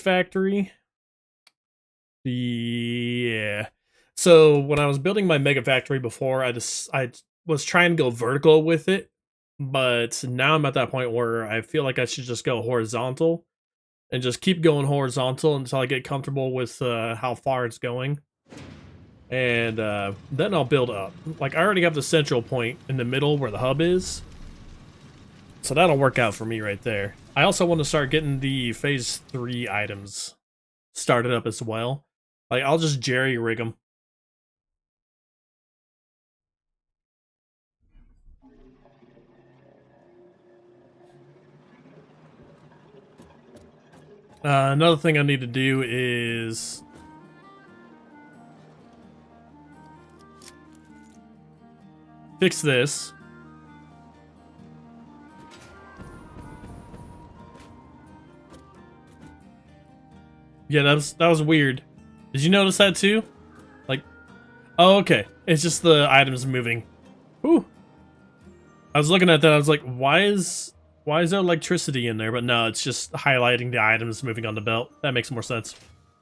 Satisfactory. Yeah. So when I was building my mega factory before, I was trying to go vertical with it, but now I'm at that point where I feel like I should just go horizontal and just keep going horizontal until I get comfortable with how far it's going, and then I'll build up. Like I already have the central point in the middle where the hub is, so that'll work out for me right there. I also want to start getting the phase 3 items started up as well. Like I'll just jerry rig them. Another thing I need to do is fix this. Yeah, that was weird. Did you notice that too? Like, oh, okay. It's just the items moving. Ooh. I was looking at that. I was like, why is there electricity in there? But no, it's just highlighting the items moving on the belt. That makes more sense.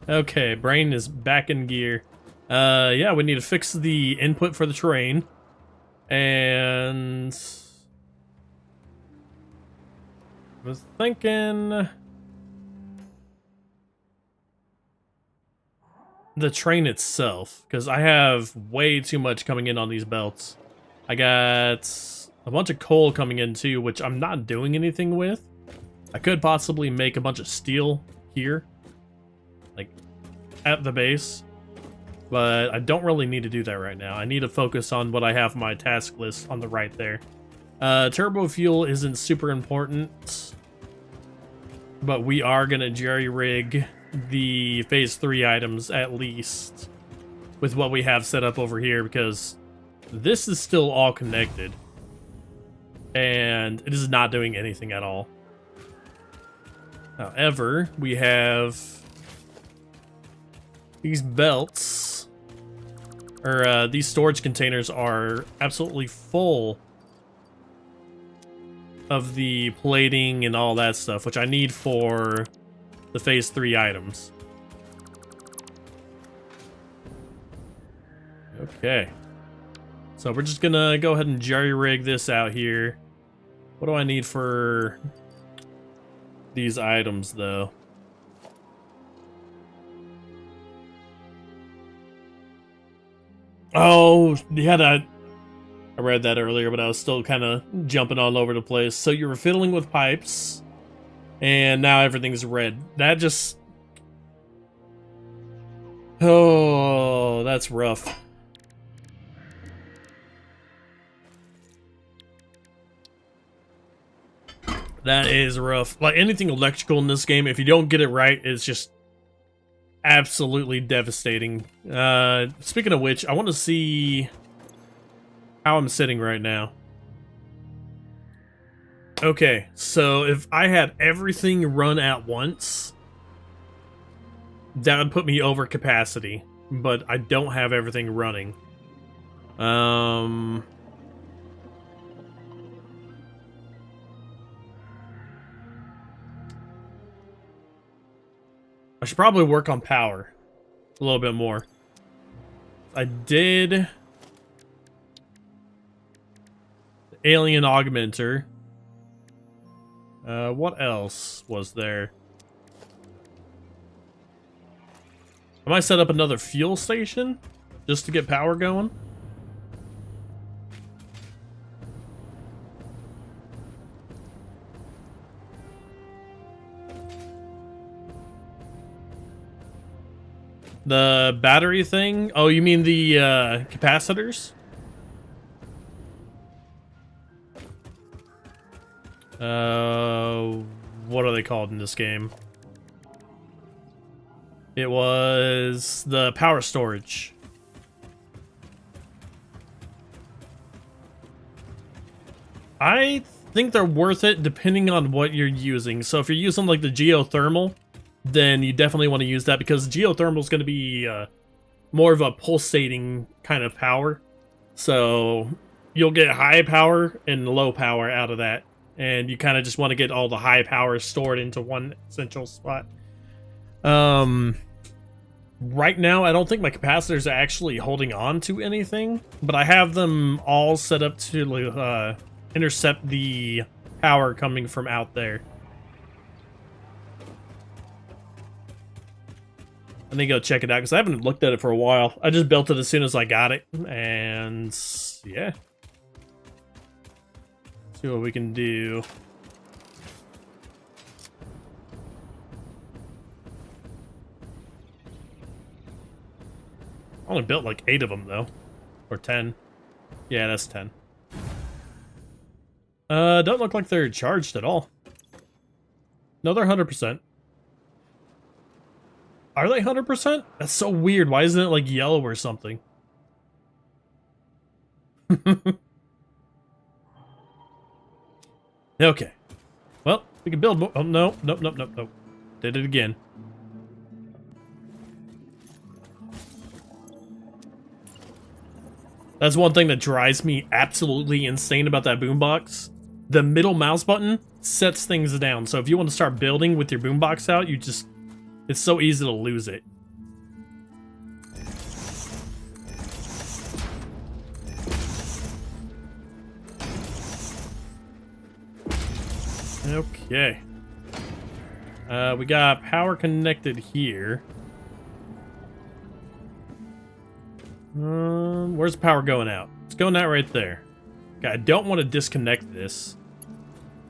Okay, brain is back in gear. Yeah, we need to fix the input for the terrain. And I was thinking the train itself, because I have way too much coming in on these belts. I got a bunch of coal coming in too, which I'm not doing anything with. I could possibly make a bunch of steel here, like at the base, but I don't really need to do that right now. I need to focus on what I have on my task list on the right there. Turbo fuel isn't super important, but we are gonna jerry rig the phase 3 items at least with what we have set up over here, because this is still all connected and it is not doing anything at all. However, we have these belts, or these storage containers are absolutely full of the plating and all that stuff, which I need for the phase 3 items. Okay. So we're just gonna go ahead and jerry rig this out here. What do I need for these items though? Oh, yeah, I read that earlier, but I was still kind of jumping all over the place. So you were fiddling with pipes, and now everything's red. That just... oh, that's rough. That is rough. Like anything electrical in this game, if you don't get it right, it's just absolutely devastating. Speaking of which, I want to see how I'm sitting right now. Okay, so if I had everything run at once, that would put me over capacity, but I don't have everything running. I should probably work on power a little bit more. I did the alien augmenter. What else was there? I might set up another fuel station just to get power going. The battery thing? Oh, you mean the capacitors? What are they called in this game? It was the power storage. I think they're worth it depending on what you're using. So if you're using like the geothermal, then you definitely want to use that, because geothermal is going to be more of a pulsating kind of power. So you'll get high power and low power out of that. And you kind of just want to get all the high power stored into one central spot. Right now, I don't think my capacitors are actually holding on to anything, but I have them all set up to intercept the power coming from out there. I need to go check it out because I haven't looked at it for a while. I just built it as soon as I got it, and yeah. See what we can do. I only built like 8 of them though, or 10. Yeah, that's 10. Don't look like they're charged at all. No, they're 100%. Are they 100%? That's so weird. Why isn't it like yellow or something? Okay. Well, we can build more. Oh, no. Nope, nope, nope, nope. Did it again. That's one thing that drives me absolutely insane about that boombox. The middle mouse button sets things down. So if you want to start building with your boombox out, you just... It's so easy to lose it. Okay. We got power connected here. Where's the power going out? It's going out right there. Okay, I don't want to disconnect this.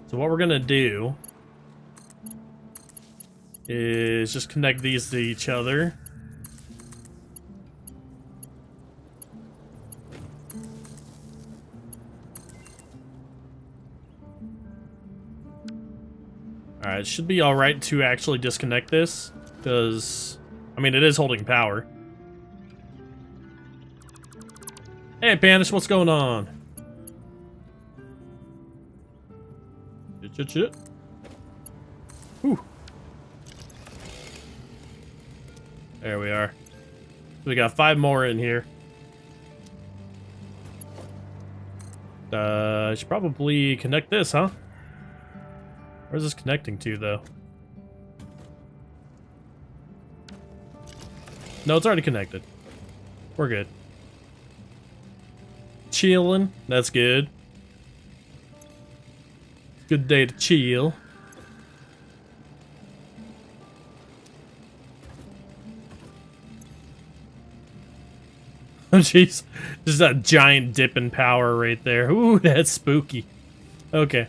So what we're gonna do is just connect these to each other. Alright, it should be alright to actually disconnect this, because, I mean, it is holding power. Hey, Panish, what's going on? Shit. Whew. There we are. We got 5 more in here. I should probably connect this, huh? Where's this connecting to, though? No, it's already connected. We're good. Chilling. That's good. Good day to chill. Oh, jeez. Just a giant dip in power right there. Ooh, that's spooky. Okay.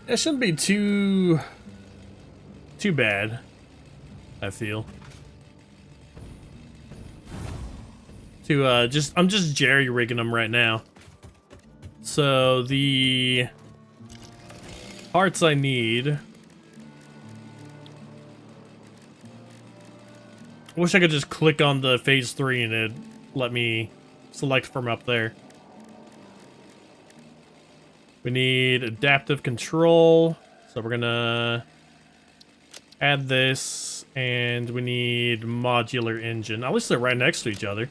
It shouldn't be too bad, I feel. I'm just jerry-rigging them right now. So the parts I need. I wish I could just click on the phase 3 and it'd let me select from up there. We need adaptive control, so we're gonna add this, and we need modular engine. At least they're right next to each other.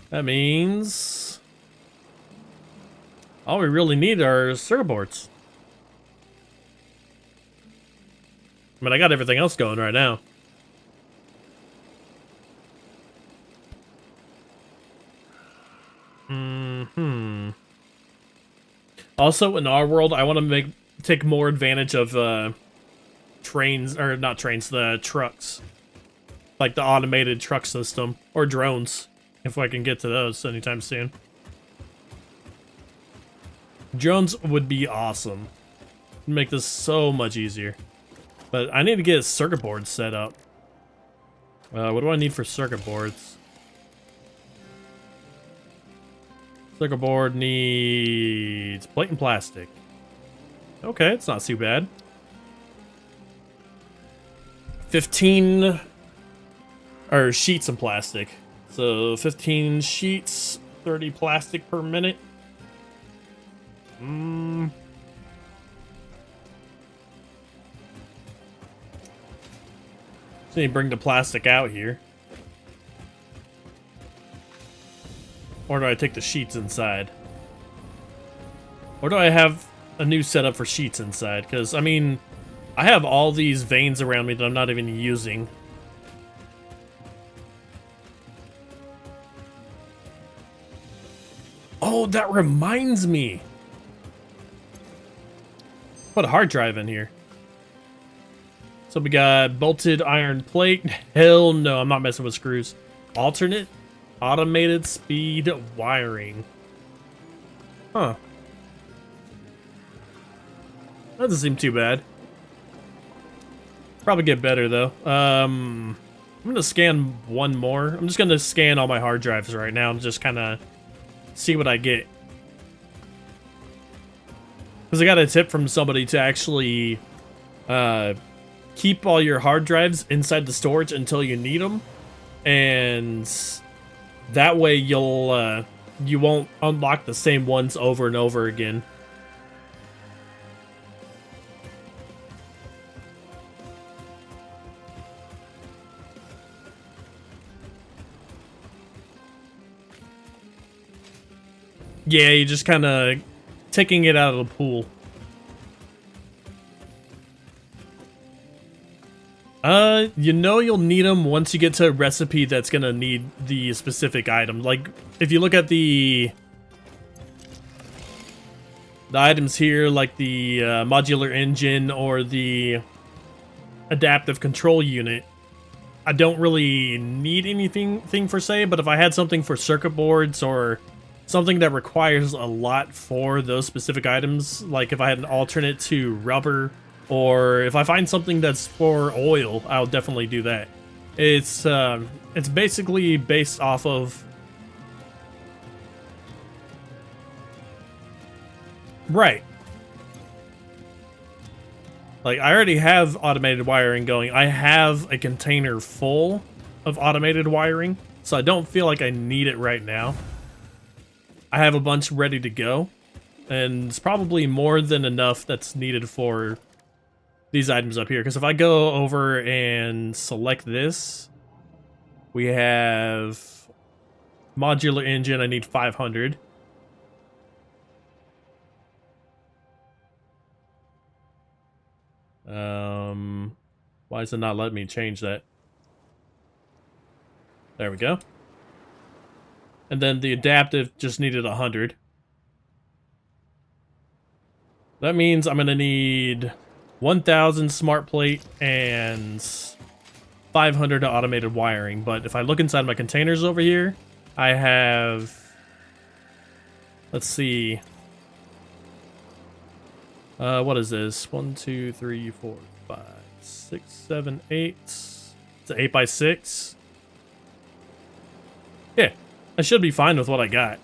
That means all we really need are circuit boards. I mean, I got everything else going right now. Also, in our world, I want to take more advantage of trains, or not trains, the trucks. Like the automated truck system, or drones, if I can get to those anytime soon. Drones would be awesome. Make this so much easier. But I need to get a circuit board set up. What do I need for circuit boards? Circuit board needs plate and plastic. Okay, it's not too bad. 15 or sheets and plastic. So 15 sheets, 30 plastic per minute. So you bring the plastic out here. Or do I take the sheets inside? Or do I have a new setup for sheets inside? Because, I mean, I have all these veins around me that I'm not even using. Oh, that reminds me. Put a hard drive in here. So we got bolted iron plate. Hell no, I'm not messing with screws. Alternate automated speed wiring. Huh. That doesn't seem too bad. Probably get better though. I'm gonna scan one more. I'm just gonna scan all my hard drives right now and just kind of see what I get. Because I got a tip from somebody to actually keep all your hard drives inside the storage until you need them, and that way you won't unlock the same ones over and over again. Yeah, you just kind of taking it out of the pool. You know you'll need them once you get to a recipe that's gonna need the specific item. Like, if you look at the items here, like the modular engine or the adaptive control unit, I don't really need anything for say, but if I had something for circuit boards or something that requires a lot for those specific items, like if I had an alternate to rubber, or if I find something that's for oil, I'll definitely do that. It's basically based off of... Right. Like, I already have automated wiring going. I have a container full of automated wiring, so I don't feel like I need it right now. I have a bunch ready to go, and it's probably more than enough that's needed for these items up here. Because if I go over and select this, we have modular engine. I need 500. Why is it not letting me change that? There we go. And then the adaptive just needed 100. That means I'm gonna need 1,000 smart plate and 500 automated wiring. But if I look inside my containers over here, I have... Let's see. What is this? 1, 2, 3, 4, 5, 6, 7, 8. It's an 8x6. Yeah, I should be fine with what I got.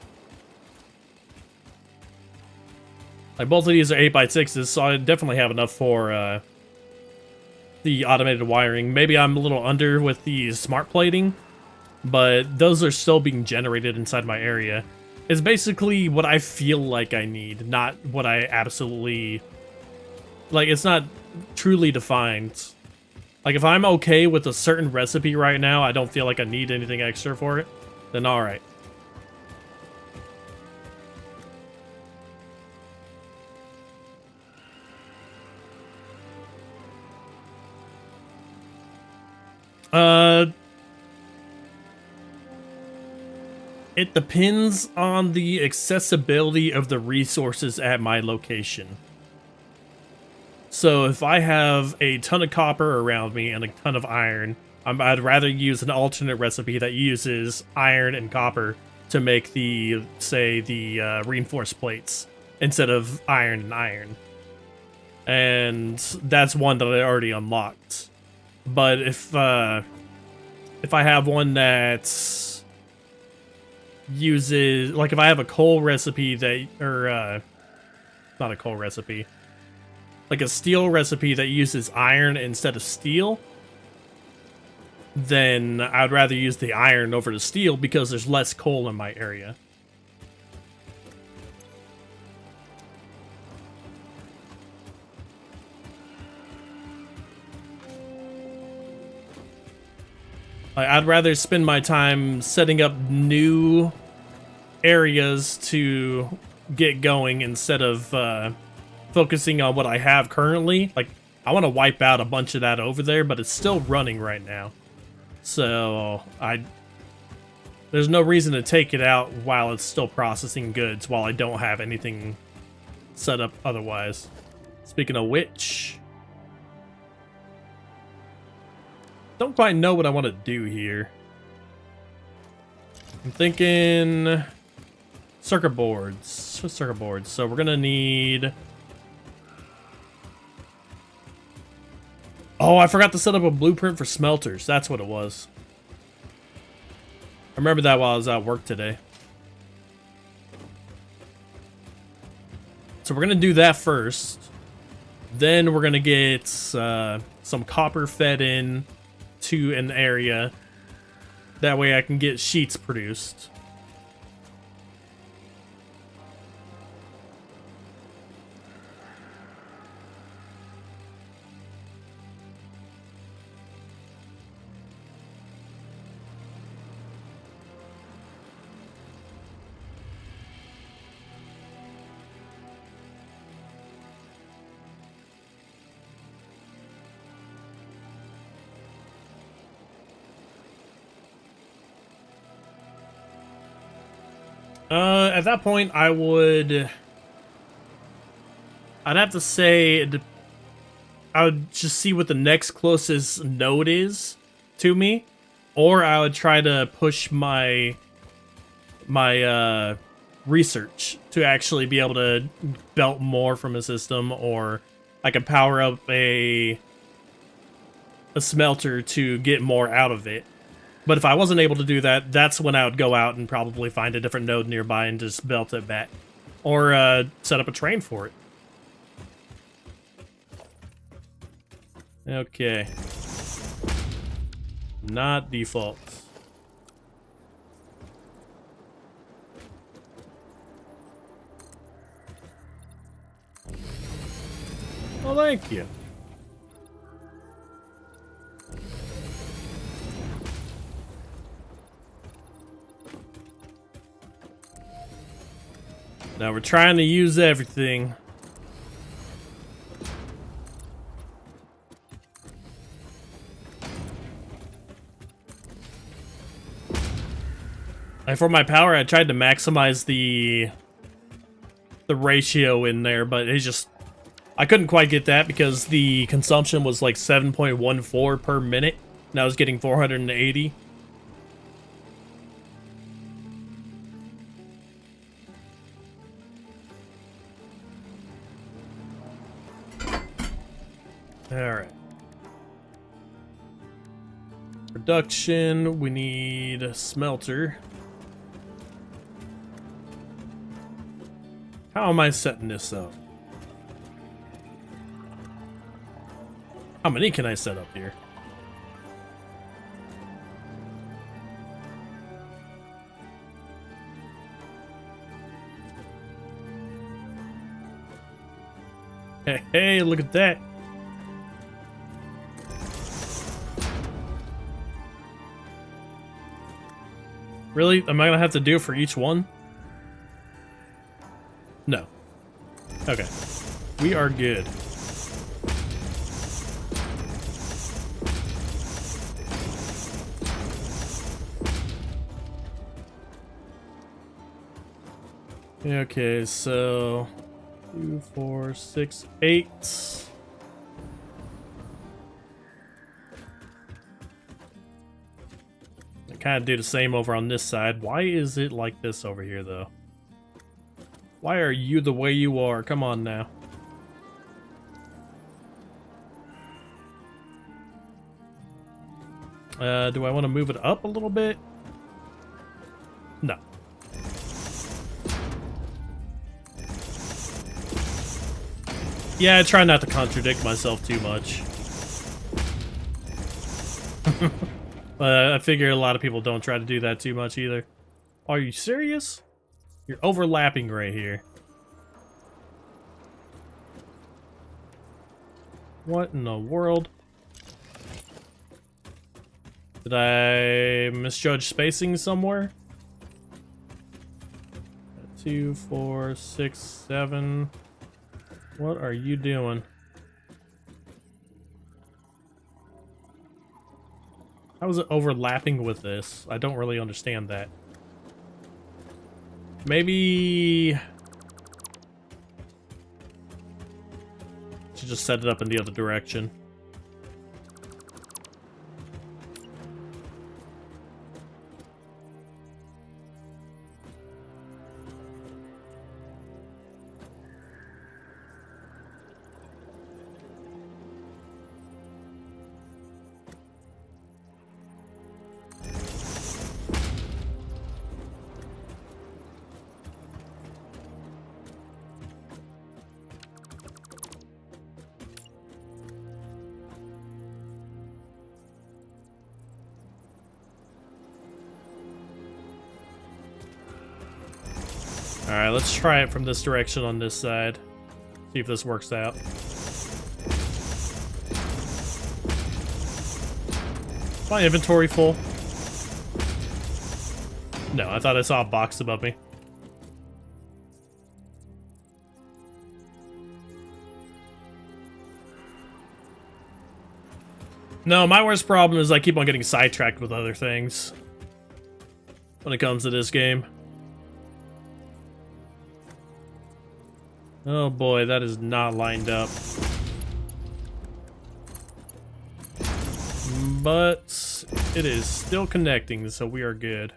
Like, both of these are 8x6s, so I definitely have enough for the automated wiring. Maybe I'm a little under with the smart plating, but those are still being generated inside my area. It's basically what I feel like I need, not what I absolutely... Like, it's not truly defined. Like, if I'm okay with a certain recipe right now, I don't feel like I need anything extra for it, then alright. It depends on the accessibility of the resources at my location. So if I have a ton of copper around me and a ton of iron, I'd rather use an alternate recipe that uses iron and copper to make the, say, the reinforced plates instead of iron and iron. And that's one that I already unlocked. But if I have one that's uses, like if I have a coal recipe that, or not a coal recipe, like a steel recipe that uses iron instead of steel, then I'd rather use the iron over the steel because there's less coal in my area. I'd rather spend my time setting up new areas to get going instead of focusing on what I have currently. Like, I want to wipe out a bunch of that over there, but it's still running right now. So, there's no reason to take it out while it's still processing goods while I don't have anything set up otherwise. Speaking of which, don't quite know what I want to do here. I'm thinking circuit boards. Circuit boards. So we're gonna need. Oh, I forgot to set up a blueprint for smelters. That's what it was. I remember that while I was at work today. So we're gonna do that first. Then we're gonna get some copper fed in to an area. That way I can get sheets produced. At that point, I'd have to say, I would just see what the next closest node is to me, or I would try to push my research to actually be able to belt more from a system, or I could power up a smelter to get more out of it. But if I wasn't able to do that, that's when I would go out and probably find a different node nearby and just belt it back. Or set up a train for it. Okay. Not default. Well, thank you. Now we're trying to use everything. And for my power, I tried to maximize the ratio in there, but it's just, I couldn't quite get that because the consumption was like 7.14 per minute, and I was getting 480. Alright. Production, we need a smelter. How am I setting this up? How many can I set up here? Hey, look at that. Really? Am I gonna have to do it for each one? No. Okay. We are good. Okay, so 2, 4, 6, 8. Kind of do the same over on this side. Why is it like this over here, though? Why are you the way you are? Come on now. Do I want to move it up a little bit? No. Yeah, I try not to contradict myself too much. But I figure a lot of people don't try to do that too much either. Are you serious? You're overlapping right here. What in the world? Did I misjudge spacing somewhere? 2, 4, 6, 7. What are you doing? How is it overlapping with this? I don't really understand that. Maybe... should just set it up in the other direction. Alright, let's try it from this direction on this side. See if this works out. Is my inventory full? No, I thought I saw a box above me. No, my worst problem is I keep on getting sidetracked with other things when it comes to this game. Oh boy, that is not lined up. But it is still connecting, so we are good.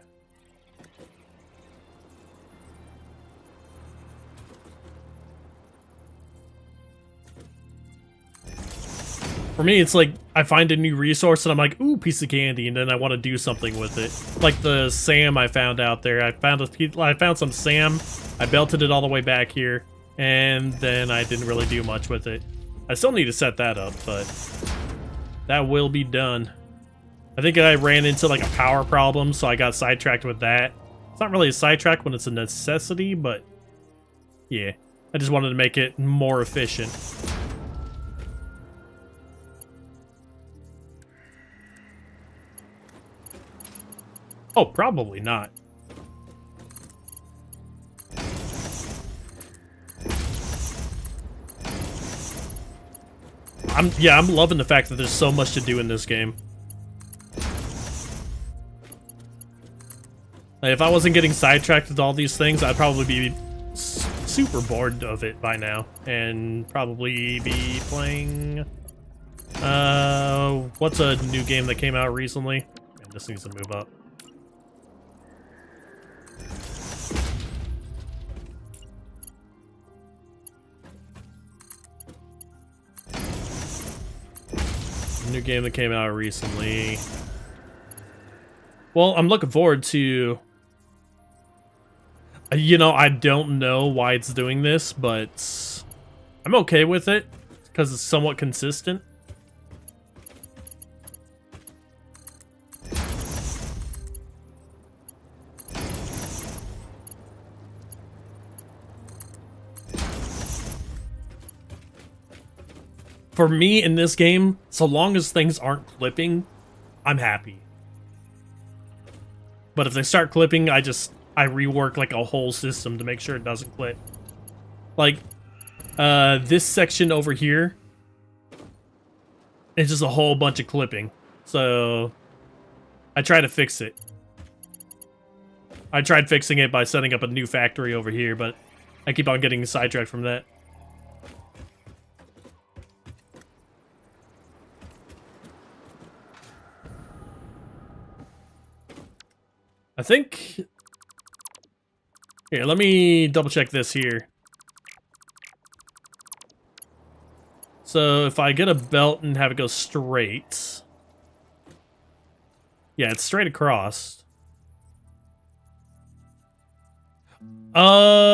For me, it's like I find a new resource and I'm like, ooh, piece of candy, and then I want to do something with it. Like the SAM I found out there. I found some SAM. I belted it all the way back here. And then I didn't really do much with it. I still need to set that up, but that will be done. I think I ran into like a power problem, so I got sidetracked with that. It's not really a sidetrack when it's a necessity, but yeah. I just wanted to make it more efficient. Oh, probably not. I'm loving the fact that there's so much to do in this game. Like, if I wasn't getting sidetracked with all these things, I'd probably be super bored of it by now, and probably be playing. What's a new game that came out recently? Man, this needs to move up. New game that came out recently. Well, I'm looking forward to... You know, I don't know why it's doing this, but I'm okay with it because it's somewhat consistent. For me, in this game, so long as things aren't clipping, I'm happy. But if they start clipping, I rework like a whole system to make sure it doesn't clip. Like, this section over here is just a whole bunch of clipping. So, I try to fix it. I tried fixing it by setting up a new factory over here, but I keep on getting sidetracked from that. I think... Here, let me double check this here. So if I get a belt and have it go straight... Yeah, it's straight across. Oh!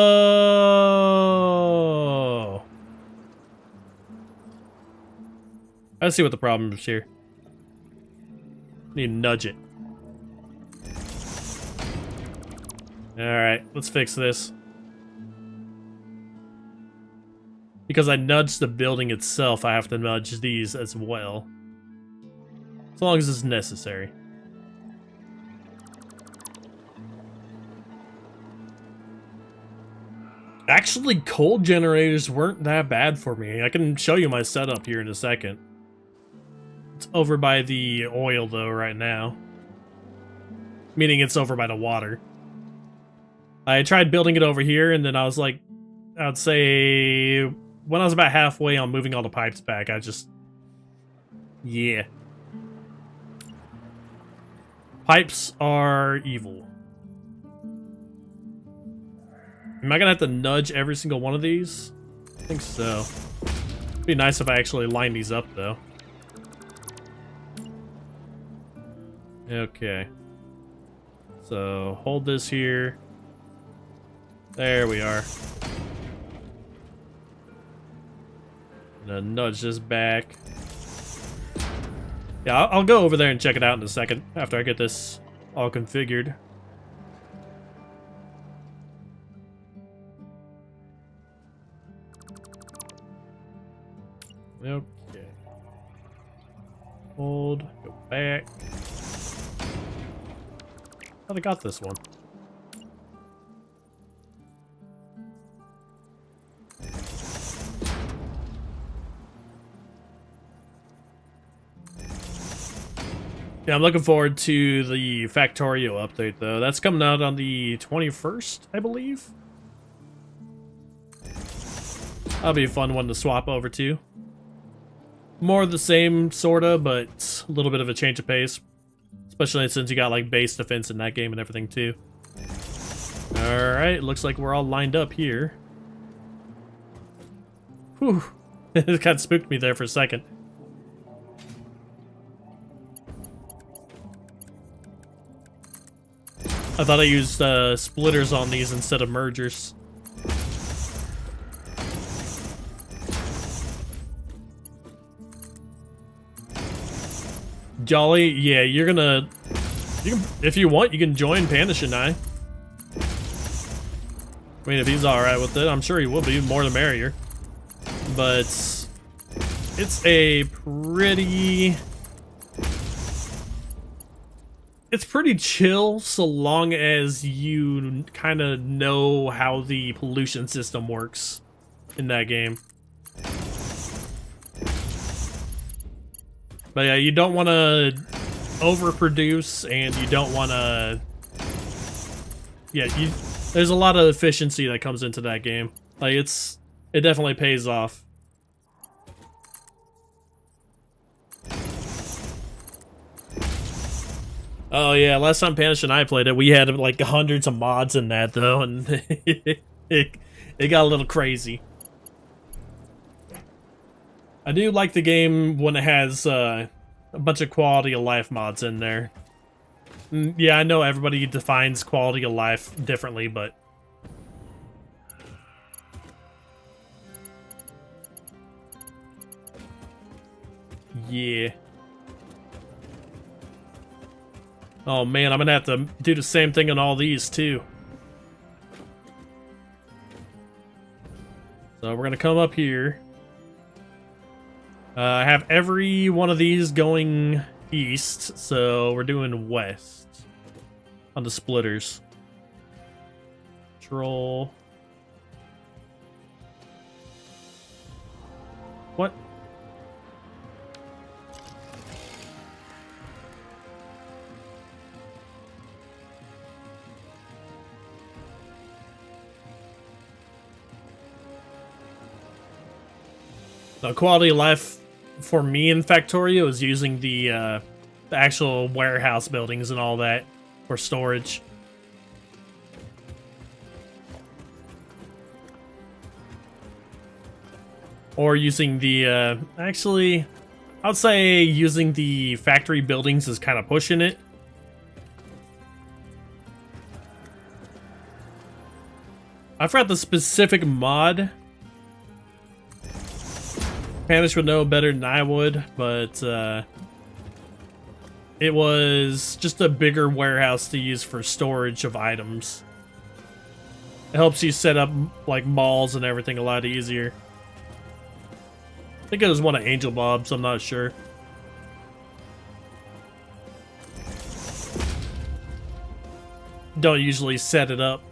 Let's see what the problem is here. Need to nudge it. Alright, let's fix this. Because I nudged the building itself, I have to nudge these as well. As long as it's necessary. Actually, coal generators weren't that bad for me. I can show you my setup here in a second. It's over by the oil, though, right now. Meaning it's over by the water. I tried building it over here, and then I was like, I'd say when I was about halfway on moving all the pipes back, I just, yeah. Pipes are evil. Am I gonna have to nudge every single one of these? I think so. It'd be nice if I actually line these up, though. Okay. So, hold this here. There we are. Gonna nudge this back. Yeah, I'll go over there and check it out in a second after I get this all configured. Okay. Hold, go back. Oh, I got this one. Yeah, I'm looking forward to the Factorio update, though. That's coming out on the 21st, I believe. That'll be a fun one to swap over to. More of the same, sorta, but a little bit of a change of pace. Especially since you got, like, base defense in that game and everything, too. Alright, looks like we're all lined up here. Whew. It kind of spooked me there for a second. I thought I used splitters on these instead of mergers. Jolly, yeah, you're gonna... if you want, you can join Panish and I mean, if he's alright with it, I'm sure he will be. More the merrier. But... it's a pretty... it's pretty chill so long as you kind of know how the pollution system works in that game. But yeah, you don't want to overproduce, and you don't want to... yeah, there's a lot of efficiency that comes into that game. Like, it definitely pays off. Oh yeah, last time Panish and I played it, we had like hundreds of mods in that though, and it got a little crazy. I do like the game when it has a bunch of quality of life mods in there. Yeah, I know everybody defines quality of life differently, but... yeah. Oh man, I'm gonna have to do the same thing on all these too. So we're gonna come up here. I have every one of these going east, so we're doing west on the splitters. Control. What? The quality of life for me in Factorio is using the actual warehouse buildings and all that for storage. Or using the, actually, I'd say using the factory buildings is kind of pushing it. I forgot the specific mod. Panish would know better than I would, but It was just a bigger warehouse to use for storage of items. It helps you set up like malls and everything a lot easier. I think it was one of Angel Bob's, I'm not sure. Don't usually set it up.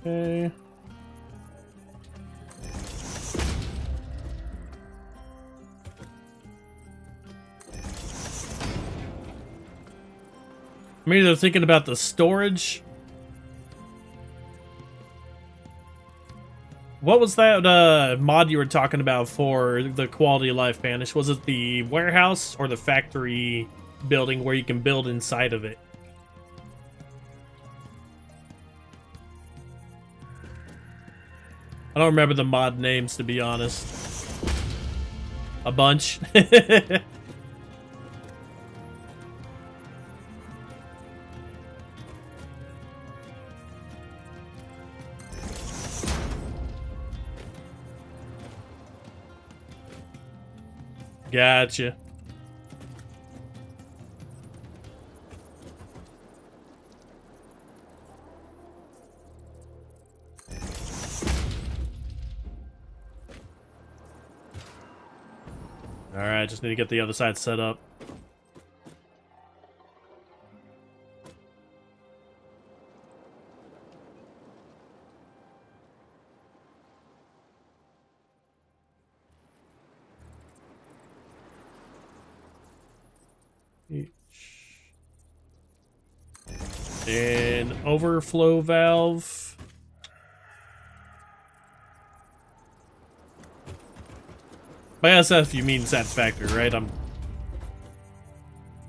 Okay. I'm either thinking about the storage. What was that mod you were talking about for the quality of life banish? Was it the warehouse or the factory building where you can build inside of it? I don't remember the mod names, to be honest. A bunch. Gotcha. Alright, just need to get the other side set up. An overflow valve. By SF you mean Satisfactory, right? I'm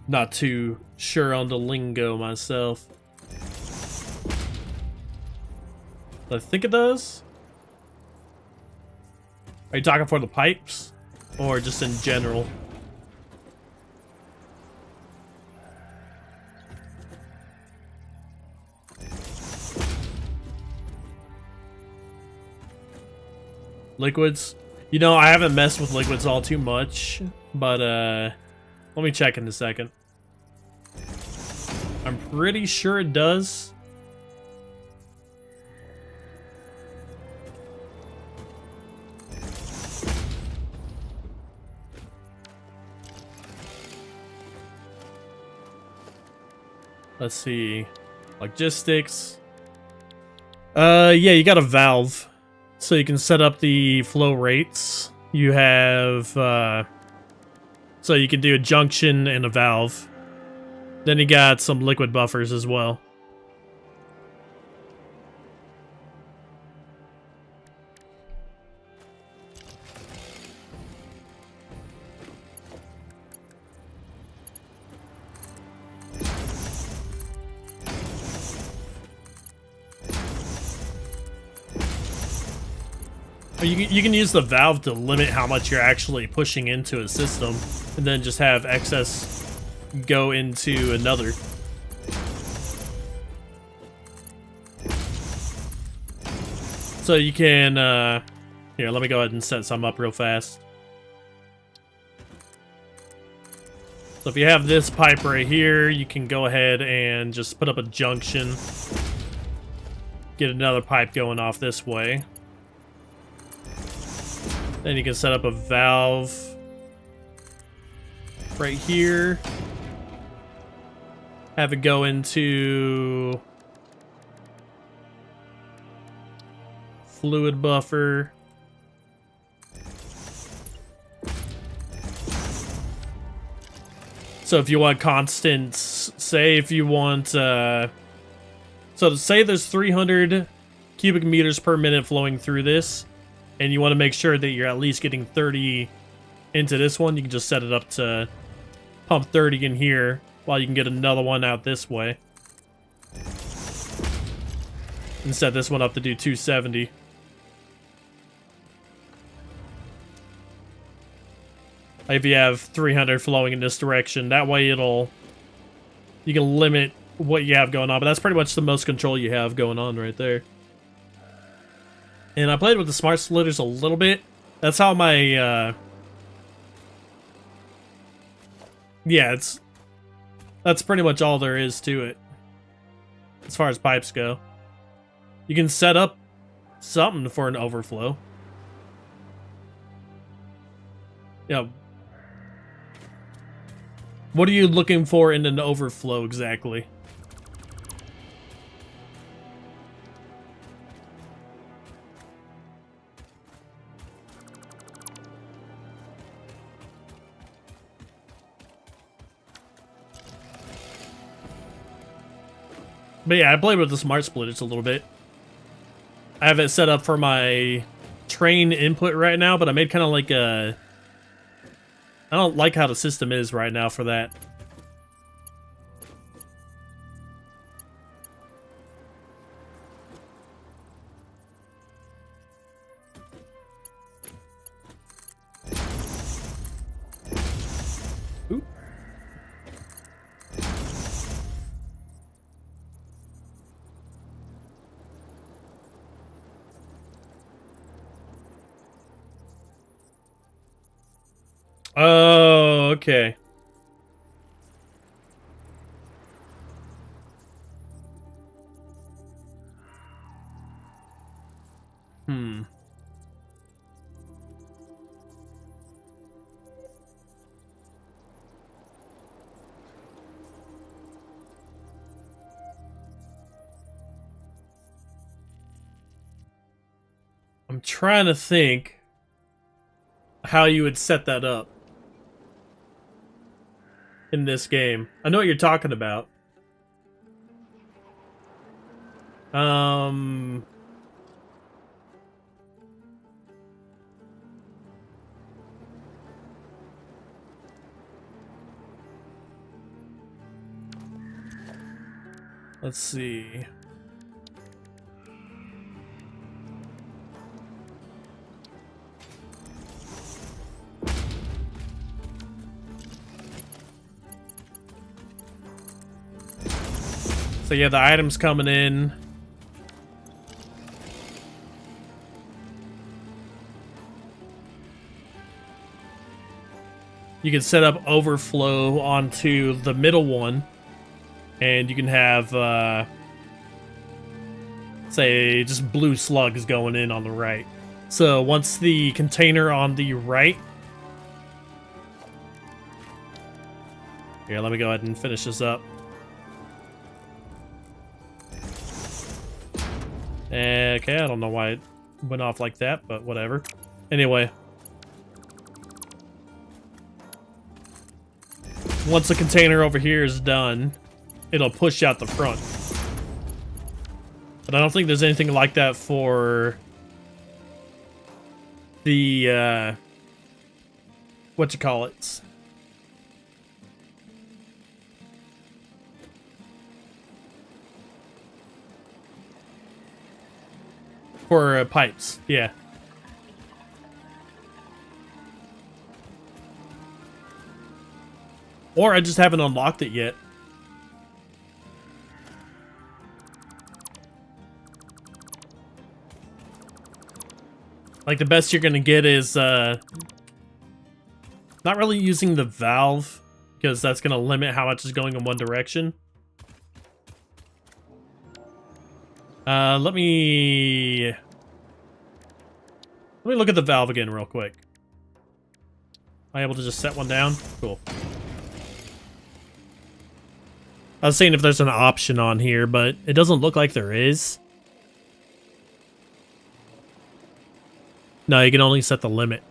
not too sure on the lingo myself. I think it does. Are you talking for the pipes? Or just in general? Liquids? You know, I haven't messed with liquids all too much, but let me check in a second. I'm pretty sure it does. Let's see. Logistics. Yeah, you got a valve. So you can set up the flow rates. You have, so you can do a junction and a valve. Then you got some liquid buffers as well. You can use the valve to limit how much you're actually pushing into a system, and then just have excess go into another. So you can, here, let me go ahead and set some up real fast. So if you have this pipe right here, you can go ahead and just put up a junction. Get another pipe going off this way. Then you can set up a valve right here. Have it go into fluid buffer. So if you want constant, say if you want, so say there's 300 cubic meters per minute flowing through this, and you want to make sure that you're at least getting 30 into this one, you can just set it up to pump 30 in here while you can get another one out this way. And set this one up to do 270. If you have 300 flowing in this direction, that way you can limit what you have going on, but that's pretty much the most control you have going on right there. And I played with the smart splitters a little bit. That's how my, yeah, that's pretty much all there is to it. As far as pipes go. You can set up something for an overflow. Yeah. What are you looking for in an overflow exactly? But yeah, I played with the smart splitters a little bit. I have it set up for my train input right now, but I made kind of like a... I don't like how the system is right now for that. Ooh. Oh, okay. Hmm. I'm trying to think how you would set that up in this game. I know what you're talking about. Let's see. So yeah, the items coming in. You can set up overflow onto the middle one, and you can have, say, just blue slugs going in on the right. So once the container on the right... Here, let me go ahead and finish this up. Okay, I don't know why it went off like that, but whatever. Anyway. Once the container over here is done, it'll push out the front. But I don't think there's anything like that for the, whatchamacallits. For pipes, yeah. Or I just haven't unlocked it yet. Like, the best you're gonna get is, not really using the valve, because that's gonna limit how much is going in one direction. Let me look at the valve again real quick. Am I able to just set one down? Cool. I was seeing if there's an option on here, but it doesn't look like there is. No, you can only set the limit.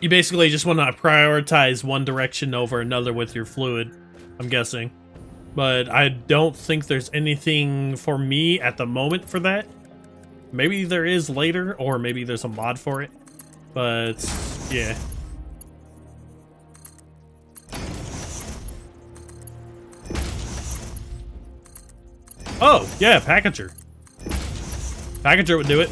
You basically just want to prioritize one direction over another with your fluid, I'm guessing. But I don't think there's anything for me at the moment for that. Maybe there is later, or maybe there's a mod for it. But, yeah. Oh, yeah, packager. Packager would do it.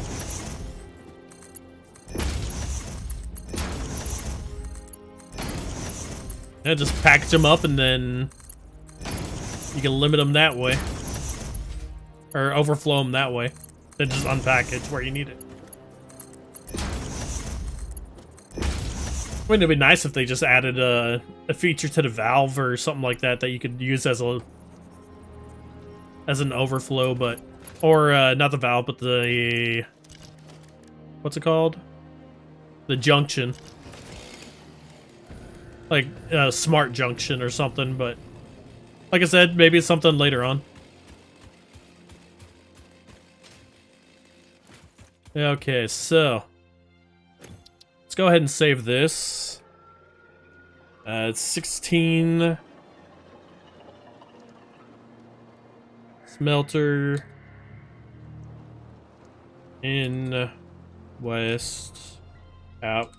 Yeah, just package them up and then you can limit them that way. Or overflow them that way. Then just unpackage where you need it. Wouldn't it be nice if they just added a feature to the valve or something like that that you could use as an overflow, but not the valve, but the what's it called? The junction, like a smart junction or something. But like I said, maybe it's something later on. Okay, so let's go ahead and save this. It's 16 smelter in west out.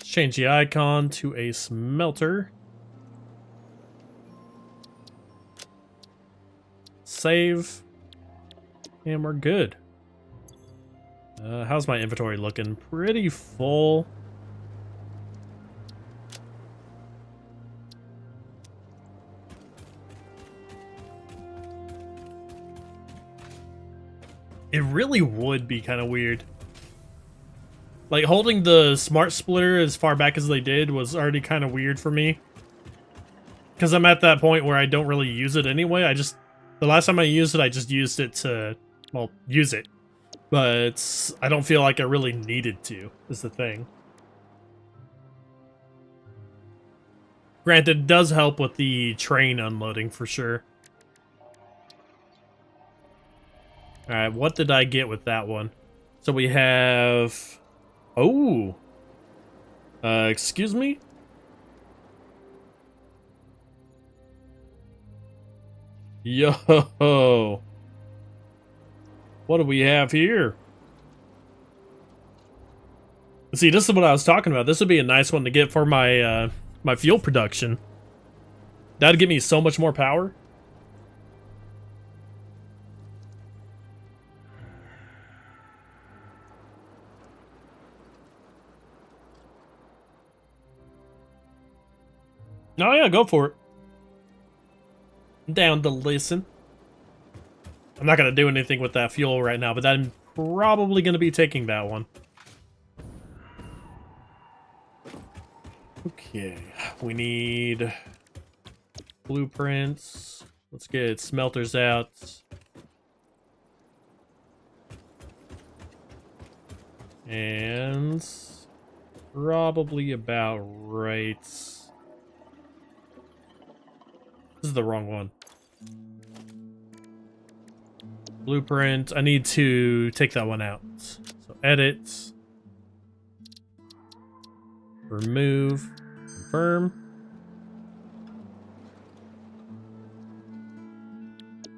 Change the icon to a smelter. Save. And we're good. How's my inventory looking? Pretty full. It really would be kind of weird. Like, holding the smart splitter as far back as they did was already kind of weird for me. Because I'm at that point where I don't really use it anyway. The last time I used it, I just used it to, well, use it. But I don't feel like I really needed to, is the thing. Granted, it does help with the train unloading for sure. Alright, what did I get with that one? So we have... Oh! Excuse me? Yo! What do we have here? See, this is what I was talking about. This would be a nice one to get for my, my fuel production. That'd give me so much more power. Oh yeah, go for it. I'm down to listen. I'm not going to do anything with that fuel right now, but I'm probably going to be taking that one. Okay, we need blueprints. Let's get smelters out. And probably about right. This is the wrong one. Blueprint. I need to take that one out. So edit. Remove. Confirm.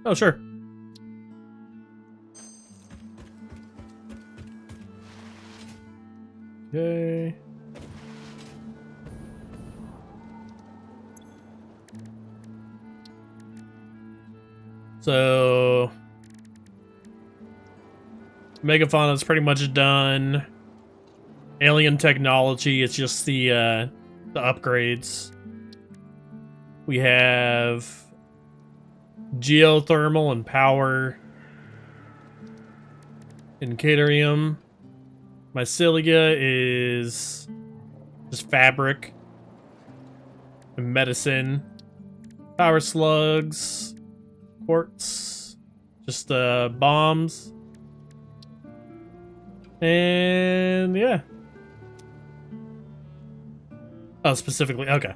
Oh, sure. Okay. So Megafauna is pretty much done. Alien technology, it's just the upgrades. We have geothermal and power. Incadarium. Mycelia is just fabric. And medicine. Power slugs. Quartz. Just bombs. And yeah. Oh, specifically, okay.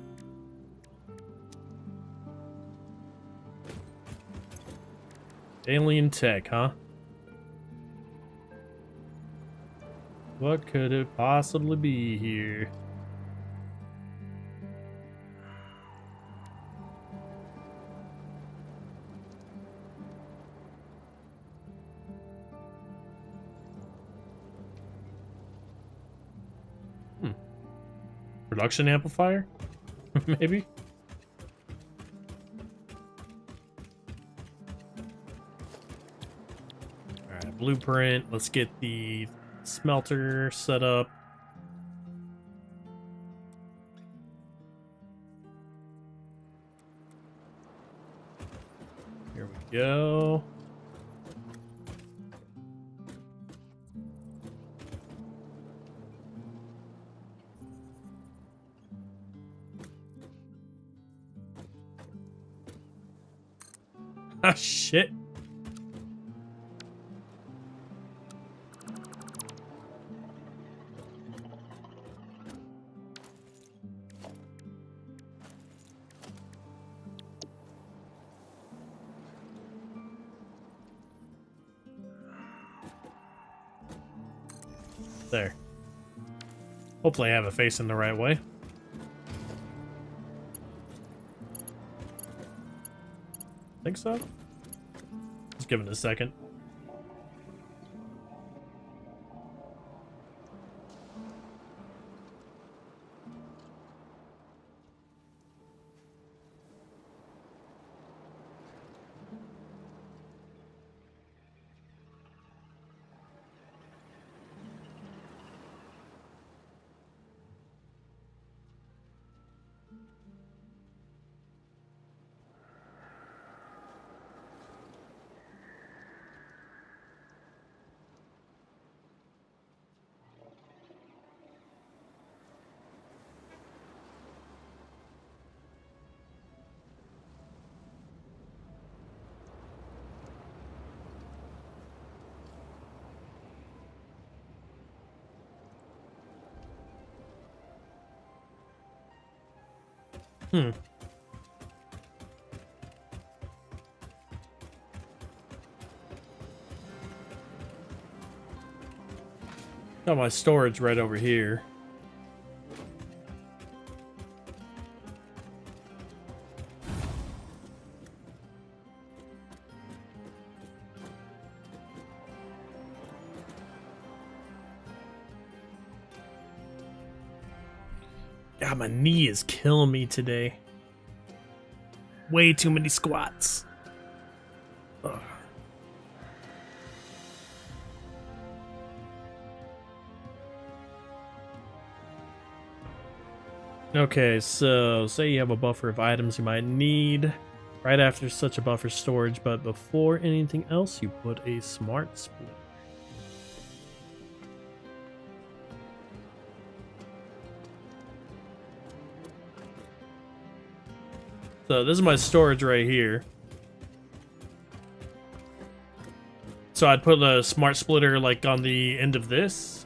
Alien tech, huh? What could it possibly be here? Production amplifier? Maybe? Alright, blueprint. Let's get the smelter set up. Here we go. Ah, shit. There. Hopefully I have it facing the right way. Think so? Let's give it a second. Got my storage right over here. God, my knee is killing me today. Way too many squats. Ugh. Okay, so say you have a buffer of items you might need right after such a buffer storage, but before anything else, you put a smart split. So this is my storage right here. So I'd put a smart splitter like on the end of this.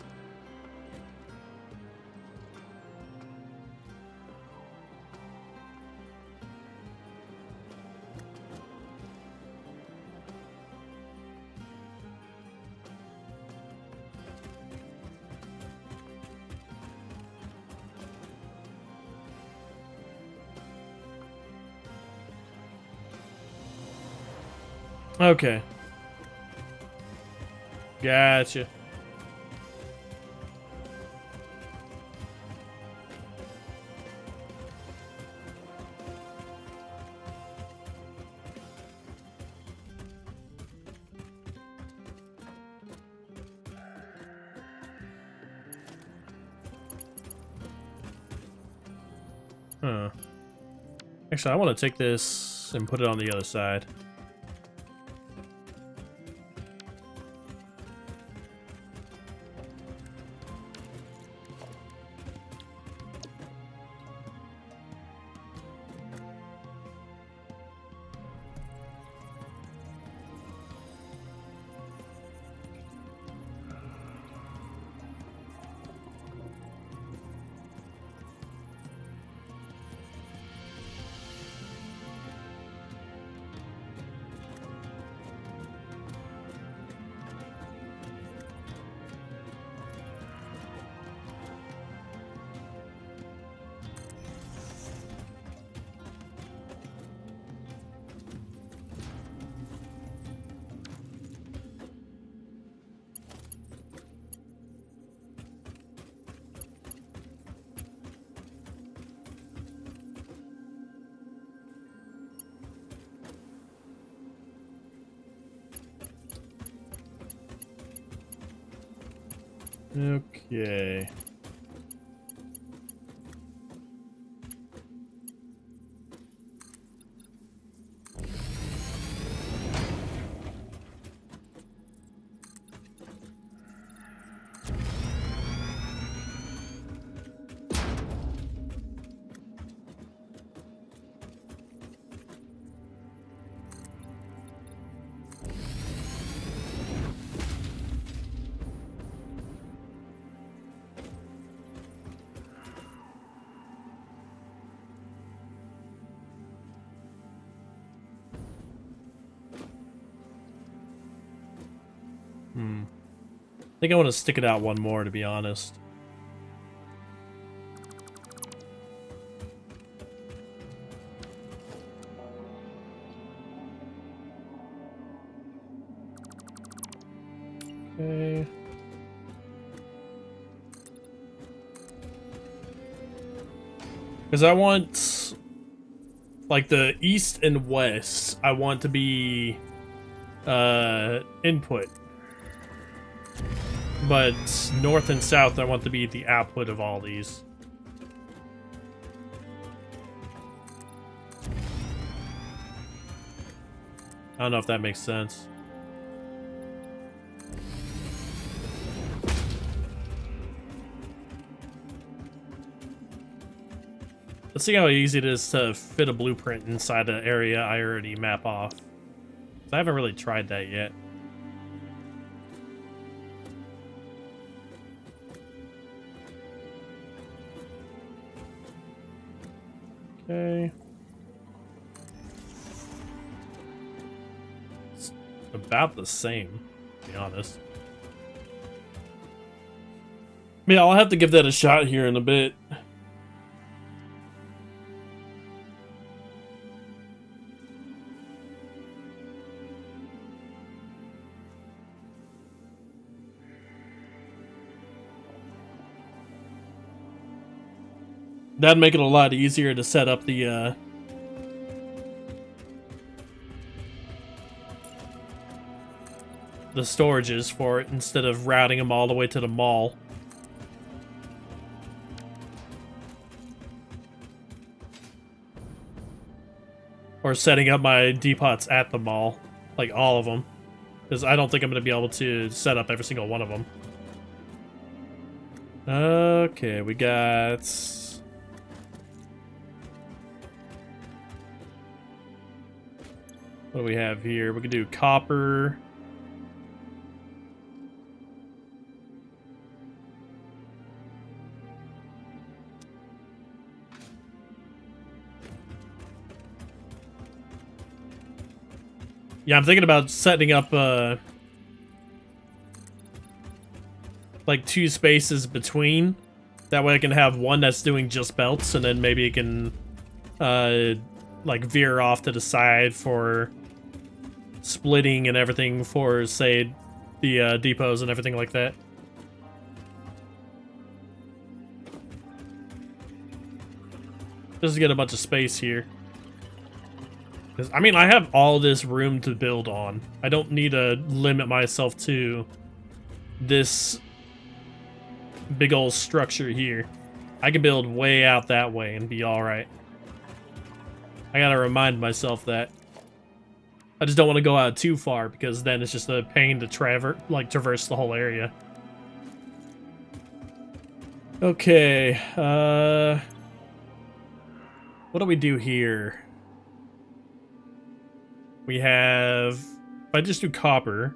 Okay. Gotcha. Huh. Actually, I want to take this and put it on the other side. Okay. I think I want to stick it out one more, to be honest. Okay. Because I want, like, the east and west, I want to be input. But north and south, I want to be the output of all these. I don't know if that makes sense. Let's see how easy it is to fit a blueprint inside an area I already map off. I haven't really tried that yet. Okay. It's about the same, to be honest. Yeah, I'll have to give that a shot here in a bit. That'd make it a lot easier to set up the storages for it instead of routing them all the way to the mall. Or setting up my depots at the mall, like all of them, because I don't think I'm going to be able to set up every single one of them. Okay, we got... What do we have here? We can do copper. Yeah, I'm thinking about setting up like 2 spaces between. That way I can have one that's doing just belts, and then maybe it can like veer off to the side for splitting and everything for, say, the depots and everything like that. Just to get a bunch of space here. Because, I mean, I have all this room to build on. I don't need to limit myself to this big old structure here. I can build way out that way and be alright. I gotta remind myself that. I just don't want to go out too far, because then it's just a pain to traverse the whole area. Okay, what do we do here? We have... If I just do copper...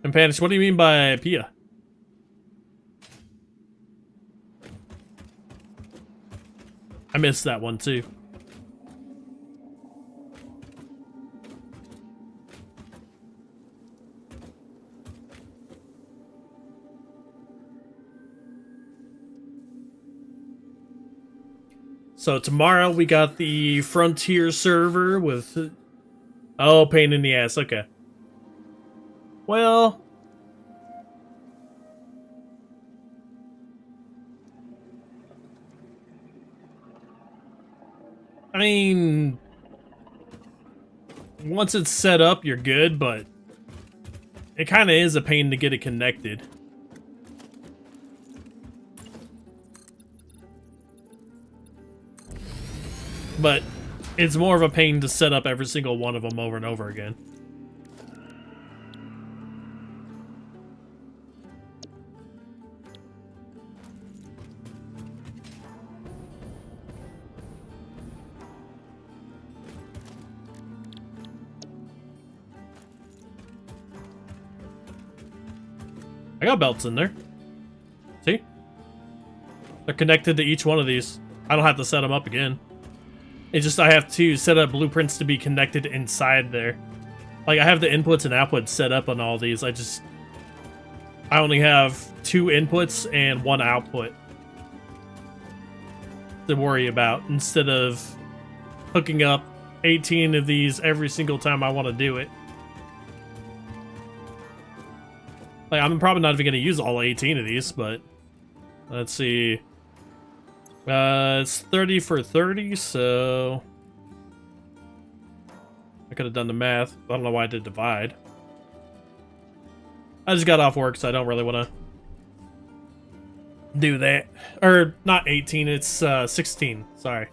And Panish, what do you mean by Pia? I missed that one too. So tomorrow we got the Frontier server with... Oh, pain in the ass, okay. Well... I mean, once it's set up, you're good, but it kind of is a pain to get it connected. But it's more of a pain to set up every single one of them over and over again. I got belts in there. See? They're connected to each one of these. I don't have to set them up again. It's just I have to set up blueprints to be connected inside there. Like, I have the inputs and outputs set up on all these. I only have 2 inputs and 1 output to worry about, instead of hooking up 18 of these every single time I want to do it. Like, I'm probably not even going to use all 18 of these, but let's see. It's 30 for 30, so I could have done the math. I don't know why I did divide. I just got off work, so I don't really want to do that. Or, not 18, it's 16, sorry.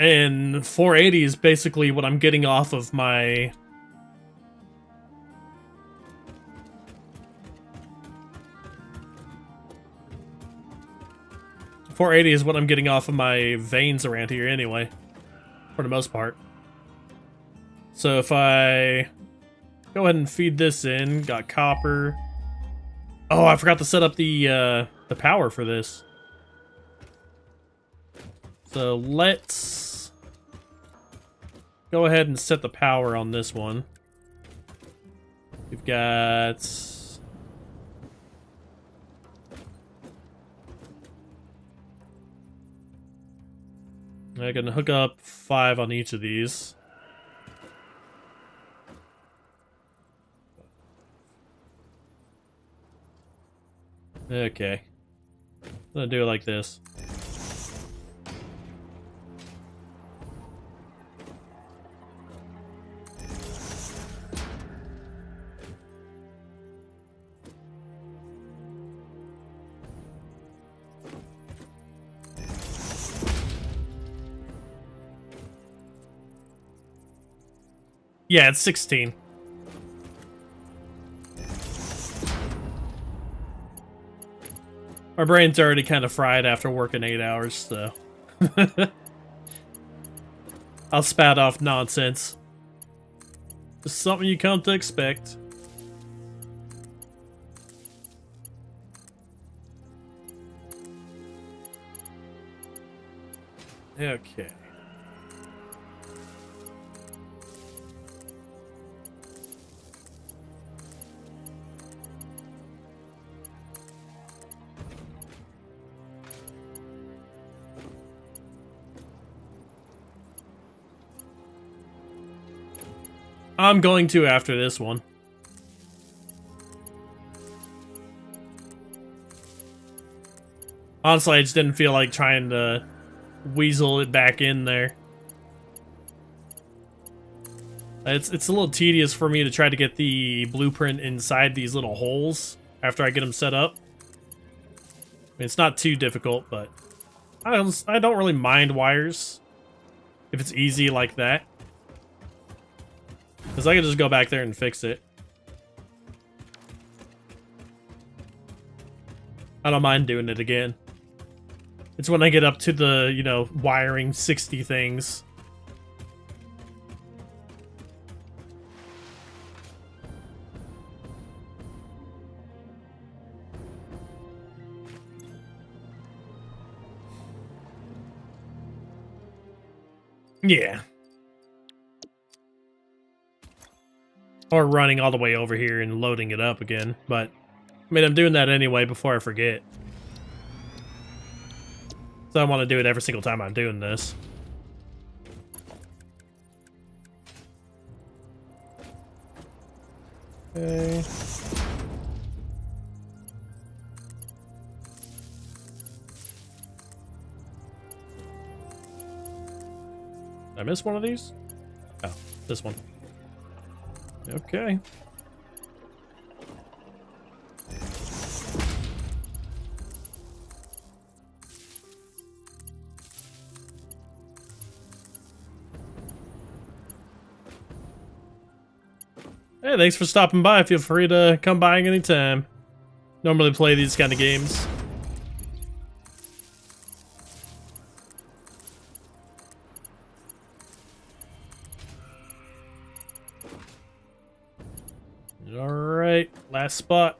And 480 is basically what I'm getting off of my... .480 is what I'm getting off of my veins around here anyway, for the most part. So if I go ahead and feed this in, got copper. Oh, I forgot to set up the power for this. So let's go ahead and set the power on this one. We've got... I can hook up 5 on each of these. Okay. I'm gonna do it like this. Yeah, it's 16. My brain's already kind of fried after working 8 hours, so... I'll spout off nonsense. Just something you come to expect. Okay. I'm going to after this one. Honestly, I just didn't feel like trying to weasel it back in there. It's a little tedious for me to try to get the blueprint inside these little holes after I get them set up. I mean, it's not too difficult, but I don't really mind wires if it's easy like that. Because I can just go back there and fix it. I don't mind doing it again. It's when I get up to the, you know, wiring 60 things. Yeah. Or running all the way over here and loading it up again, but I mean, I'm doing that anyway before I forget. So I want to do it every single time I'm doing this. Okay. Did I miss one of these? Oh, this one. Okay. Hey, thanks for stopping by. Feel free to come by anytime. Normally play these kind of games. Alright, last spot.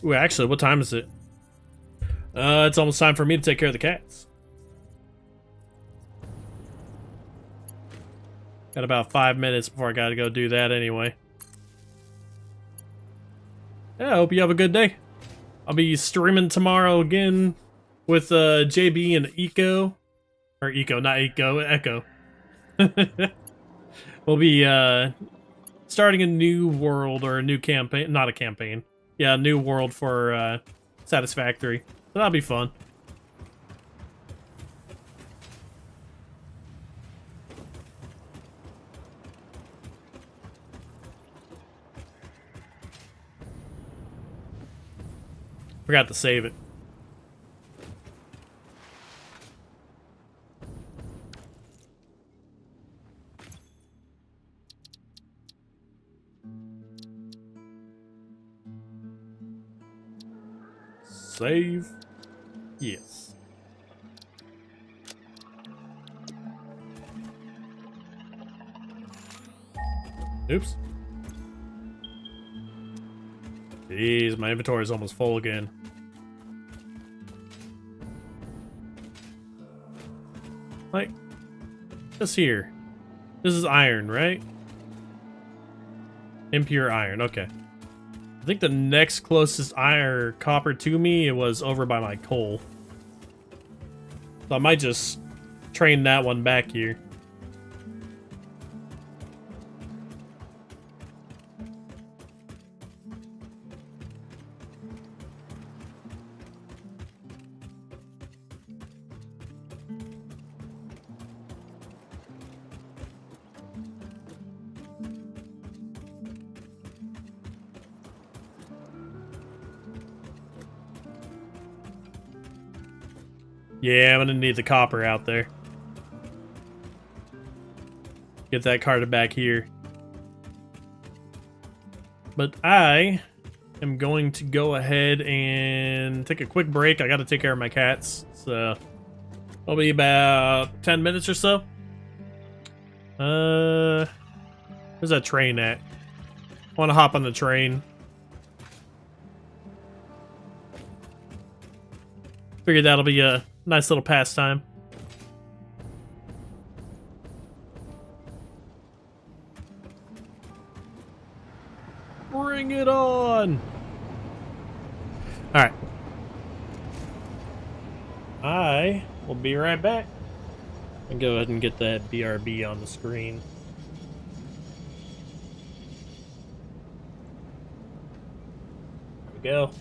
Ooh, actually, what time is it? It's almost time for me to take care of the cats. Got about 5 minutes before I gotta go do that anyway. Yeah, I hope you have a good day. I'll be streaming tomorrow again with JB and Eco. Or Eco, not Eco, Echo. We'll be starting a new world, or a new campaign. Not a campaign. Yeah, a new world for Satisfactory. So that'll be fun. Forgot to save it. Save. Yes. Oops. Jeez, my inventory is almost full again. Like, this here. This is iron, right? Impure iron, okay. I think the next closest iron copper to me, it was over by my coal. So I might just train that one back here. Yeah, I'm gonna need the copper out there. Get that carted back here. But I am going to go ahead and take a quick break. I gotta take care of my cats. So it'll be about 10 minutes or so. Where's that train at? I wanna hop on the train. Figured that'll be a nice little pastime. Bring it on! Alright. I will be right back. And go ahead and get that BRB on the screen. There we go.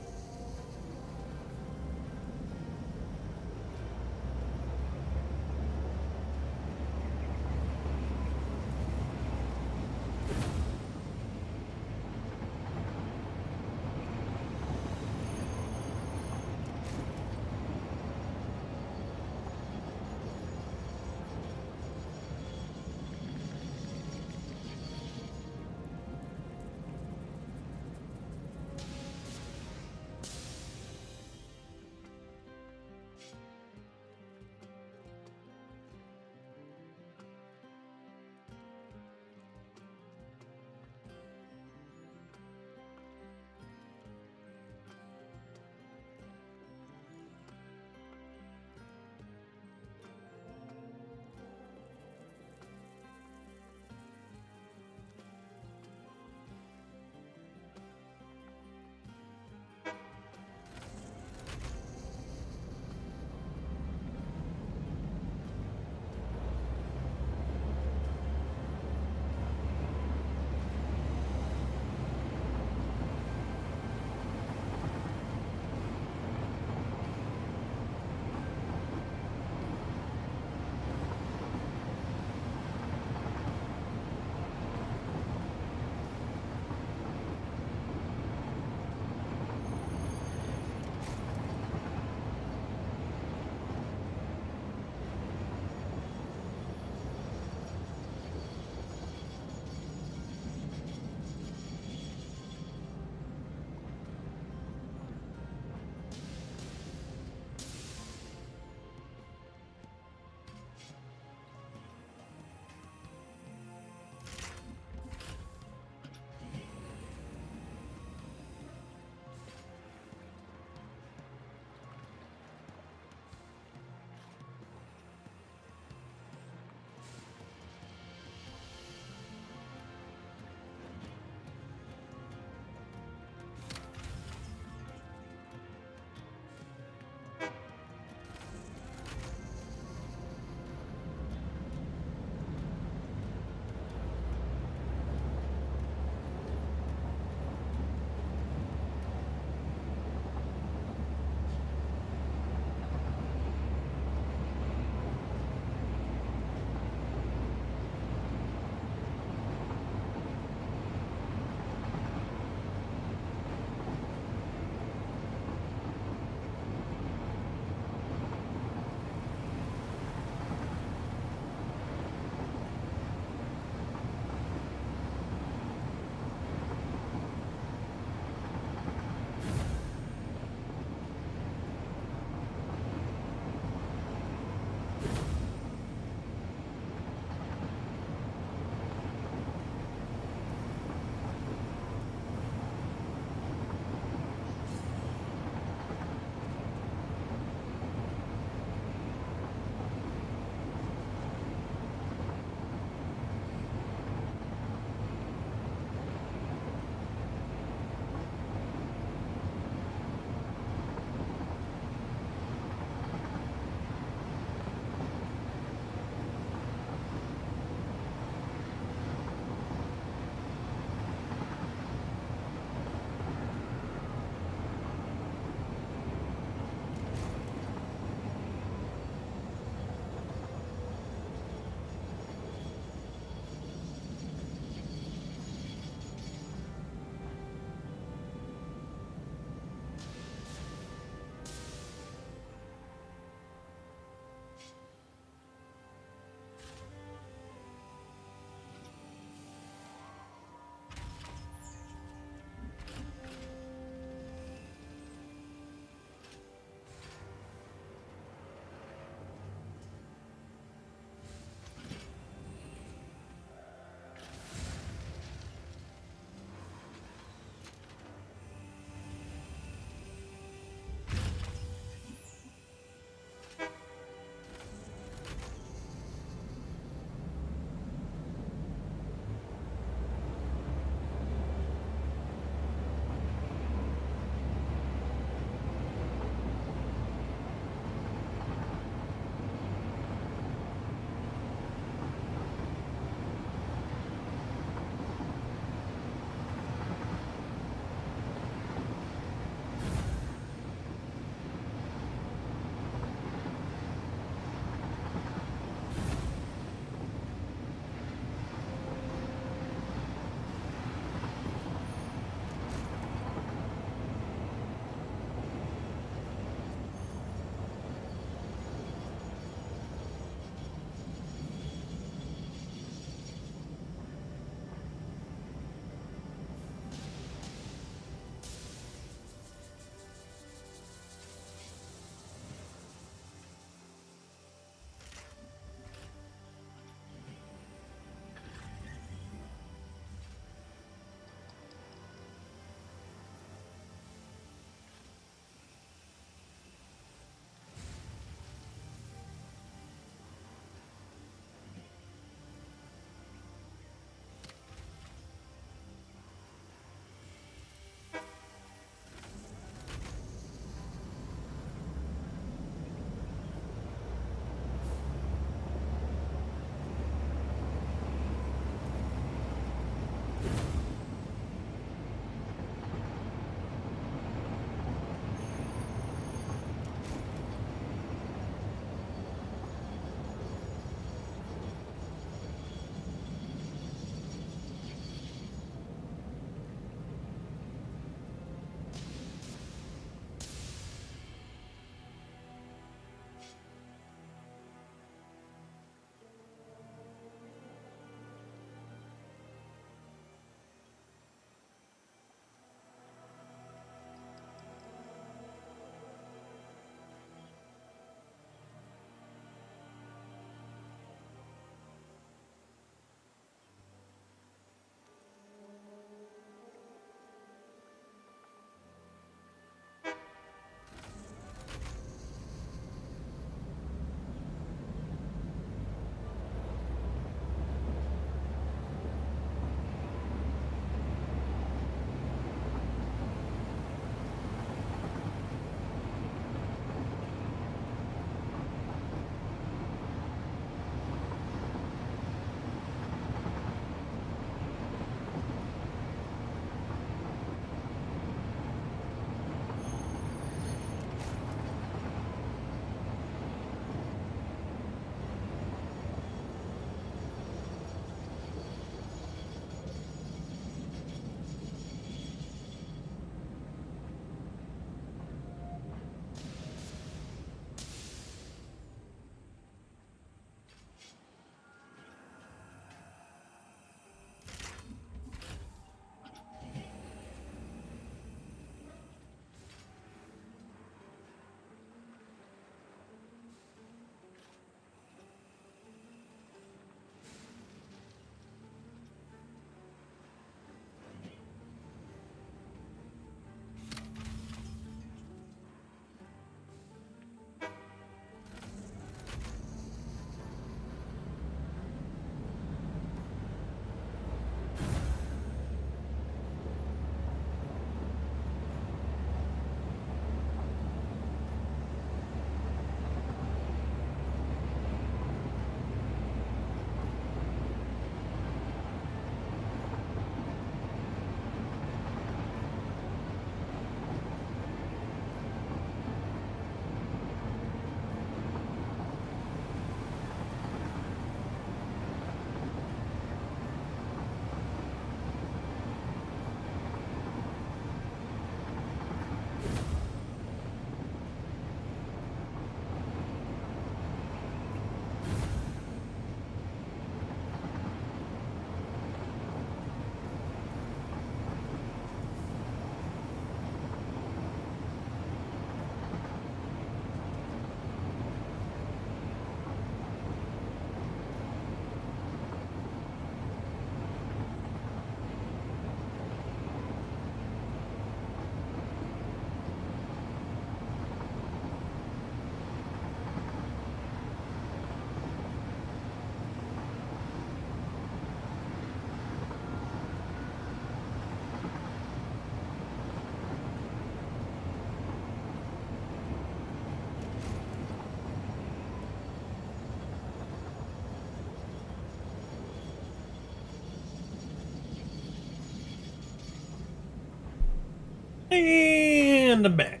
in the back.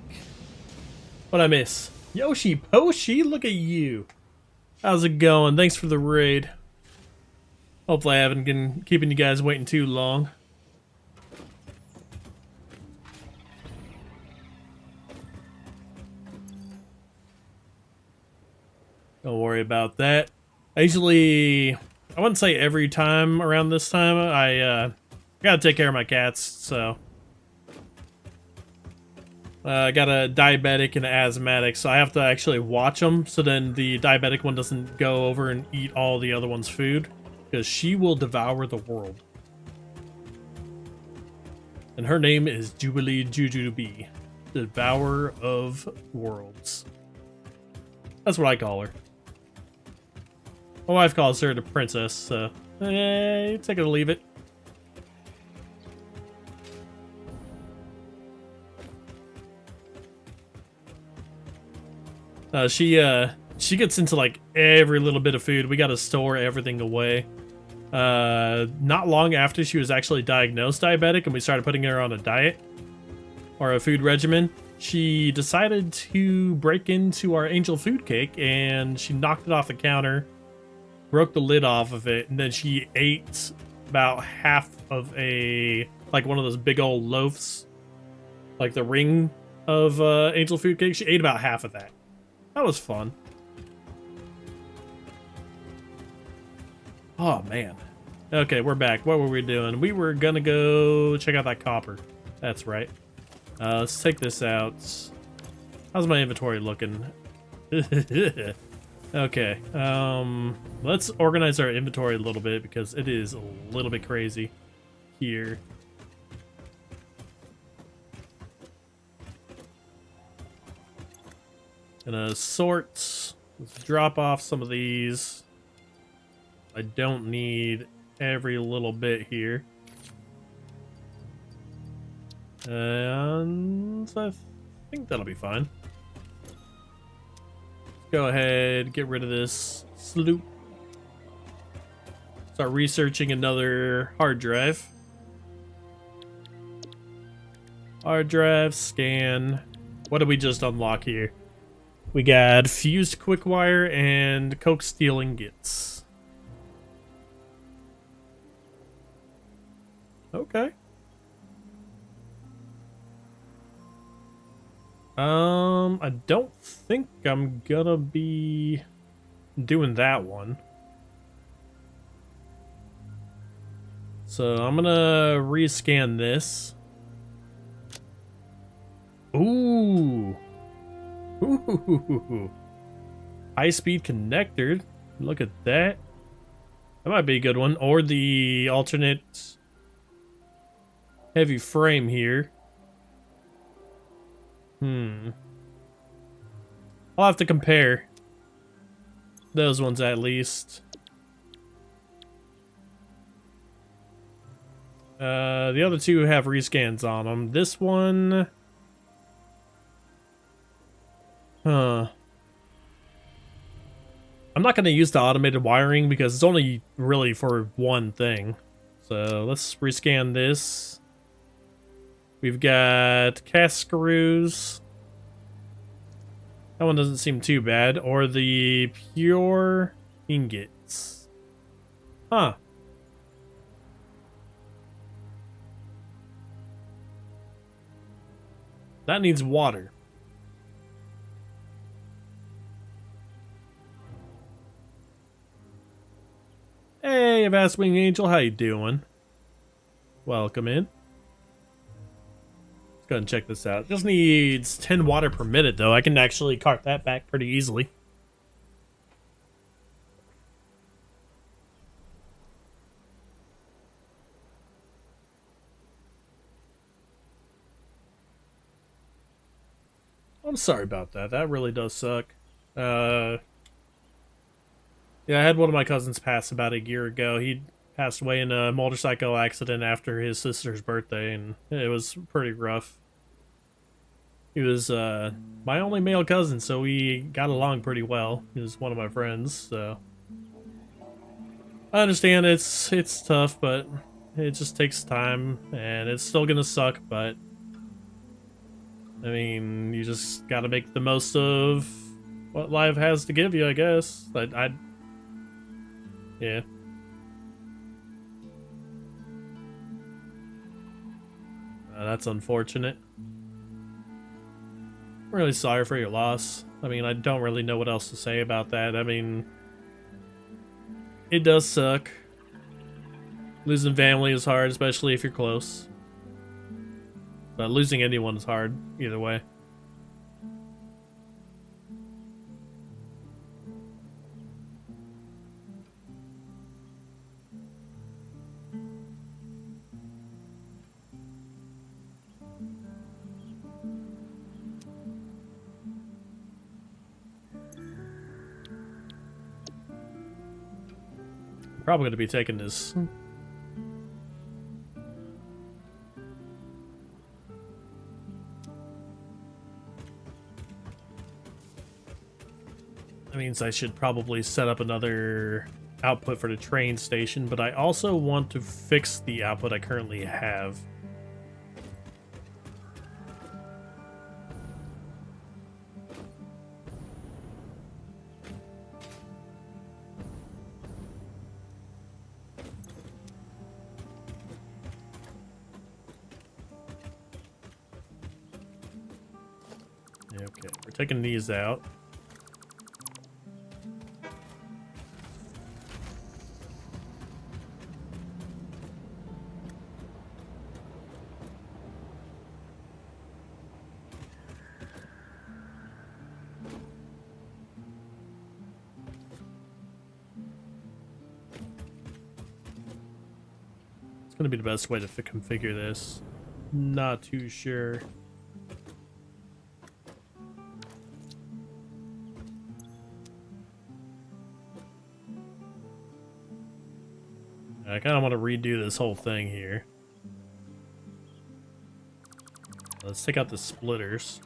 What'd I miss? Yoshi Poshi, look at you. How's it going? Thanks for the raid. Hopefully I haven't been keeping you guys waiting too long. Don't worry about that. I wouldn't say every time around this time, I gotta take care of my cats, so. I got a diabetic and an asthmatic, so I have to actually watch them, so then the diabetic one doesn't go over and eat all the other one's food, because she will devour the world. And her name is Jubilee Jujubee, the Devourer of Worlds. That's what I call her. My wife calls her the princess, so take it or leave it. She gets into like every little bit of food. We gotta store everything away. Not long after she was actually diagnosed diabetic and we started putting her on a diet or a food regimen, she decided to break into our angel food cake and she knocked it off the counter, broke the lid off of it, and then she ate about half of like one of those big old loaves, like the ring of angel food cake. She ate about half of that. That was fun. Oh man. Okay, we're back. What were we doing? We were gonna go check out that copper. That's right. Let's take this out. How's my inventory looking? Okay. Let's organize our inventory a little bit because it is a little bit crazy here. Gonna sort. Let's drop off some of these. I don't need every little bit here. And I think that'll be fine. Let's go ahead, get rid of this sloop. Start researching another hard drive. Hard drive, scan. What did we just unlock here? We got fused quick wire and coke steel ingots. Okay. I don't think I'm gonna be doing that one. So I'm gonna rescan this. Ooh. Ooh. High-speed connector. Look at that. That might be a good one. Or the alternate heavy frame here. I'll have to compare those ones at least. The other two have rescans on them. This one... I'm not going to use the automated wiring because it's only really for one thing. So let's rescan this. We've got cast screws. That one doesn't seem too bad. Or the pure ingots. Huh. That needs water. Hey, Vastwing Angel, how you doing? Welcome in. Let's go ahead and check this out. Just needs 10 water per minute, though. I can actually cart that back pretty easily. I'm sorry about that. That really does suck. Yeah, I had one of my cousins pass about a year ago. He passed away in a motorcycle accident after his sister's birthday, and it was pretty rough. He was my only male cousin, so we got along pretty well. He was one of my friends, so I understand it's tough, but it just takes time, and it's still gonna suck, but I mean, you just gotta make the most of what life has to give you, I guess. Yeah. That's unfortunate. I'm really sorry for your loss. I mean, I don't really know what else to say about that. I mean, it does suck. Losing family is hard, especially if you're close. But losing anyone is hard, either way. Probably going to be taking this. That means I should probably set up another output for the train station, but I also want to fix the output I currently have. Okay, we're taking these out. It's going to be the best way to configure this. Not too sure. I kind of want to redo this whole thing here. Let's take out the splitters.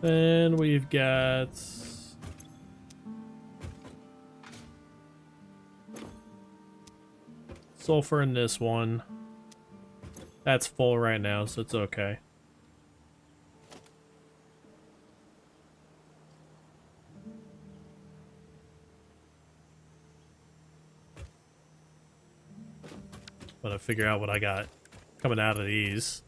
Then we've got sulfur in this one. That's full right now, so it's okay. But I figure out what I got coming out of these.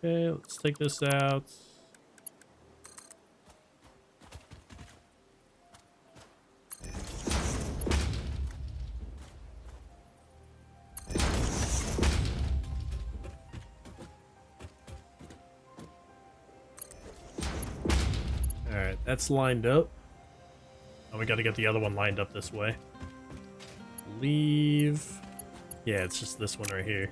Okay, let's take this out. Alright, that's lined up. Oh, we gotta get the other one lined up this way. Leave. Yeah, it's just this one right here.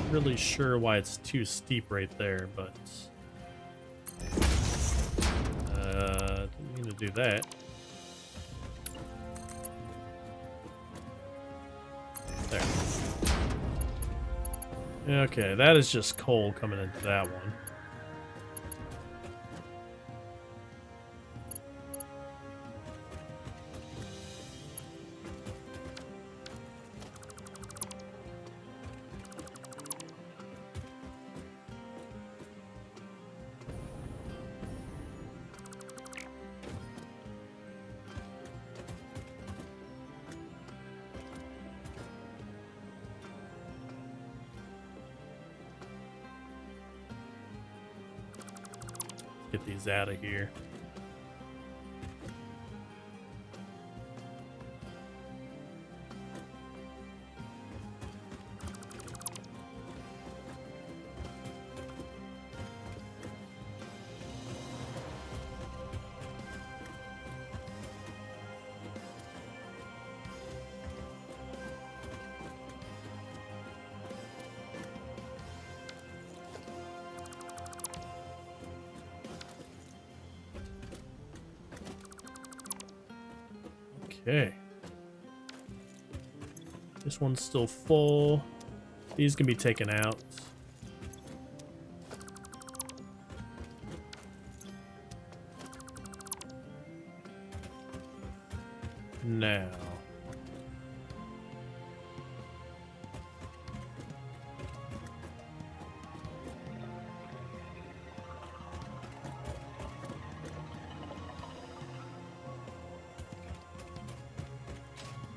Really sure why it's too steep right there, but didn't mean to do that. There. Okay, that is just coal coming into that one. Get these out of here. Okay. This one's still full. These can be taken out. Now.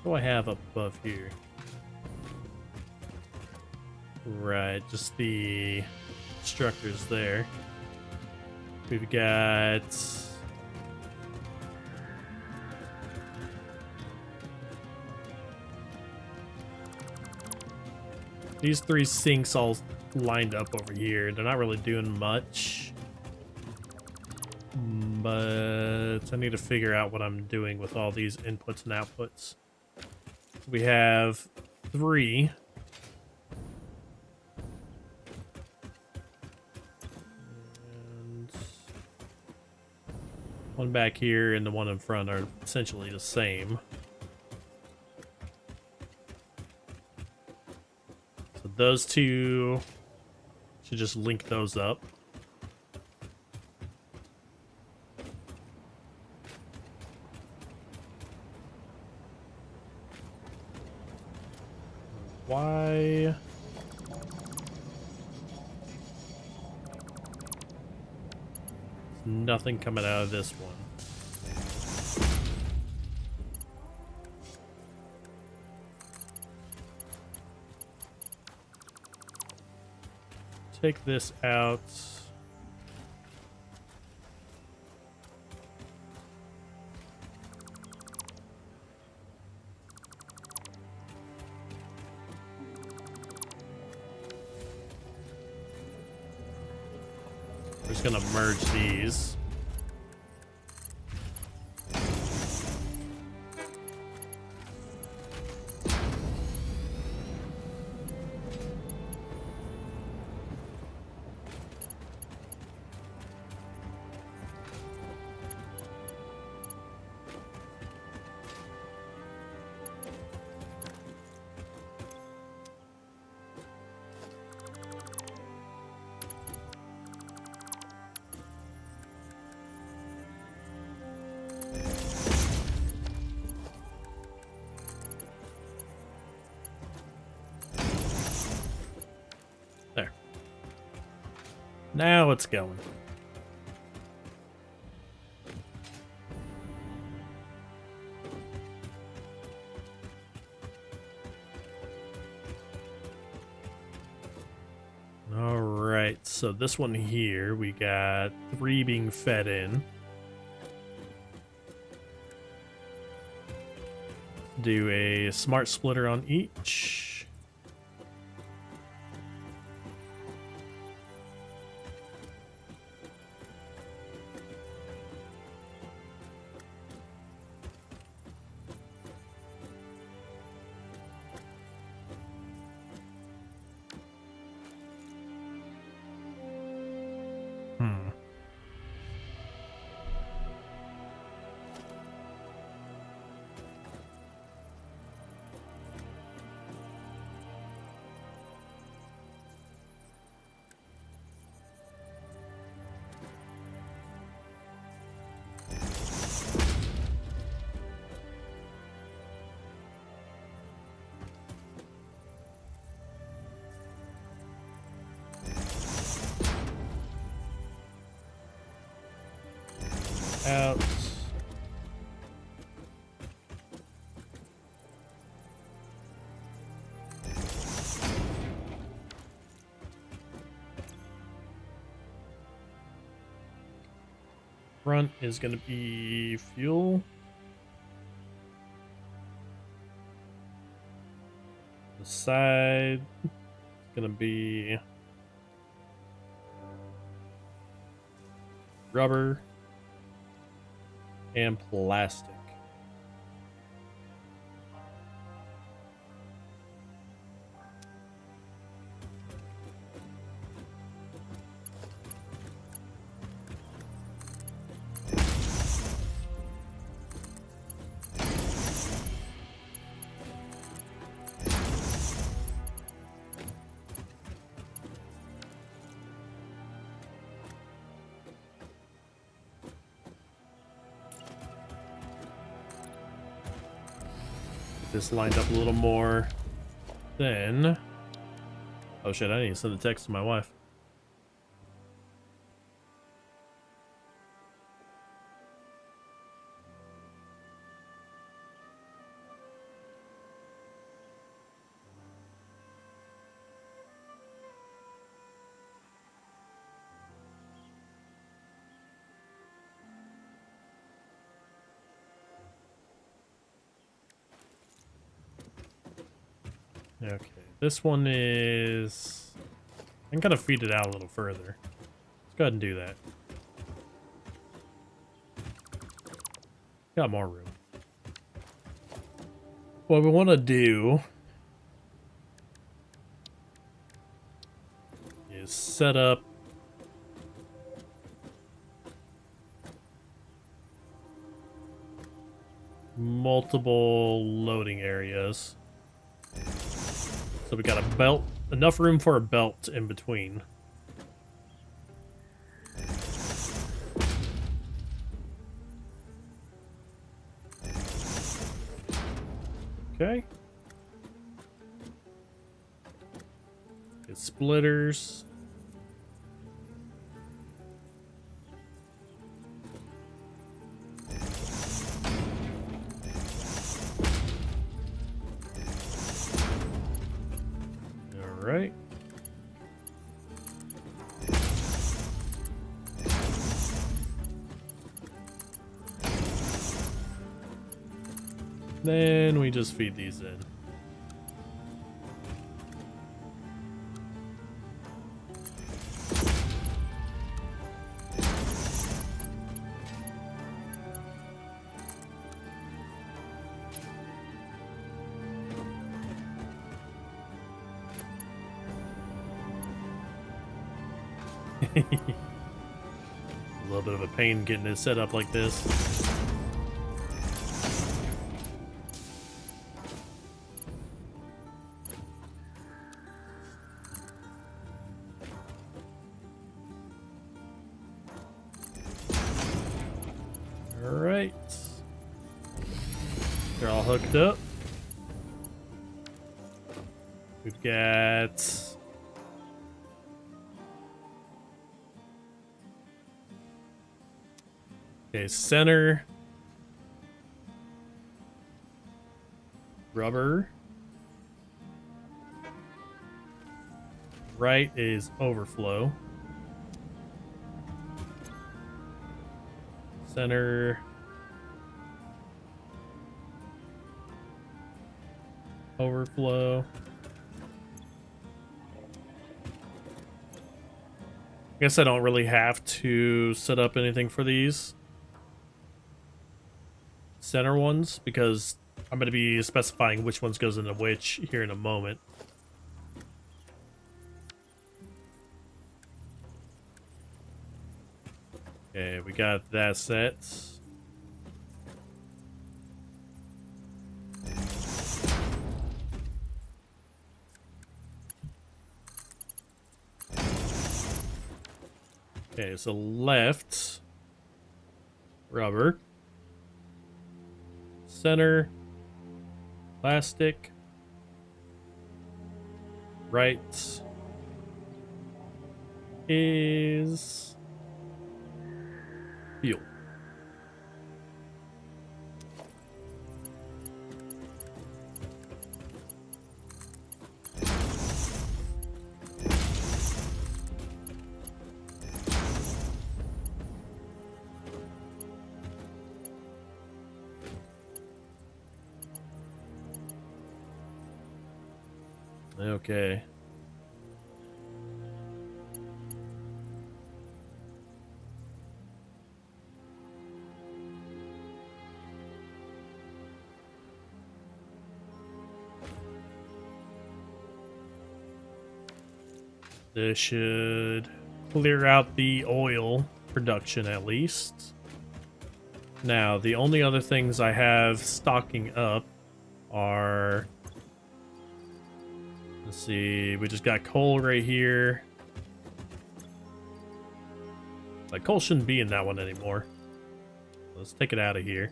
What do I have up above here? Right, just the structures there. We've got these 3 sinks all lined up over here. They're not really doing much, but I need to figure out what I'm doing with all these inputs and outputs. We have 3. And one back here and the one in front are essentially the same. So those 2 should just link those up. Why? There's nothing coming out of this one. Take this out. We're just gonna merge these. There. Now it's going. All right, so this one here, we got 3 being fed in. Do a smart splitter on each. Out. Front is going to be fuel. The side is going to be rubber and plastic. this lined up a little more. Then... Oh shit, I need to send a text to my wife. Okay, this one is... I can kind of feed it out a little further. Let's go ahead and do that. Got more room. What we want to do is set up multiple loading areas. So we got a belt, enough room for a belt in between. Okay. Get splitters. All right. Then we just feed these in. A little bit of a pain getting it set up like this. Alright. They're all hooked up. We've got... Okay, center. Rubber. Right is overflow. Center. Overflow. I guess I don't really have to set up anything for these center ones because I'm going to be specifying which ones goes into which here in a moment. Okay, we got that set. Okay, so left, rubber, center, plastic, right is fuel. Okay. This should clear out the oil production at least. Now, the only other things I have stocking up are... Let's see, we just got coal right here. Like, coal shouldn't be in that one anymore. Let's take it out of here.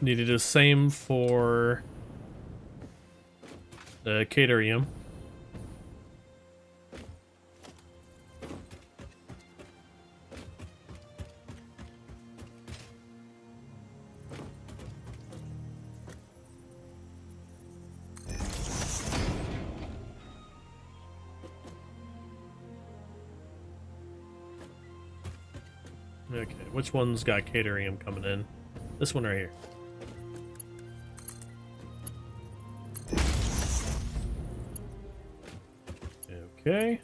Need to do the same for the catarium. Okay, which one's got catarium coming in? This one right here. Okay.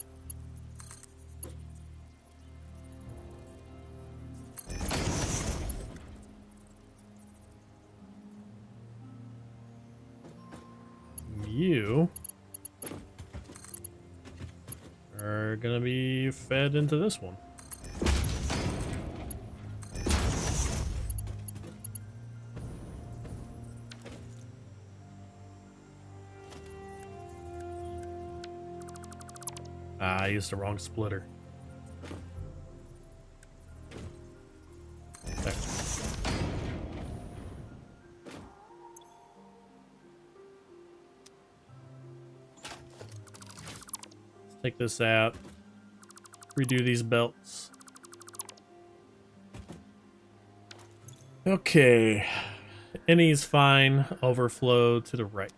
You are gonna be fed into this one. Ah, I used the wrong splitter. There. Let's take this out. Redo these belts. Okay. Any's fine. Overflow to the right.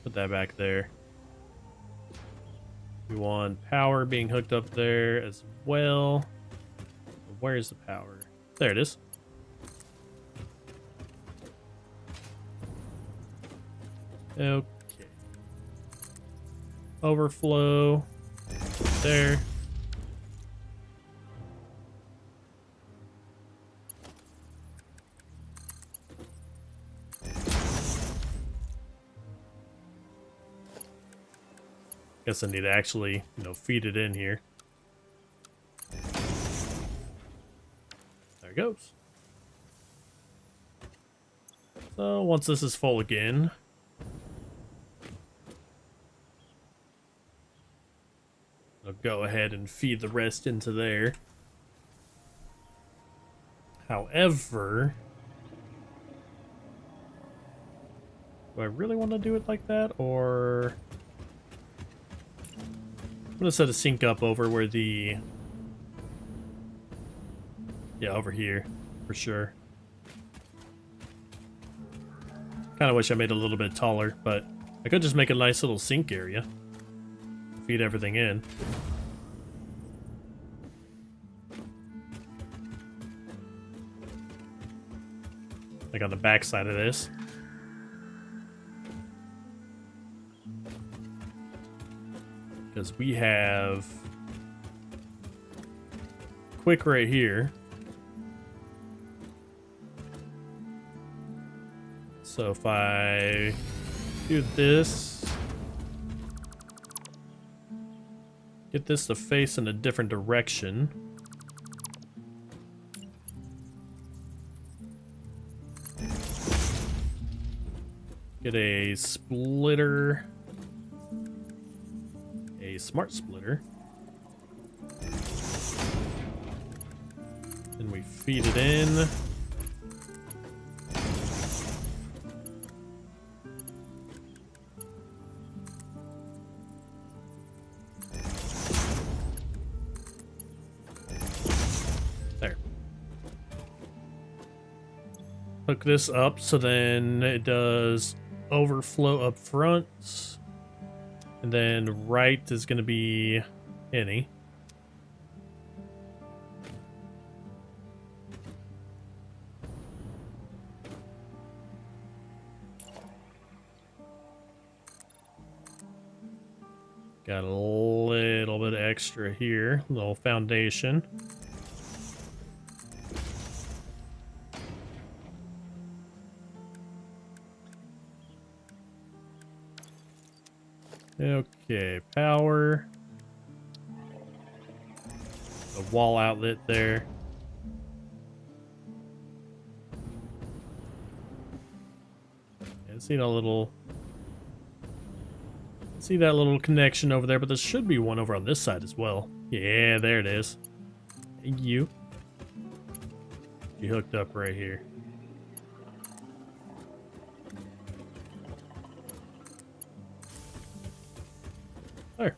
Put that back there. We want power being hooked up there as well. Where's the power? There it is. Okay. Overflow. There. Guess I need to actually, feed it in here. There it goes. So once this is full again, I'll go ahead and feed the rest into there. However, do I really want to do it like that, or I'm gonna set a sink up over where the, yeah, over here for sure. Kind of wish I made it a little bit taller, but I could just make a nice little sink area. Feed everything in. Like on the back side of this. Because we have quick right here. So if I do this, get this to face in a different direction. Get a splitter. A smart splitter. Then we feed it in. There. Hook this up so then it does overflow up front. And then right is going to be any. Got a little bit extra here, a little foundation. Okay, power. A wall outlet there. See that little connection over there, but there should be one over on this side as well. Yeah, there it is. Hey, you hooked up right here. There.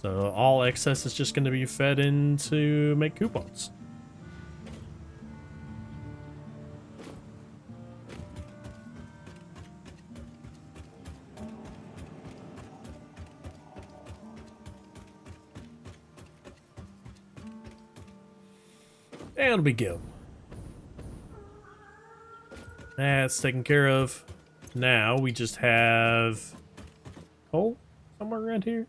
So all excess is just going to be fed in to make coupons. And we go. That's taken care of. Now we just have coal somewhere around here.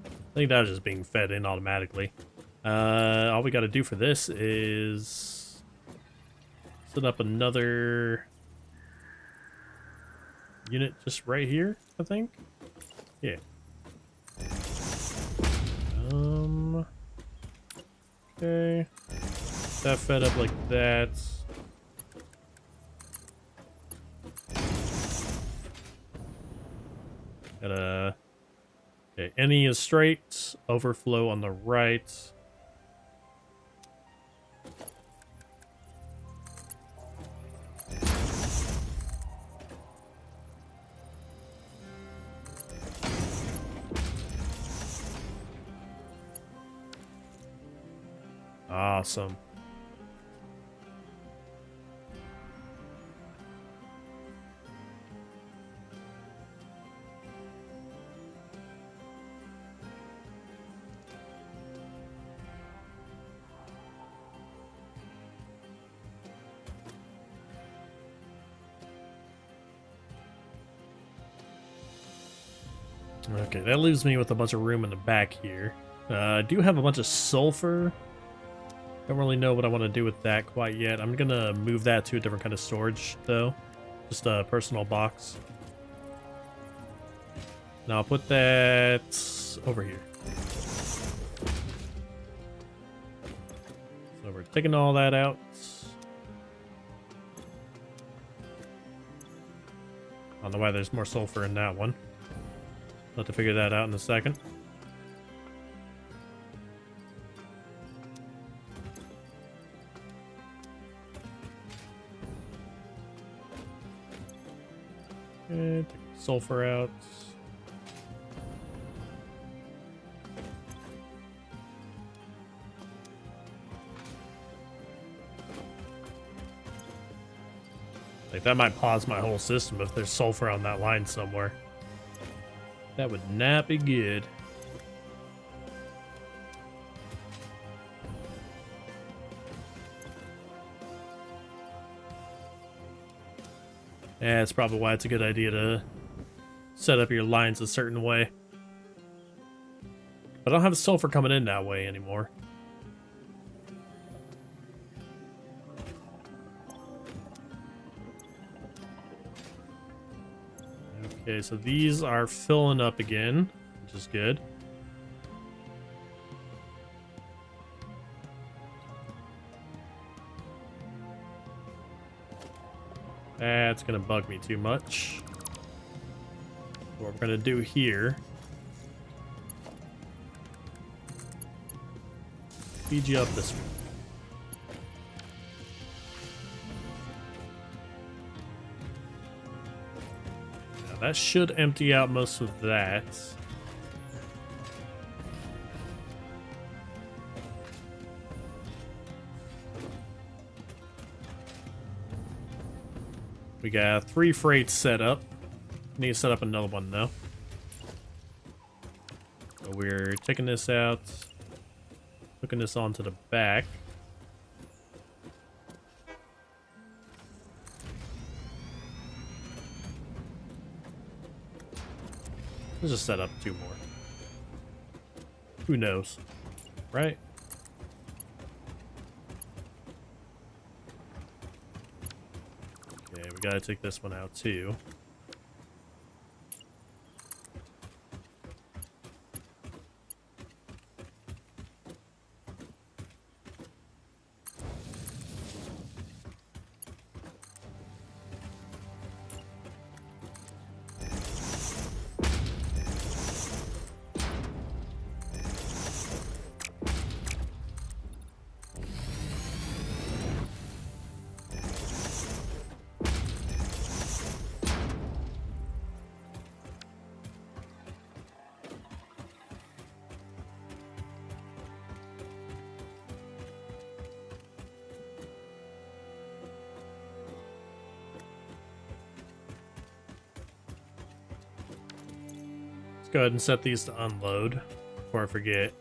I think that was just being fed in automatically. All we got to do for this is set up another unit just right here, I think. Yeah. Okay. That fed up like that. Gotta... Okay, any is straight, overflow on the right. Awesome. Okay, that leaves me with a bunch of room in the back here. I do have a bunch of sulfur. Don't really know what I want to do with that quite yet. I'm gonna move that to a different kind of storage, though. Just a personal box. Now I'll put that over here. So we're taking all that out. I don't know why there's more sulfur in that one. I'll have to figure that out in a second. Okay, take the sulfur out. Like, that might pause my whole system if there's sulfur on that line somewhere. That would not be good. Yeah, that's probably why it's a good idea to set up your lines a certain way. But I don't have sulfur coming in that way anymore. Okay, so these are filling up again, which is good. That's gonna bug me too much. What we're gonna do here, feed you up this way. Now that should empty out most of that. We got 3 freights set up. Need to set up another one though. So we're taking this out, hooking this onto the back. Let's just set up 2 more. Who knows, right? Okay, we gotta take this one out too. go ahead and set these to unload before I forget.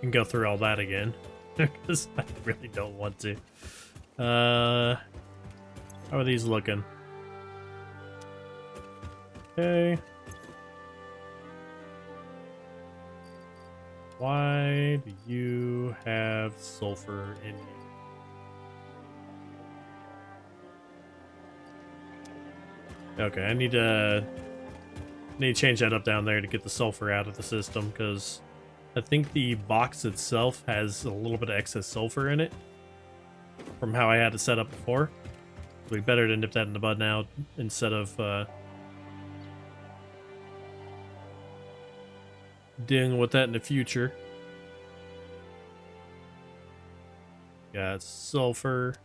And go through all that again. Because I really don't want to. How are these looking? Okay. Why do you have sulfur in you? Okay, I need to change that up down there to get the sulfur out of the system, because I think the box itself has a little bit of excess sulfur in it from how I had it set up before. So we better to nip that in the bud now instead of dealing with that in the future. Got sulfur.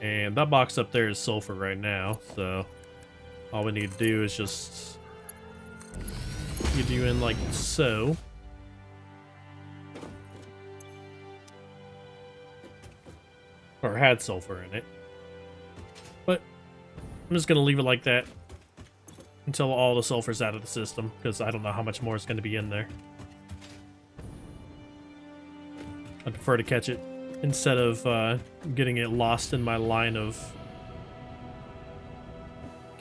And that box up there is sulfur right now, so all we need to do is just get you in like so. Or had sulfur in it. But I'm just gonna leave it like that until all the sulfur's out of the system, because I don't know how much more is gonna be in there. I prefer to catch it instead of getting it lost in my line of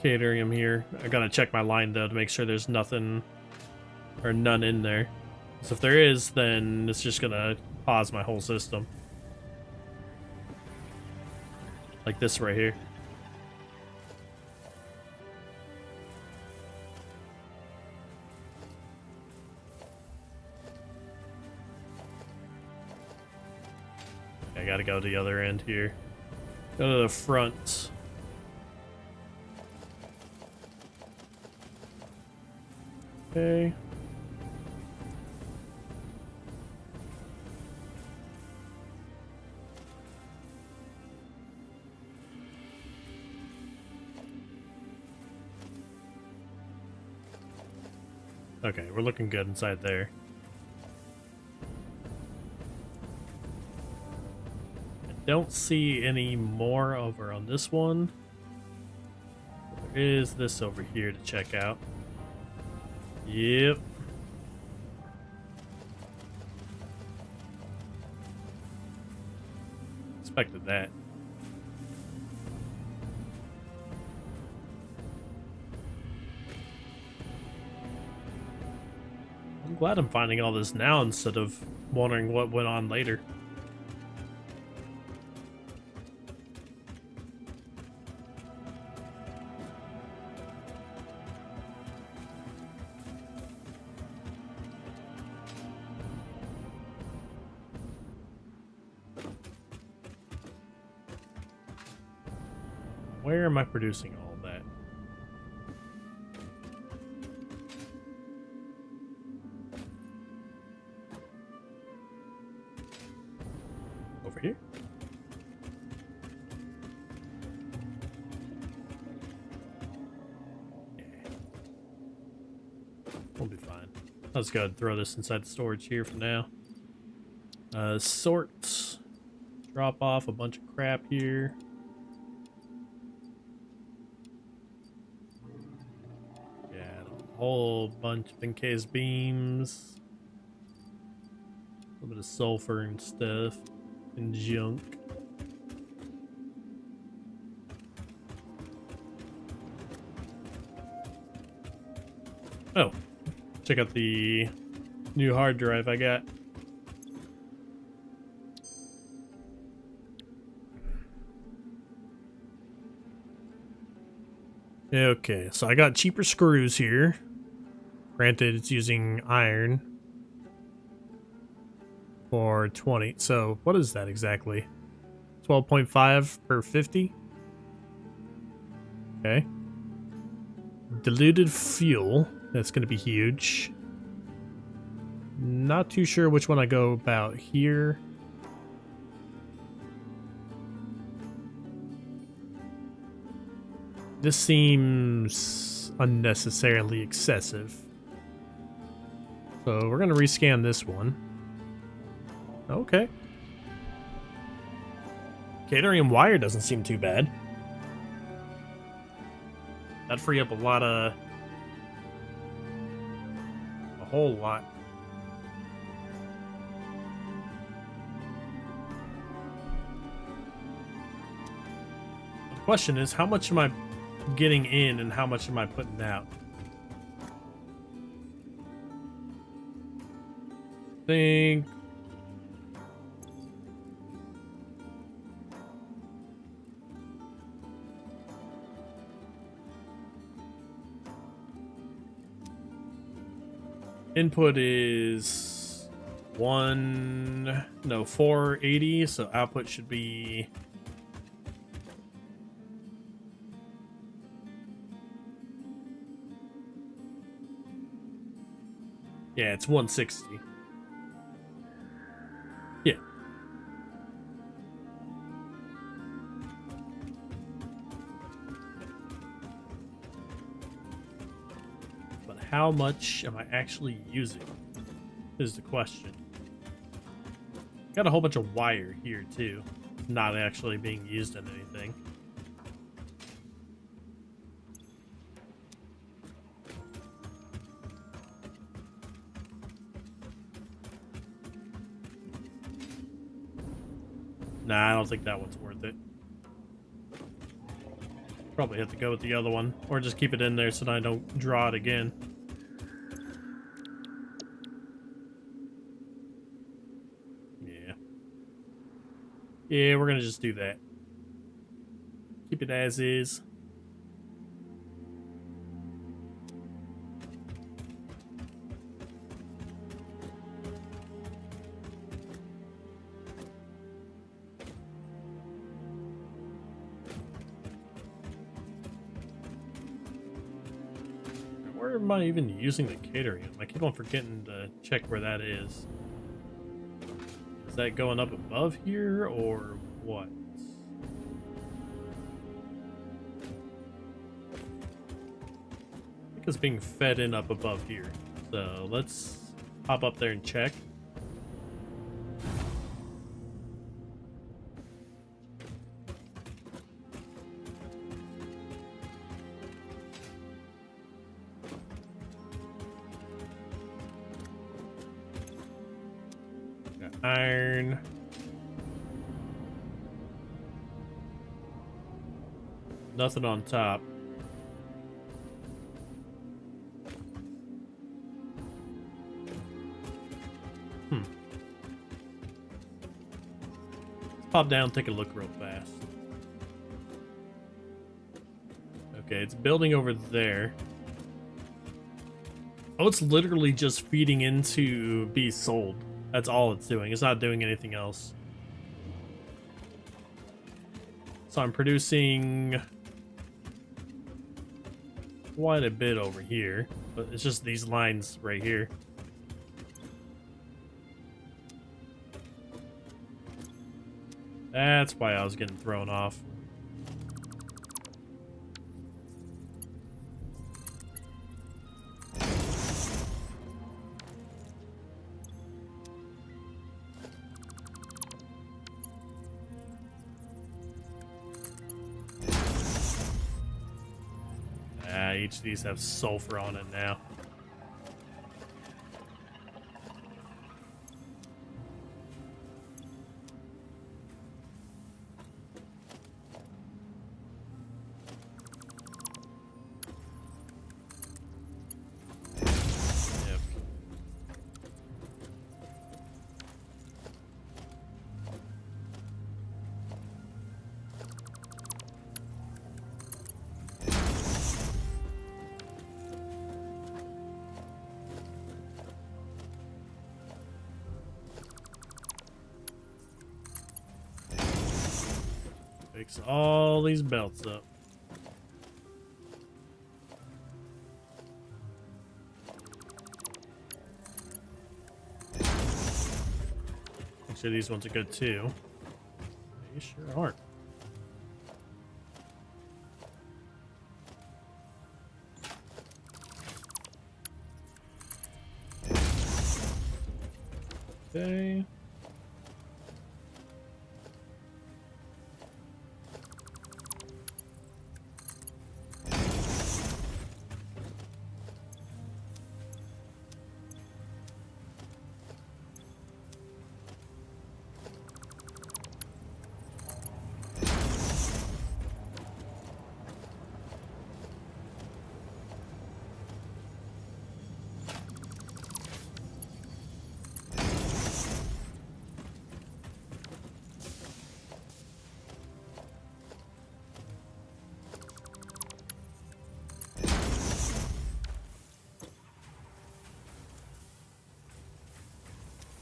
catering here. I gotta check my line though to make sure there's nothing or none in there. So if there is, then it's just gonna pause my whole system. Like this right here. I gotta go to the other end here. Go to the front. Okay. Okay, we're looking good inside there. I don't see any more over on this one. There is this over here to check out. Yep. Expected that. I'm glad I'm finding all this now instead of wondering what went on later. Where am I producing all of that? Over here? Yeah. We'll be fine. Let's go ahead and throw this inside the storage here for now. Sort. Drop off a bunch of crap here. Whole bunch of encased beams, a little bit of sulfur and stuff, and junk. Oh, check out the new hard drive I got. Okay, so I got cheaper screws here. Granted, it's using iron for 20. So what is that exactly? 12.5 per 50? Okay. Diluted fuel. That's going to be huge. Not too sure which one I go about here. This seems unnecessarily excessive. So we're going to rescan this one. Okay. Catering wire doesn't seem too bad. That'd free up a whole lot. The question is, how much am I getting in and how much am I putting out? I think input is 480, so output should be it's 160. Yeah. But how much am I actually using is the question. Got a whole bunch of wire here too, not actually being used in anything. Nah, I don't think that one's worth it. Probably have to go with the other one, or just keep it in there so that I don't draw it again. Yeah, we're gonna just do that. Keep it as is. Where am I even using the catering? I keep on forgetting to check where that is. Is that going up above here, or what? I think it's being fed in up above here. So let's hop up there and check. Got iron. Nothing on top. Let's pop down, take a look real fast. Okay, it's building over there. Oh, it's literally just feeding into be sold. That's all it's doing. It's not doing anything else. So I'm producing quite a bit over here, but it's just these lines right here. That's why I was getting thrown off. Each of these have sulfur on it now. Yep. Fix all these belts up. Actually, these ones are good too. They sure aren't. Okay.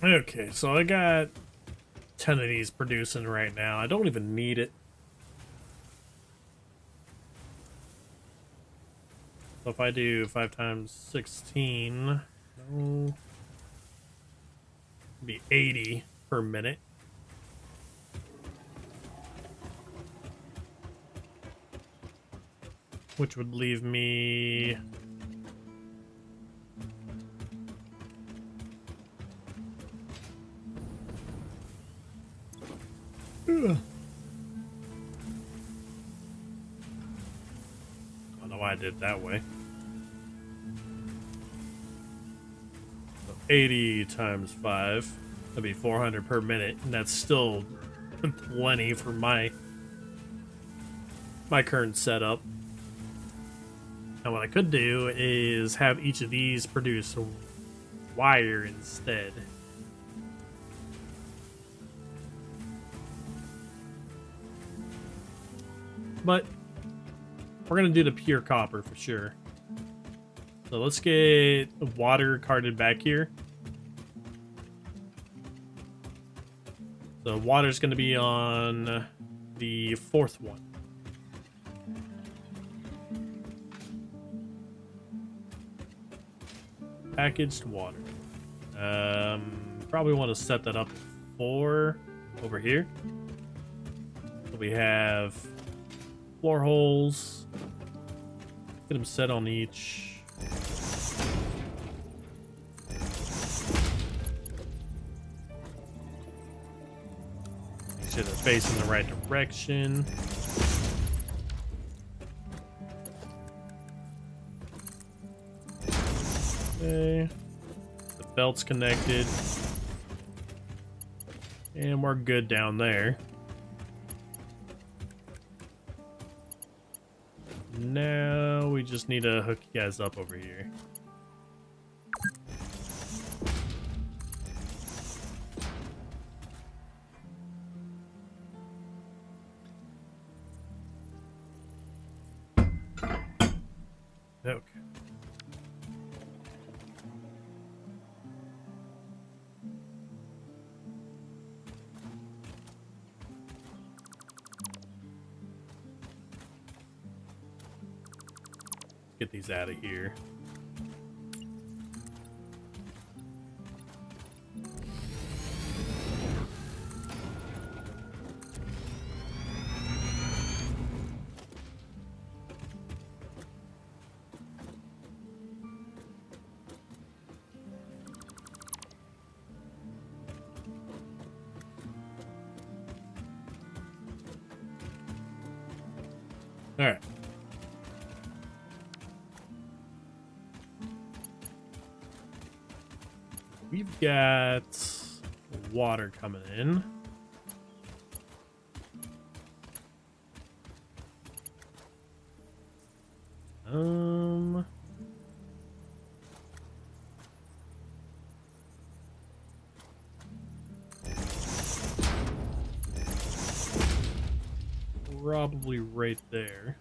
Okay, so I got 10 of these producing right now. I don't even need it. So if I do 5 times 16, no, be 80 per minute. Which would leave me I don't know why I did it that way. So 80 times 5, that'd be 400 per minute, and that's still plenty for my current setup. Now what I could do is have each of these produce wire instead. But we're gonna do the pure copper for sure. So let's get water carted back here. So water's gonna be on the 4th one. Packaged water. Probably want to set that up 4 over here. So we have floor holes. Get them set on each. Make sure they're facing the right direction. Okay. The belt's connected. And we're good down there. Now we just need to hook you guys up over here. Okay. Get these out of here. All right. We've got water coming in. Probably right there.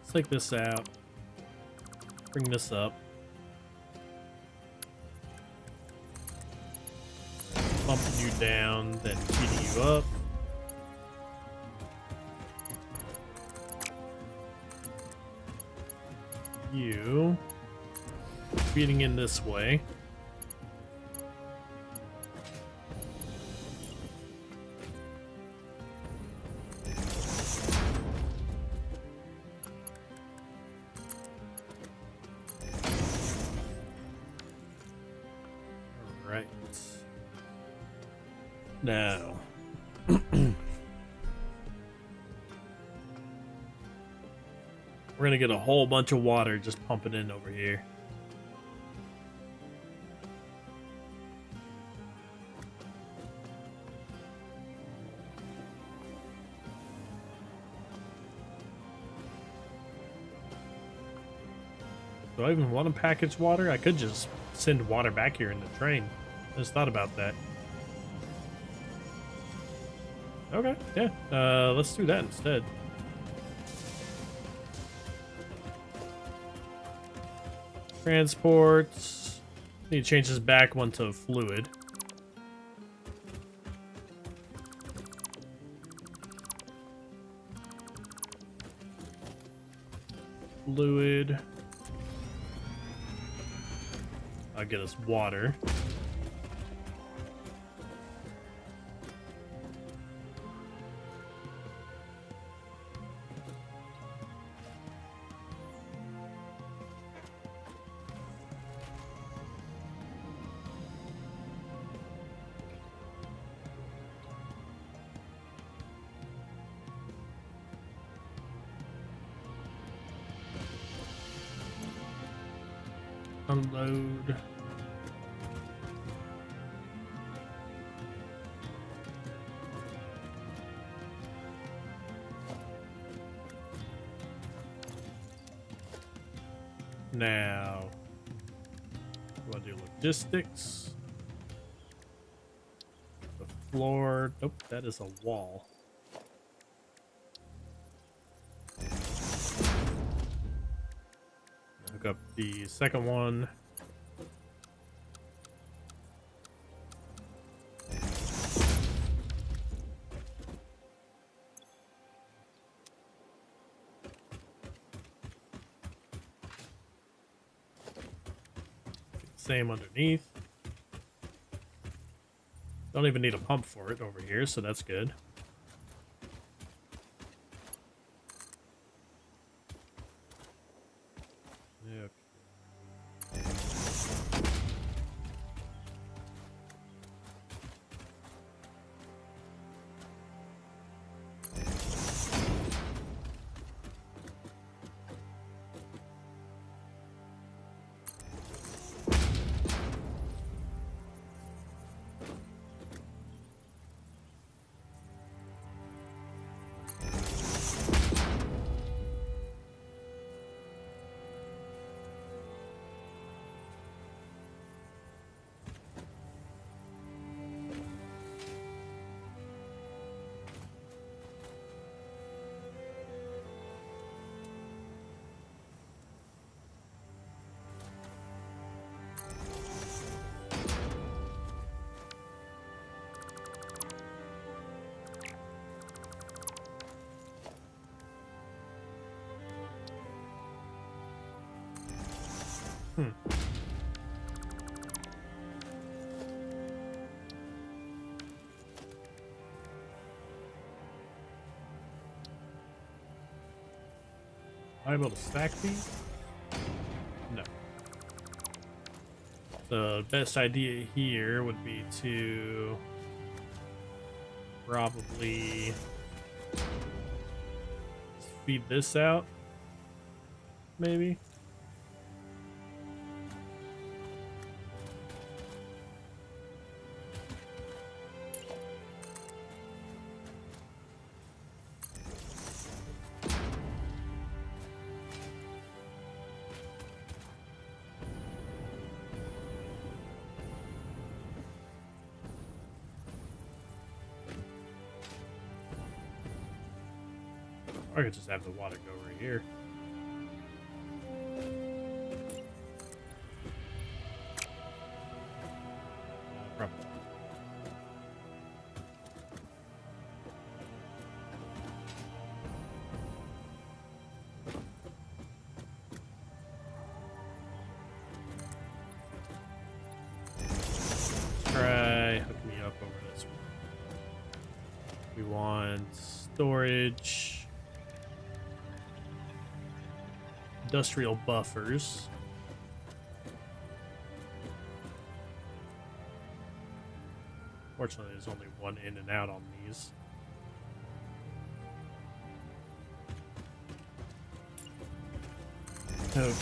Let's take this out. Bring this up. Bumping you down, then feeding you up. You feeding in this way. right. Now. We're gonna get a whole bunch of water just pumping in over here. Do I even want to package water? I could just send water back here in the train. I just thought about that. Okay, yeah. Let's do that instead. Transport. Need to change this back one to fluid. Fluid. I'll get us water. Unload. Now, we'll do logistics. The floor. Nope, that is a wall. Hook up the second one. Same underneath. Don't even need a pump for it over here, so that's good. Okay. Am I able to stack these? No. The best idea here would be to probably feed this out, maybe. Or I could just have the water go right here. Probably. Try hook me up over this one. We want storage. Industrial buffers. Fortunately, there's only one in and out on these. Okay.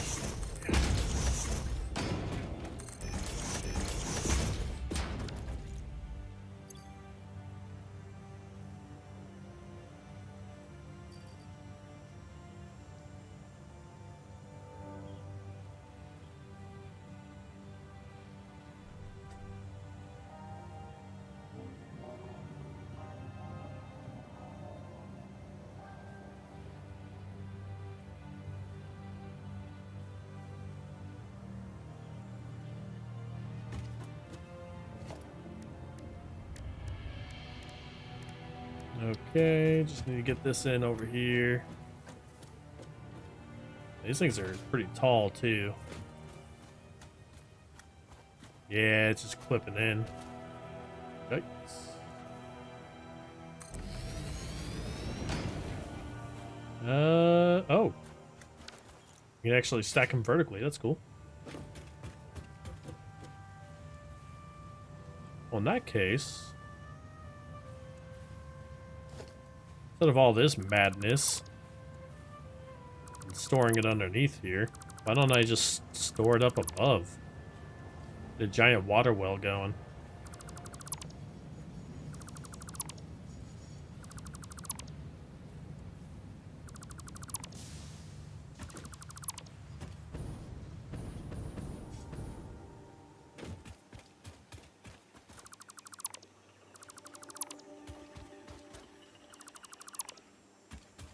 Okay, just need to get this in over here. These things are pretty tall too. Yeah, it's just clipping in. Yikes. Oh. You can actually stack them vertically. That's cool. Well, in that case, instead of all this madness and storing it underneath here, why don't I just store it up above? The giant water well going.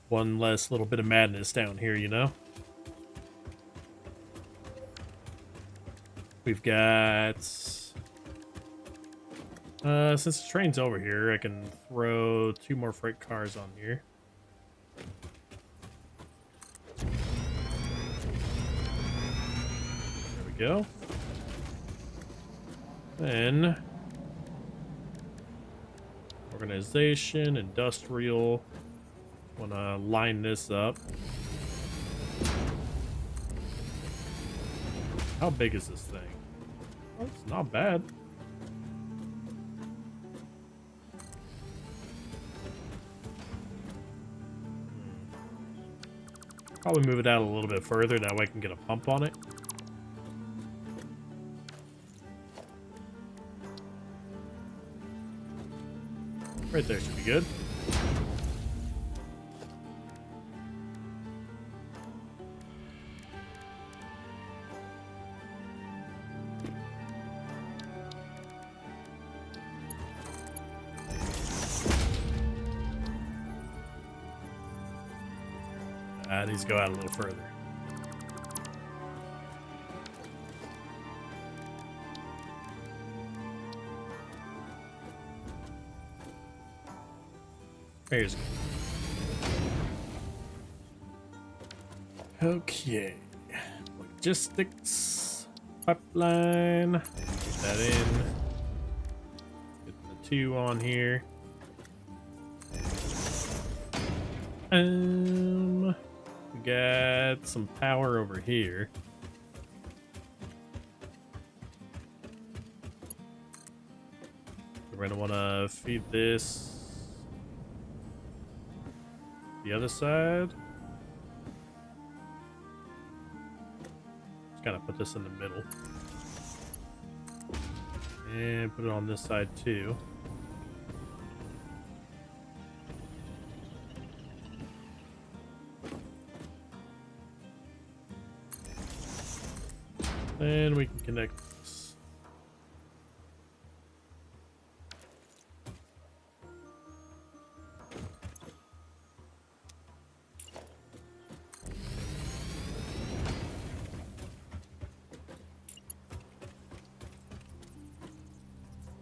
One less little bit of madness down here, you know? We've got... since the train's over here, I can throw 2 more freight cars on here. There we go. Then... organization, industrial... Wanna line this up. How big is this thing? Oh, it's not bad. Probably move it out a little bit further, that way I can get a pump on it. Right there should be good. Needs to go out a little further. There's good. Okay. Logistics. Pipeline. Get that in. Get the 2 on here. We got some power over here. We're gonna want to feed this the other side. Just gotta put this in the middle and put it on this side too. Then we can connect this.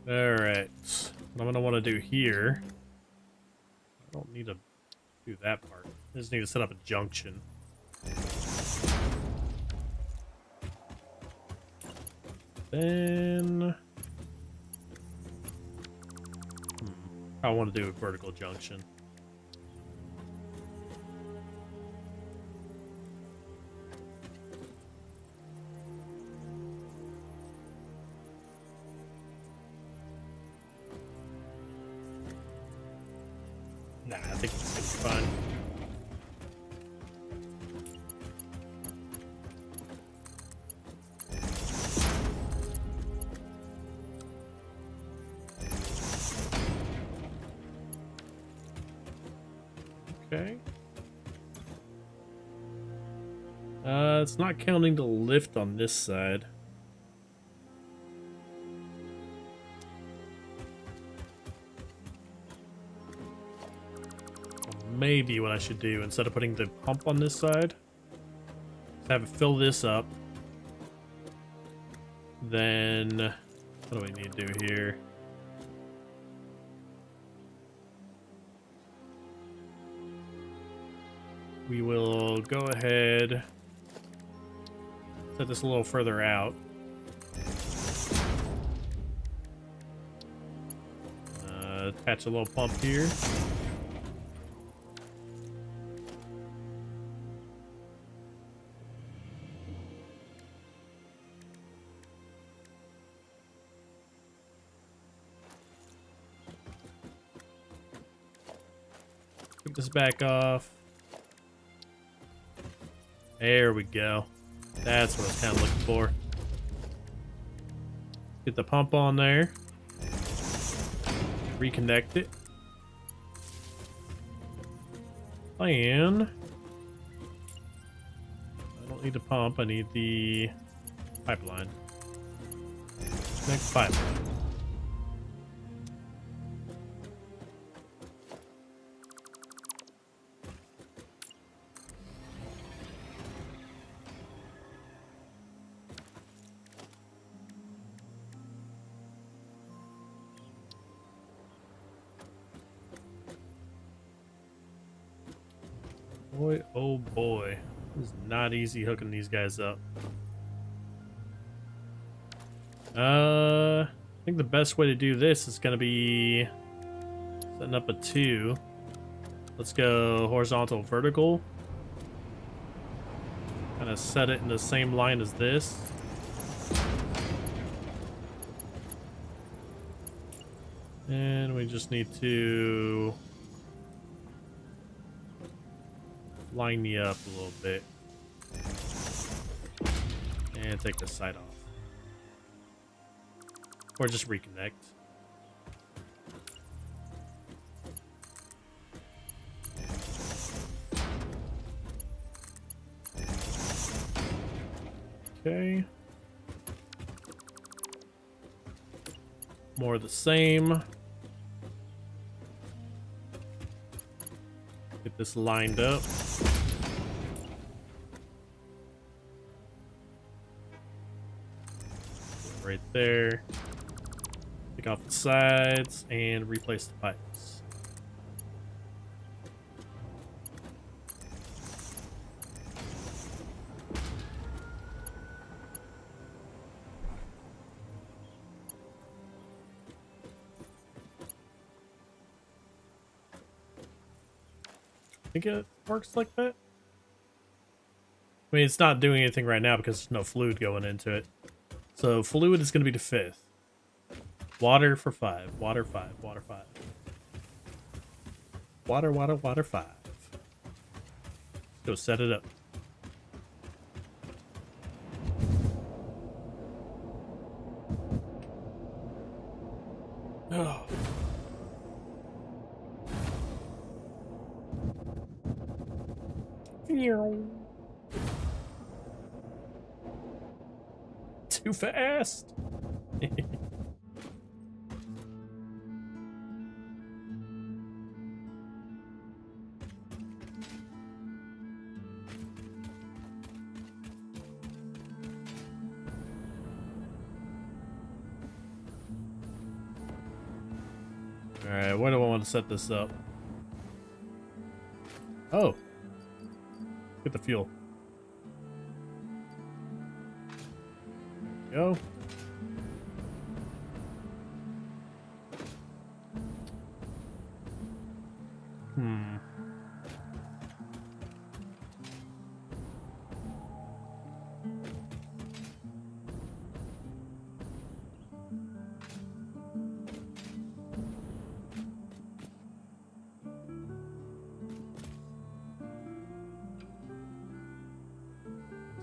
Alright. What I'm going to want to do here, I don't need to do that part. I just need to set up a junction. Then I want to do a vertical junction. Nah, I think it's gonna be fine. Okay. It's not counting the lift on this side. Maybe what I should do, instead of putting the pump on this side, is have it fill this up. Then, what do we need to do here? We will go ahead, set this a little further out. Attach a little pump here. Take this back off. There we go. That's what I was kind of looking for. Get the pump on there. Reconnect it. And I don't need the pump, I need the pipeline. Next pipeline. Boy, oh boy. It's not easy hooking these guys up. I think the best way to do this is going to be setting up a 2. Let's go horizontal, vertical. Kind of set it in the same line as this. And we just need to line me up a little bit. And take this side off. Or just reconnect. Okay. More of the same. Get this lined up. Right there. Take off the sides and replace the pipes. Think it works like that? I mean, it's not doing anything right now because there's no fluid going into it. So fluid is going to be the 5th. Water for 5. Water 5. Water 5. Water, water, water 5. Go set it up. Oh. Too fast. Alright, where do I want to set this up? Oh. Get the fuel. Go.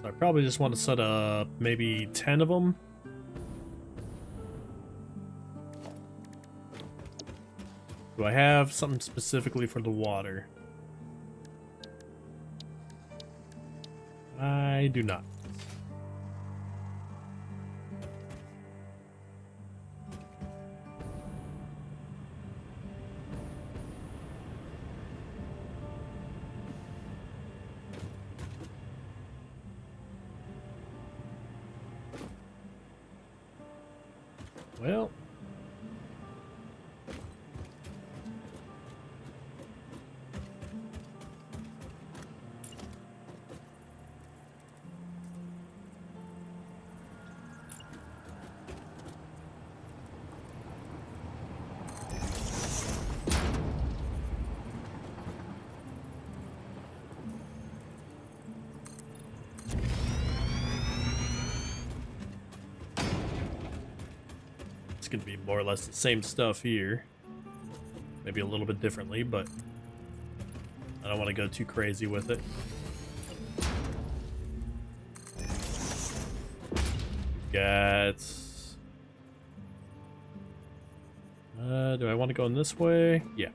So I probably just want to set up maybe 10 of them. Do I have something specifically for the water? I do not. Well, it's going to be more or less the same stuff here. Maybe a little bit differently, but I don't want to go too crazy with it. Got... do I want to go in this way? Yeah.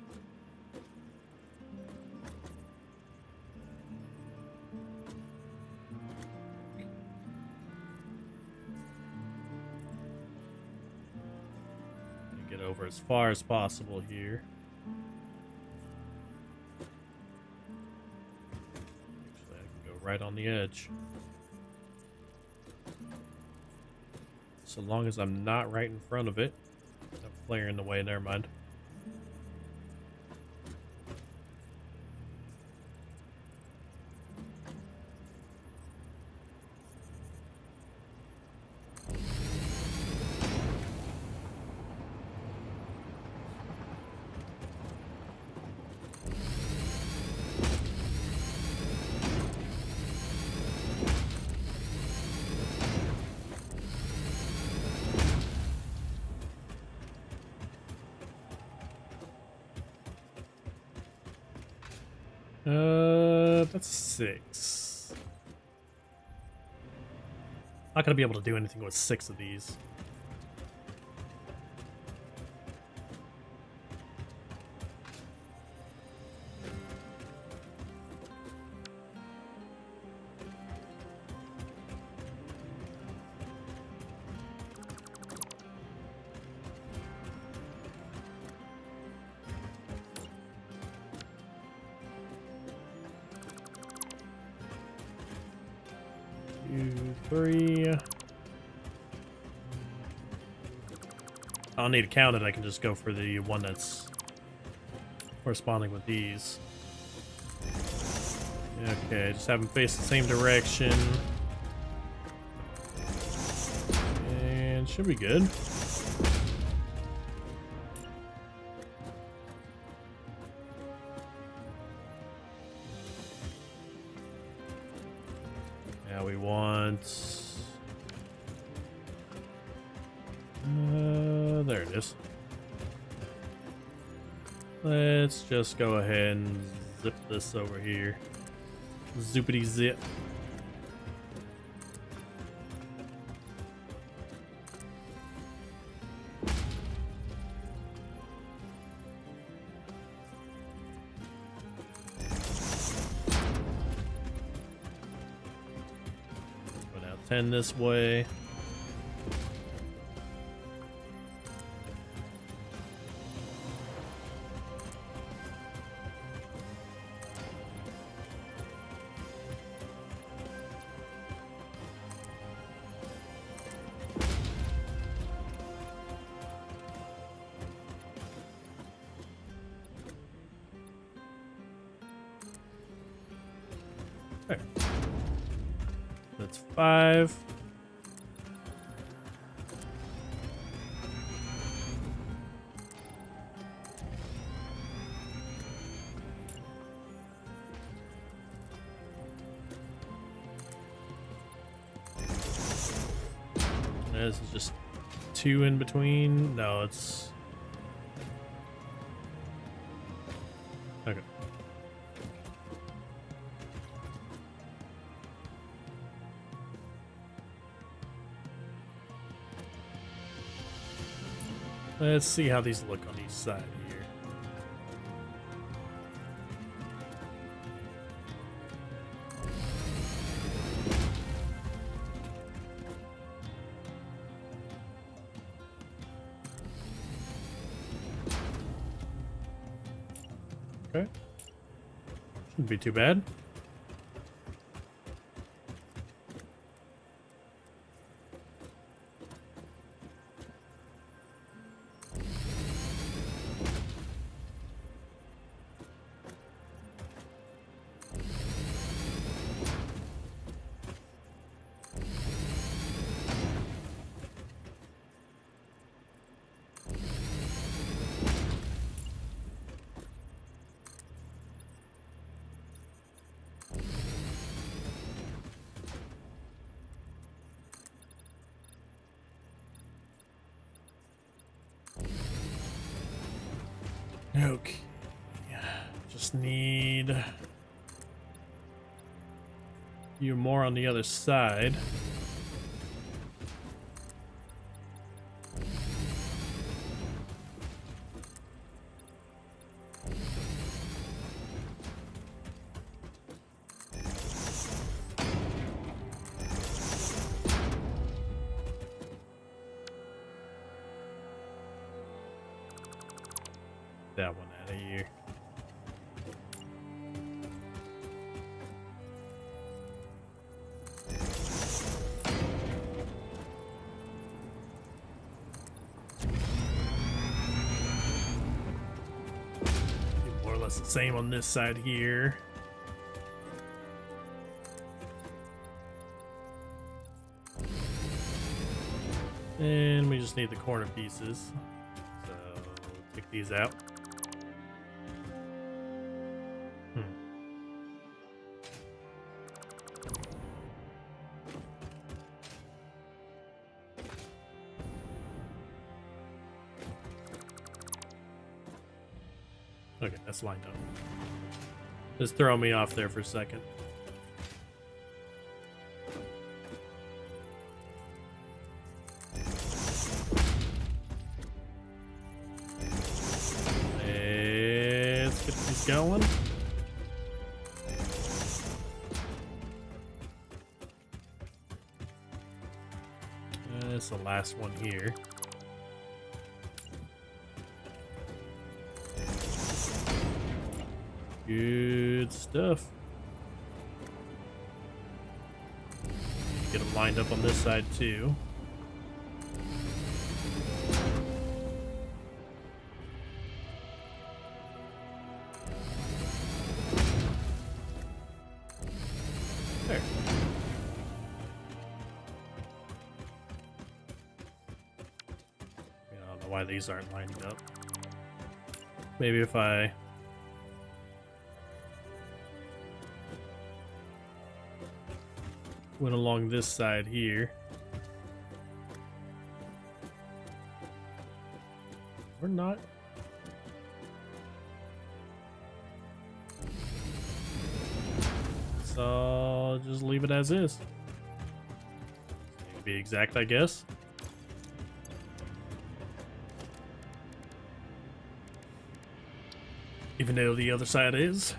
Get over as far as possible here. Actually, I can go right on the edge. So long as I'm not right in front of it. No flare in the way, never mind. That's 6. Not gonna be able to do anything with 6 of these. Two, 3. I don't need to count it, I can just go for the one that's corresponding with these. Okay, just have them face the same direction. And should be good. Now we want... there it is. Let's just go ahead and zip this over here. Zoopity zip. Go now 10 this way. There. That's 5. This is just 2 in between. No, it's... okay. Let's see how these look on each side here. Okay. Shouldn't be too bad. Okay. Just need a few more on the other side. That one out of here. More or less the same on this side here. And we just need the corner pieces. So pick these out. Okay, that's lined up. Just throw me off there for a second. Let's get these going. That's the last one here. Good stuff. Get them lined up on this side too. There. I don't know why these aren't lined up. Maybe if I went along this side here. Or not. So I'll just leave it as is. To be exact, I guess. Even though the other side is.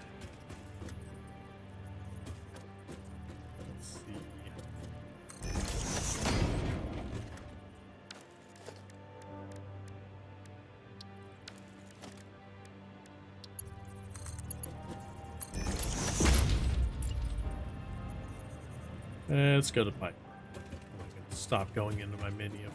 Let's go to pipe. I'm going to stop going into my menu.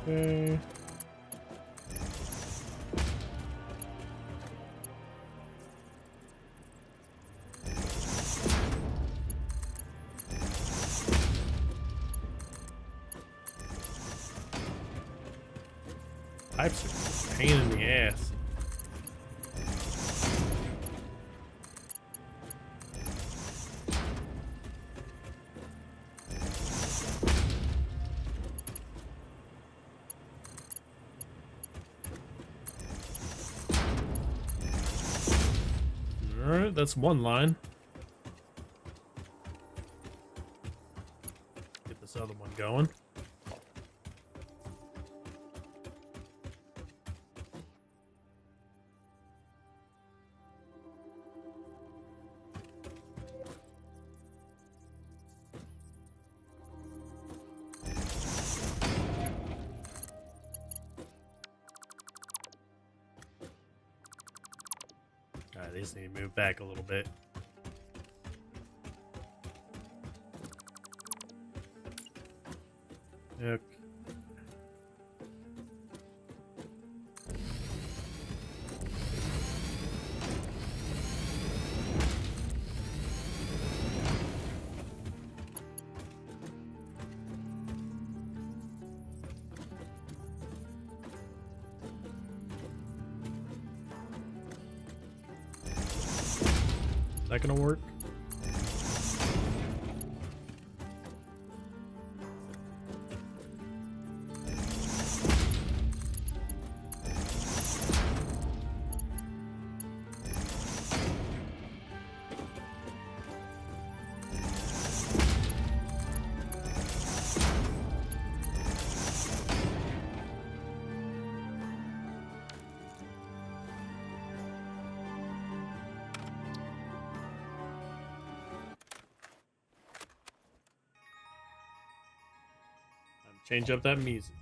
Okay. Pipes are a pain in the ass. Alright, that's one line. Get this other one going. Alright, these need to move back a little bit. Okay. Is that gonna work? Change up that music.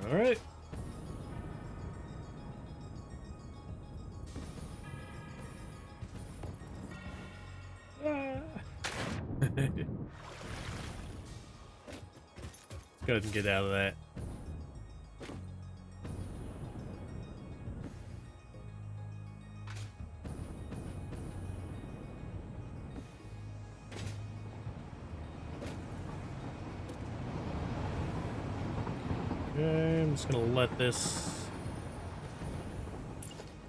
All right. Let's go ahead and get out of that. Okay, I'm just gonna let this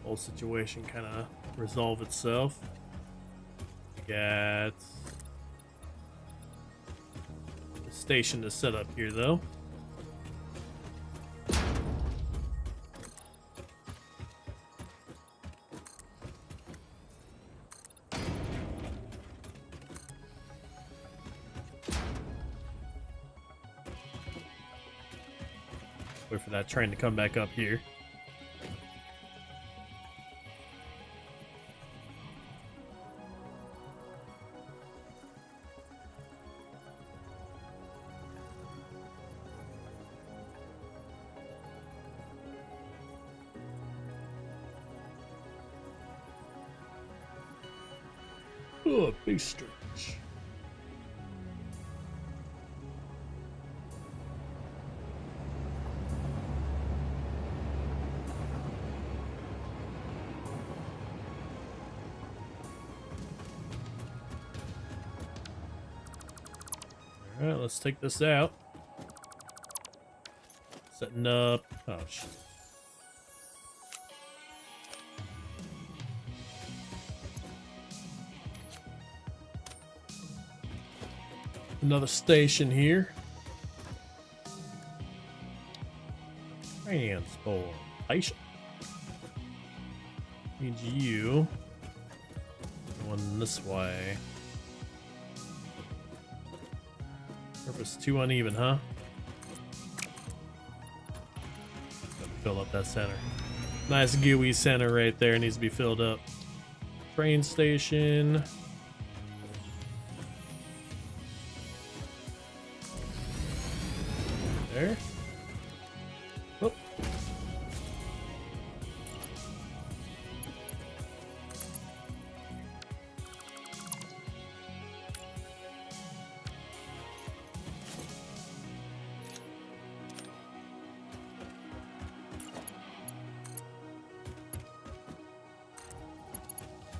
whole situation kind of resolve itself. We got the station to set up here, though. Wait for that train to come back up here. Oh, big stretch. Alright, let's take this out. Setting up. Oh, shit. Another station here. Transportation. Need you going this way. Purpose too uneven, huh? Gotta fill up that center. Nice gooey center right there. Needs to be filled up. Train station. There. Oh.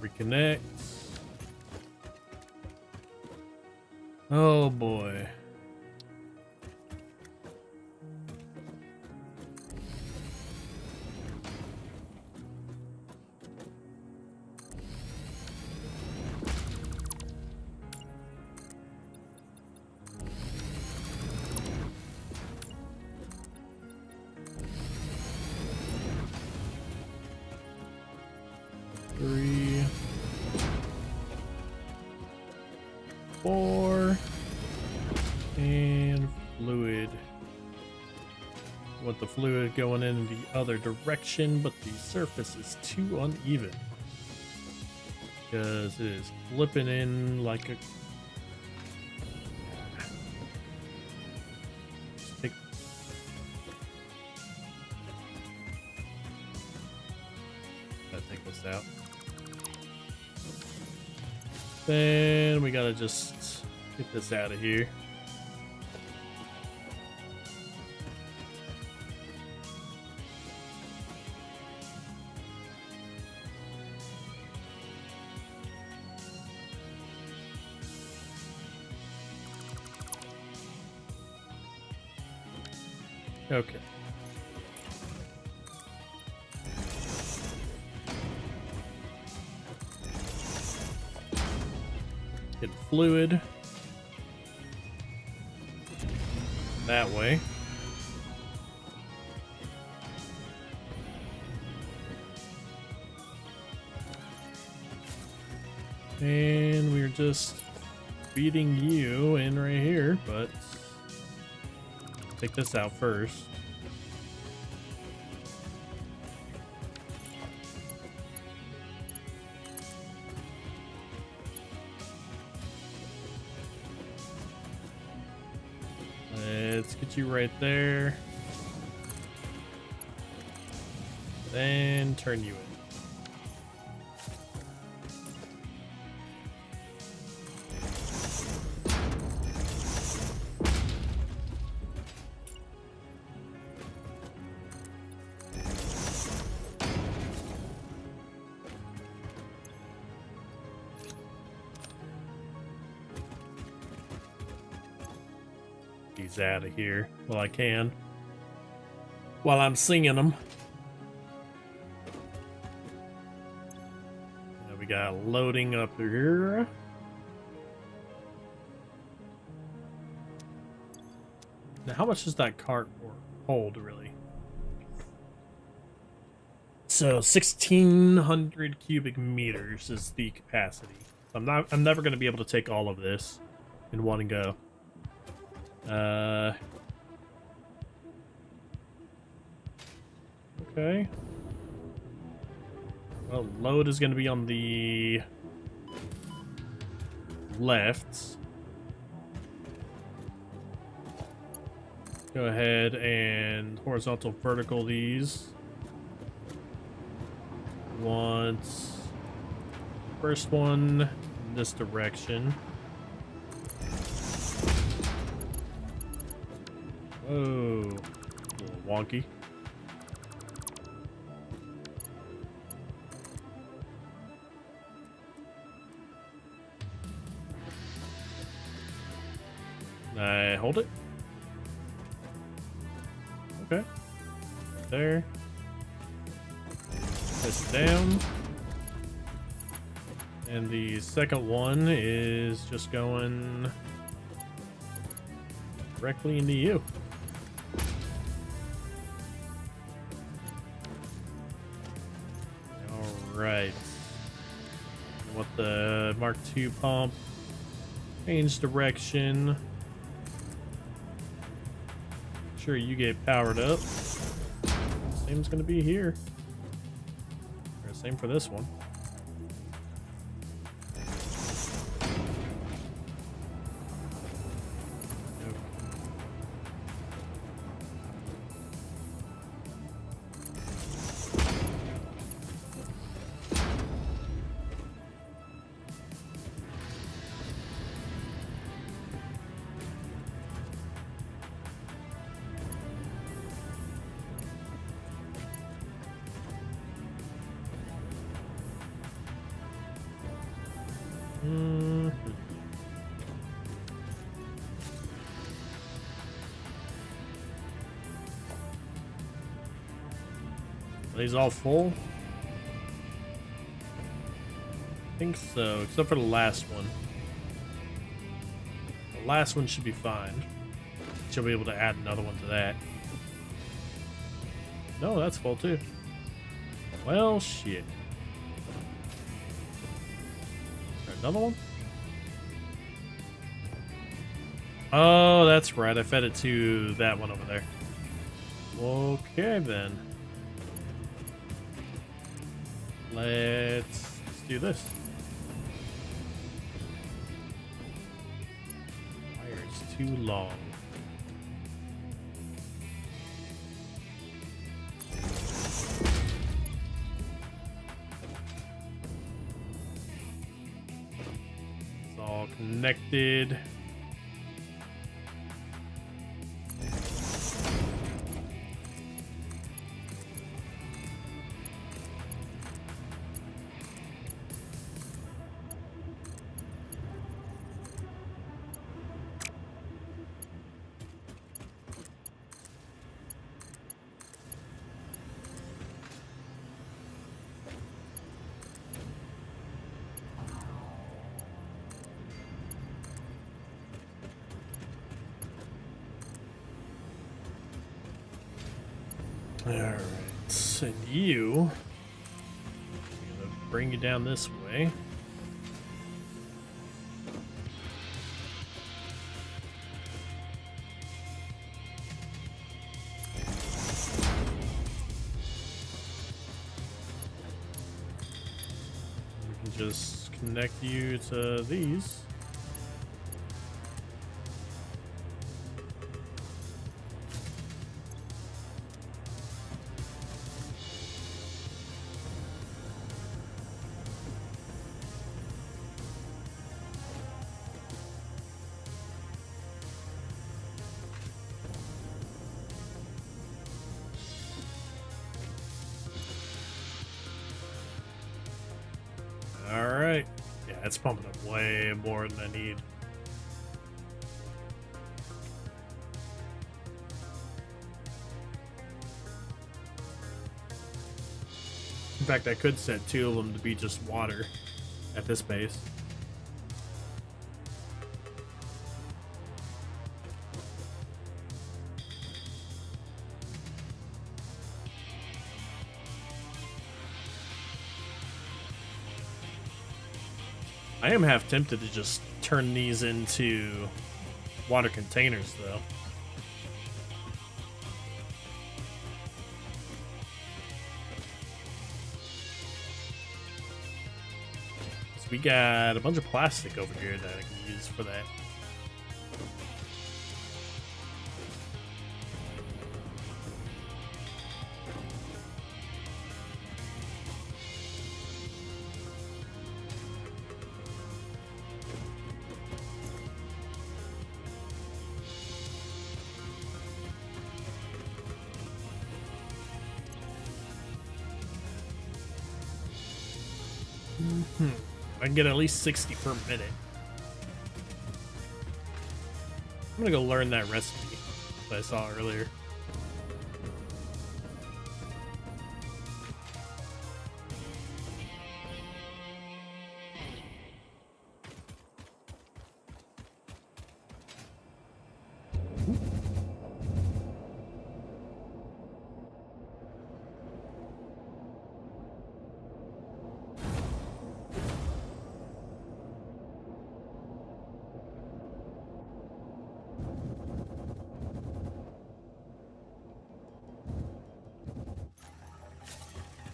Reconnect. Oh boy. before. And fluid. Want the fluid going in the other direction, but the surface is too uneven. Because it is flipping in like a... Take... Gotta take this out. Then we gotta just get this out of here. Okay. Get fluid that way. And we're just feeding you in right here, but take this out first. Let's get you right there. Then turn you in. These out of here while I can, while I'm singing them. Now we got loading up here. Now how much does that cart hold really? So 1,600 cubic meters is the capacity. I'm never going to be able to take all of this in one go. Okay. Well, load is going to be on the left. Go ahead and horizontal vertical these. Want first one in this direction. Oh, a little wonky. I hold it. Okay. There. This down. And the second one is just going directly into you. Right. I want the Mark II pump. Change direction. Sure, you get powered up. Same's gonna be here. Or same for this one. Are these all full? I think so, except for the last one. The last one should be fine. She'll be able to add another one to that. No, that's full too. Well, shit. Is there another one? Oh, that's right. I fed it to that one over there. Okay, then. Let's do this. Wire's too long. It's all connected. Alright, and you, I'm gonna bring you down this way. We can just connect you to these. Alright. Yeah, it's pumping up way more than I need. In fact, I could set 2 of them to be just water at this pace. I am half tempted to just turn these into water containers, though. So we got a bunch of plastic over here that I can use for that. I can get at least 60 per minute. I'm gonna go learn that recipe that I saw earlier.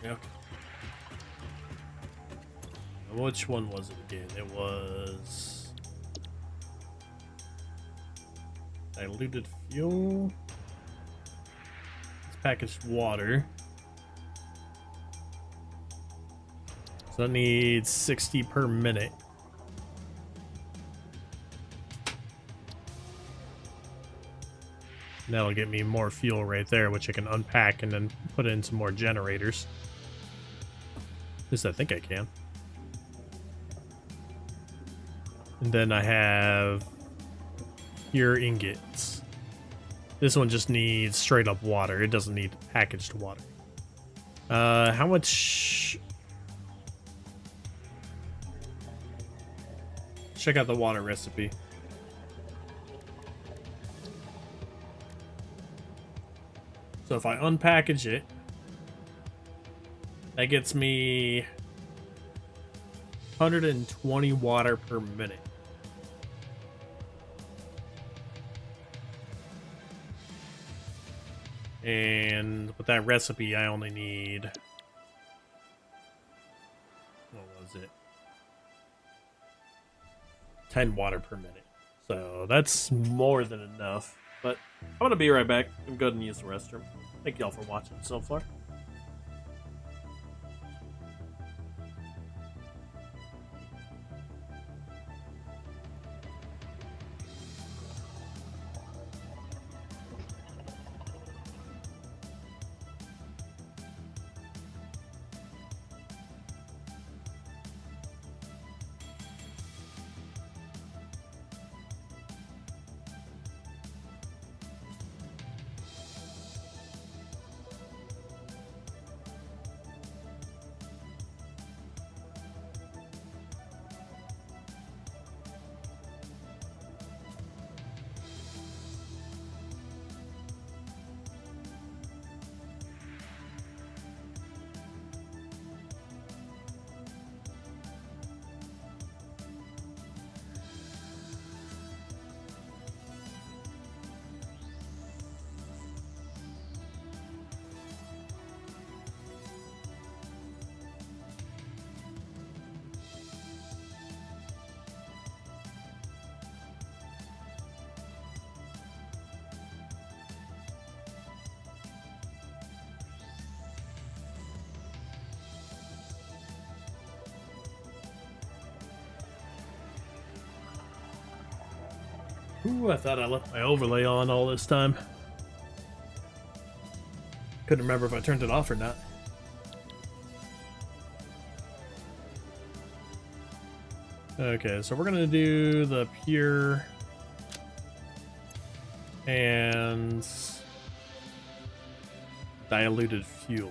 Okay. Which one was it again? It was diluted fuel. It's packaged water. So that needs 60 per minute. That'll get me more fuel right there, which I can unpack and then put in some more generators. At least I think I can. And then I have pure ingots. This one just needs straight up water. It doesn't need packaged water. How much? Check out the water recipe. So if I unpackage it, that gets me 120 water per minute. And with that recipe, I only need... What was it? 10 water per minute. So that's more than enough. But I'm going to be right back. I'm going to use the restroom. Thank y'all for watching so far. Ooh, I thought I left my overlay on all this time. Couldn't remember if I turned it off or not. Okay, so we're gonna do the pure and diluted fuel.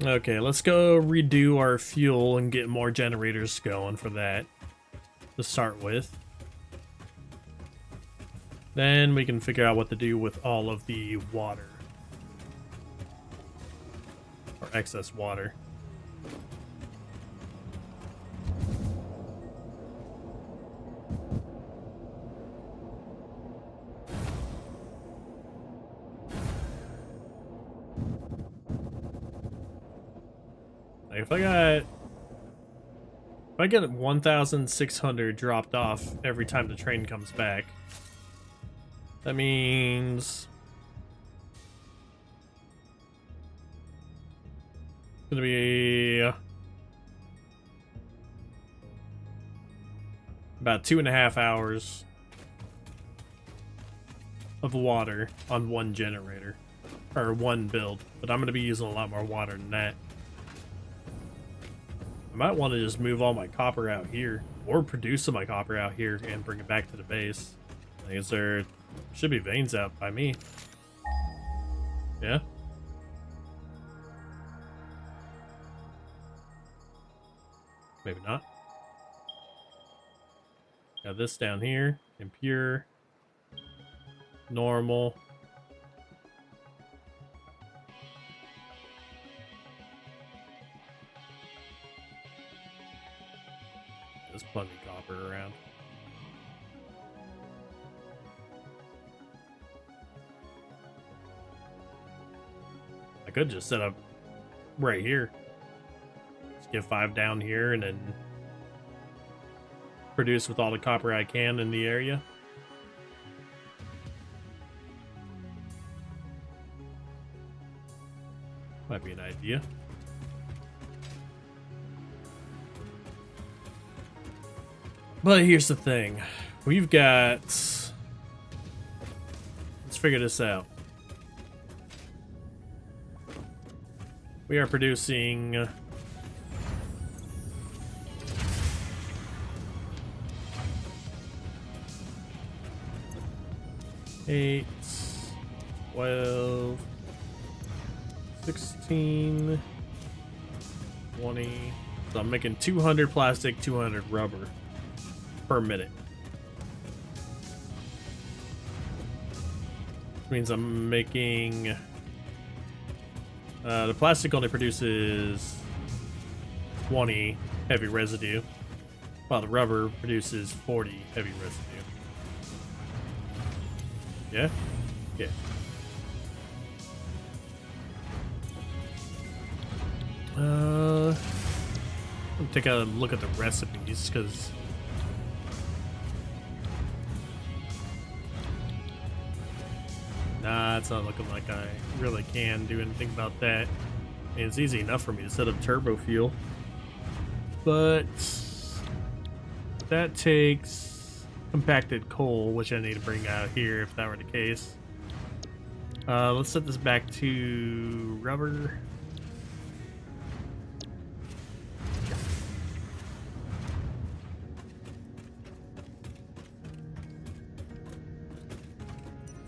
Okay, let's go redo our fuel and get more generators going for that to start with. Then we can figure out what to do with all of the water. Or excess water. Like if I get 1,600 dropped off every time the train comes back, that means it's gonna be about 2.5 hours of water on one generator, or one build, but I'm gonna be using a lot more water than that. I might want to just move all my copper out here, or produce some of my copper out here and bring it back to the base. I guess there should be veins out by me. Yeah? Maybe not. Got this down here, impure, normal. There's plenty of copper around. I could just set up right here. Just get 5 down here and then produce with all the copper I can in the area. Might be an idea. But here's the thing. We've got... Let's figure this out. We are producing... 8, 12, 16, 20. So I'm making 200 plastic, 200 rubber per minute. Which means I'm making The plastic only produces 20 heavy residue, while the rubber produces 40 heavy residue. Yeah? Yeah. I'll take a look at the recipes, because nah, it's not looking like I really can do anything about that. I mean, it's easy enough for me to set up turbo fuel, but that takes compacted coal, which I need to bring out here if that were the case. Let's set this back to rubber.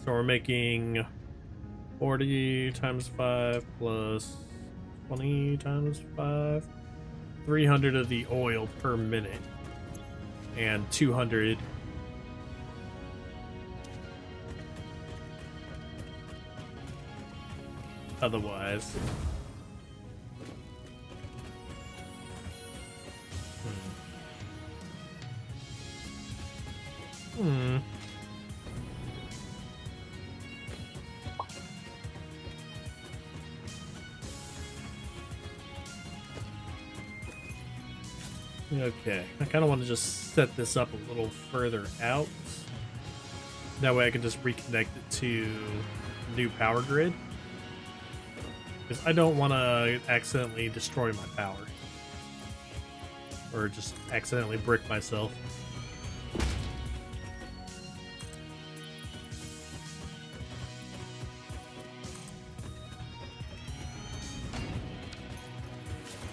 So we're making 40 times 5 plus 20 times 5. 300 of the oil per minute. And 200 otherwise. Hmm. Okay, I kind of want to just set this up a little further out. That way I can just reconnect it to new power grid. Because I don't want to accidentally destroy my power. Or just accidentally brick myself.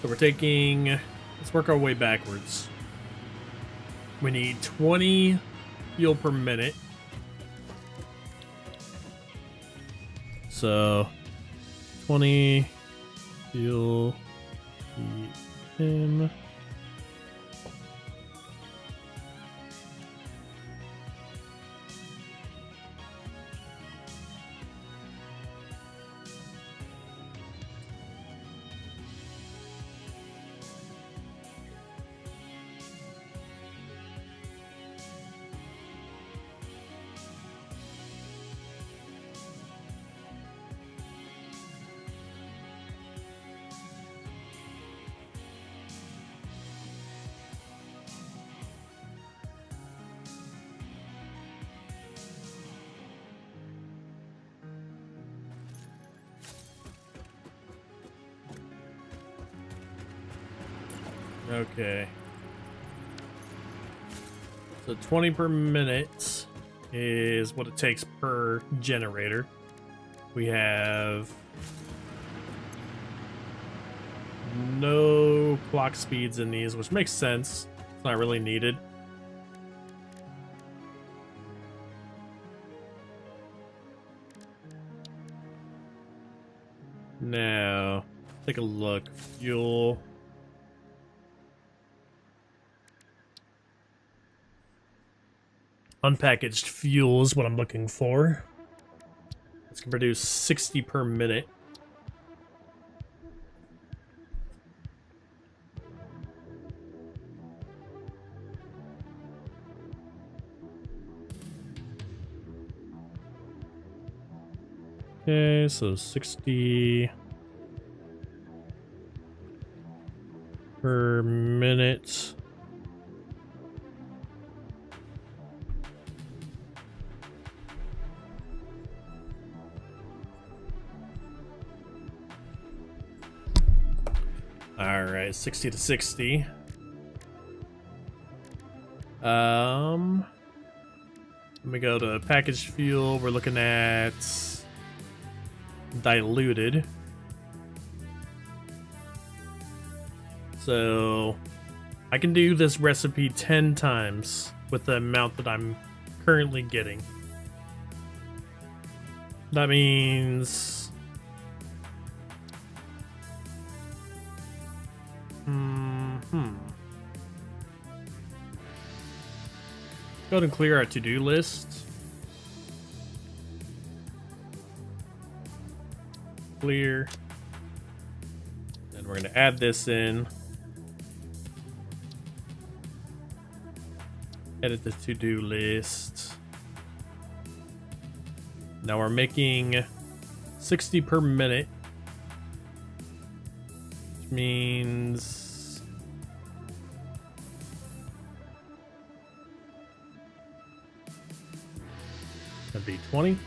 So we're taking... Let's work our way backwards. We need 20 fuel per minute. So 20 fuel in. Okay. So 20 per minute is what it takes per generator. We have no clock speeds in these, which makes sense. It's not really needed. Now, take a look. Fuel. Unpackaged fuel is what I'm looking for. It's gonna produce 60 per minute. Okay, so 60 per minute. All right, 60 to 60. Let me go to packaged fuel. We're looking at diluted. So I can do this recipe 10 times with the amount that I'm currently getting. That means go ahead and clear our to-do list. Clear. And we're going to add this in. Edit the to-do list. Now we're making 60 per minute, which means that'd be 20.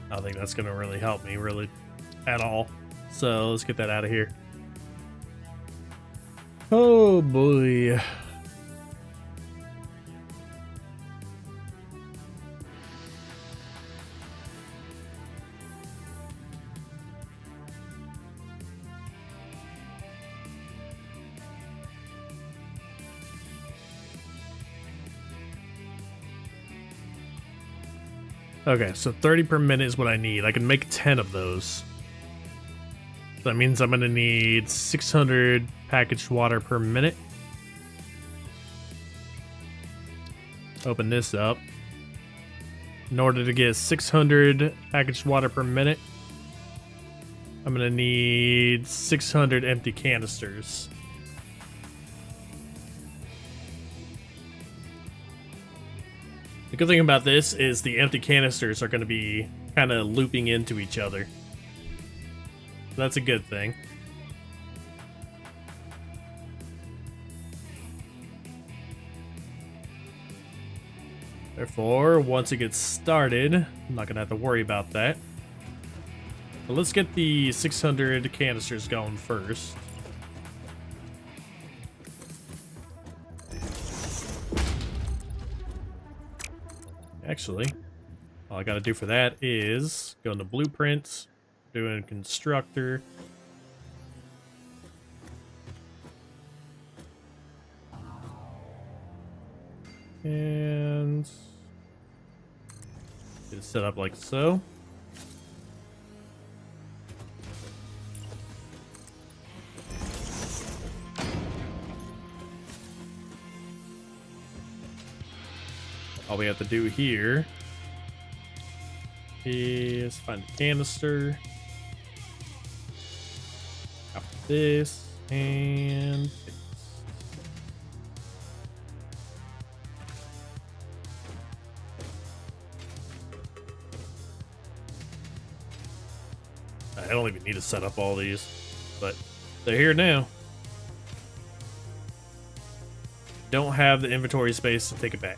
I don't think that's going to really help me really at all. So let's get that out of here. Oh boy. Okay, so 30 per minute is what I need. I can make 10 of those. That means I'm going to need 600 packaged water per minute. Open this up. In order to get 600 packaged water per minute, I'm going to need 600 empty canisters. The good thing about this is the empty canisters are going to be kind of looping into each other. That's a good thing. Therefore, once it gets started, I'm not going to have to worry about that. But let's get the 600 canisters going first. Actually, all I gotta do for that is go into blueprints, doing constructor. And get it set up like so. All we have to do here is find the canister, copy this, and paste. I don't even need to set up all these, but they're here now. Don't have the inventory space to take it back.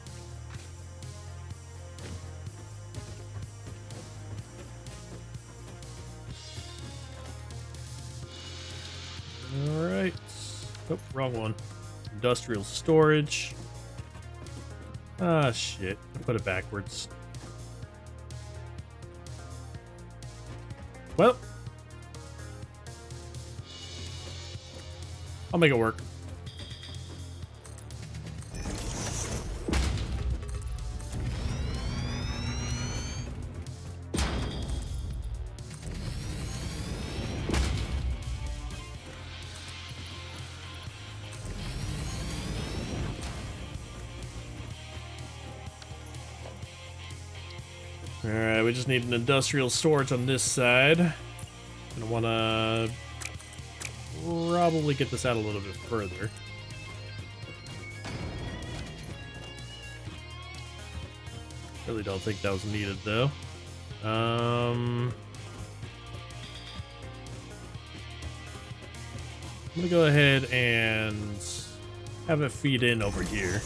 Alright. Oh, wrong one. Industrial storage. Ah, shit. I put it backwards. Well, I'll make it work. Alright, we just need an industrial storage on this side. Gonna wanna probably get this out a little bit further. Really don't think that was needed though. I'm gonna go ahead and have it feed in over here.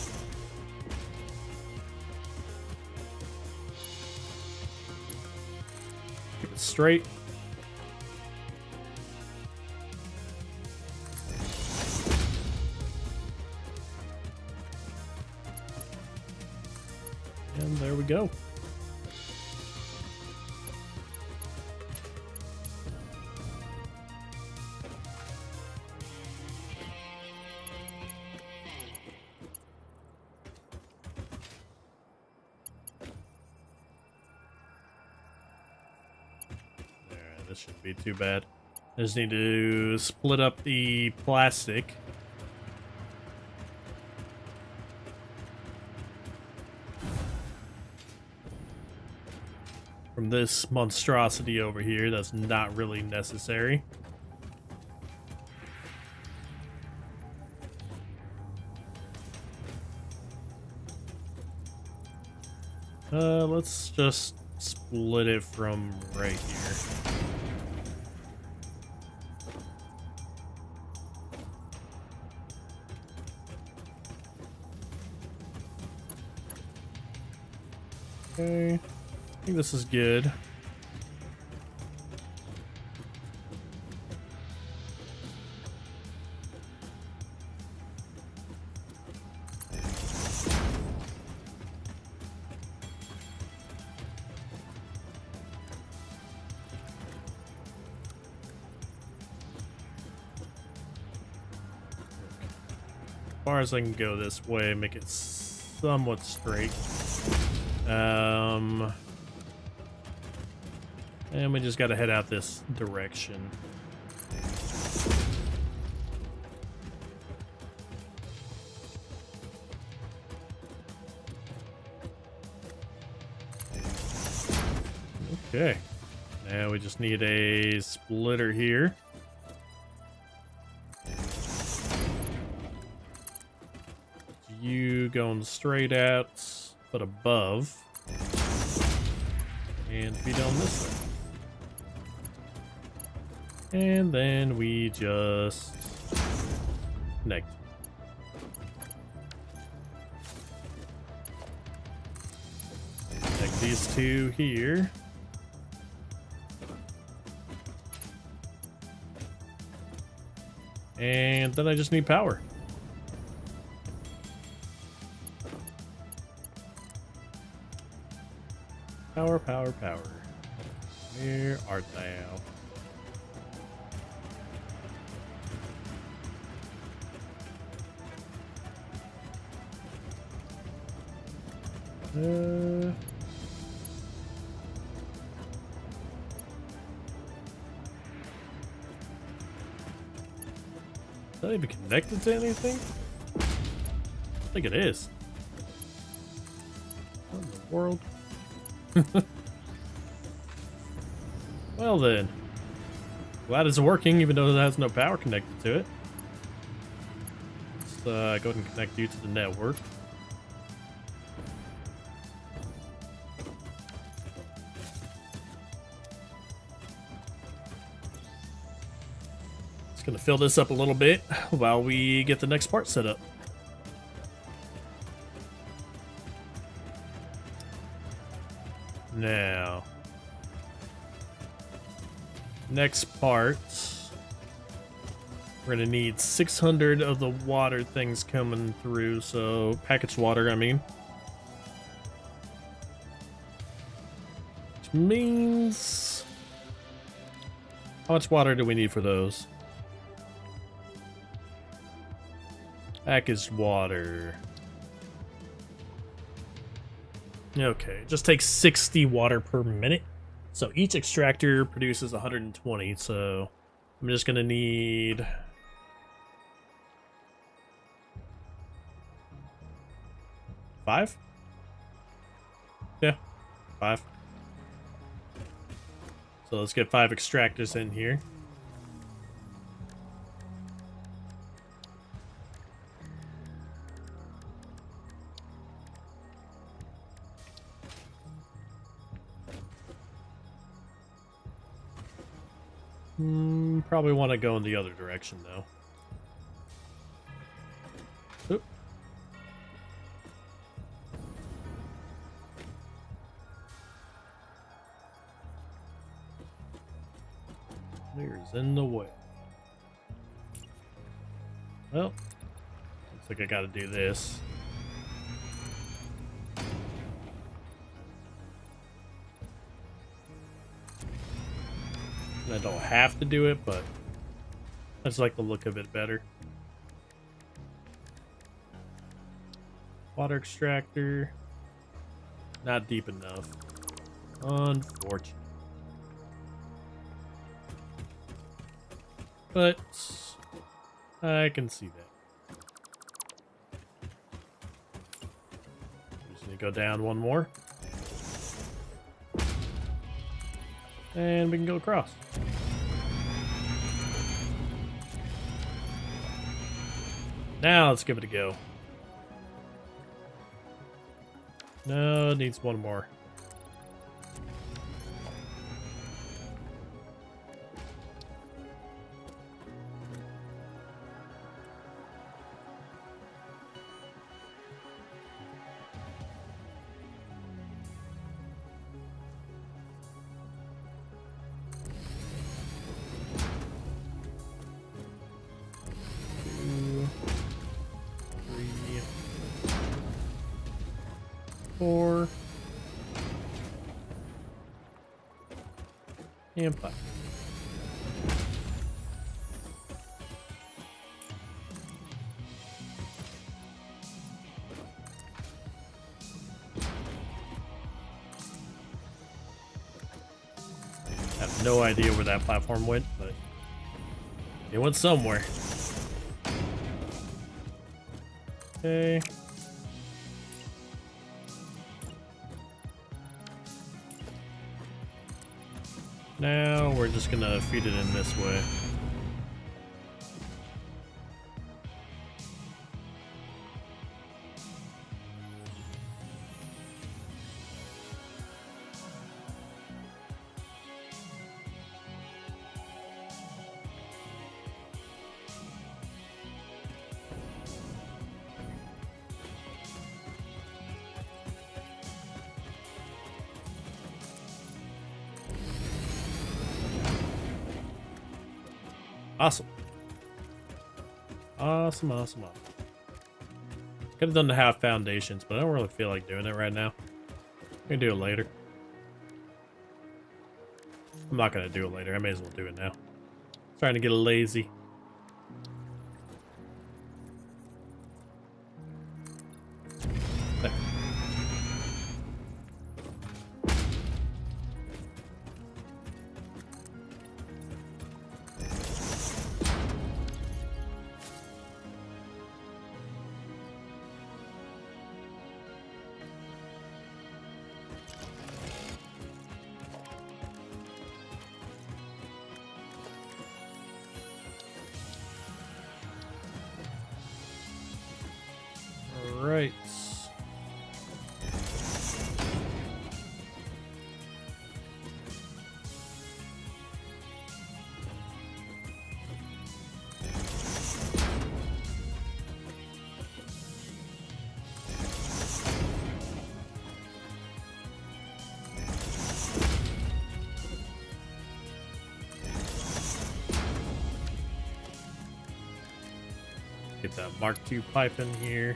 Keep it straight. And there we go. This shouldn't be too bad. I just need to split up the plastic. from this monstrosity over here that's not really necessary. Let's just split it from right here. Okay, I think this is good. As far as I can go this way, make it somewhat straight. And we just gotta head out this direction. Okay. Now we just need a splitter here. You going straight out, but above. And feed on this side. And then we just connect. Connect these two here. And then I just need power. Power, power, power. Where art thou? Is that even connected to anything? I think it is. What in the world? Well then. Glad it's working even though it has no power connected to it. Let's go ahead and connect you to the network. Gonna fill this up a little bit while we get the next part set up. Now, next part, we're gonna need 600 of the water things coming through, so packaged water, I mean. Which means, how much water do we need for those? Packaged water. Okay, it just takes 60 water per minute. So each extractor produces 120, so I'm just gonna need 5? Yeah, 5. So let's get 5 extractors in here. Probably want to go in the other direction, though. Oop. Clear's in the way. Well, looks like I gotta do this. I don't have to do it, but I just like the look of it better. Water extractor. Not deep enough. Unfortunate. But I can see that. Just need to go down one more. And we can go across. Now let's give it a go. No, it needs one more. Four. And 5. I have no idea where that platform went, but it went somewhere. Okay. Now we're just gonna feed it in this way. Awesome. Awesome. Could have done the half foundations, but I don't really feel like doing it right now. I'm gonna do it later. I'm not gonna do it later. I may as well do it now. Trying to get lazy. There. Right. Get that Mark II pipe in here.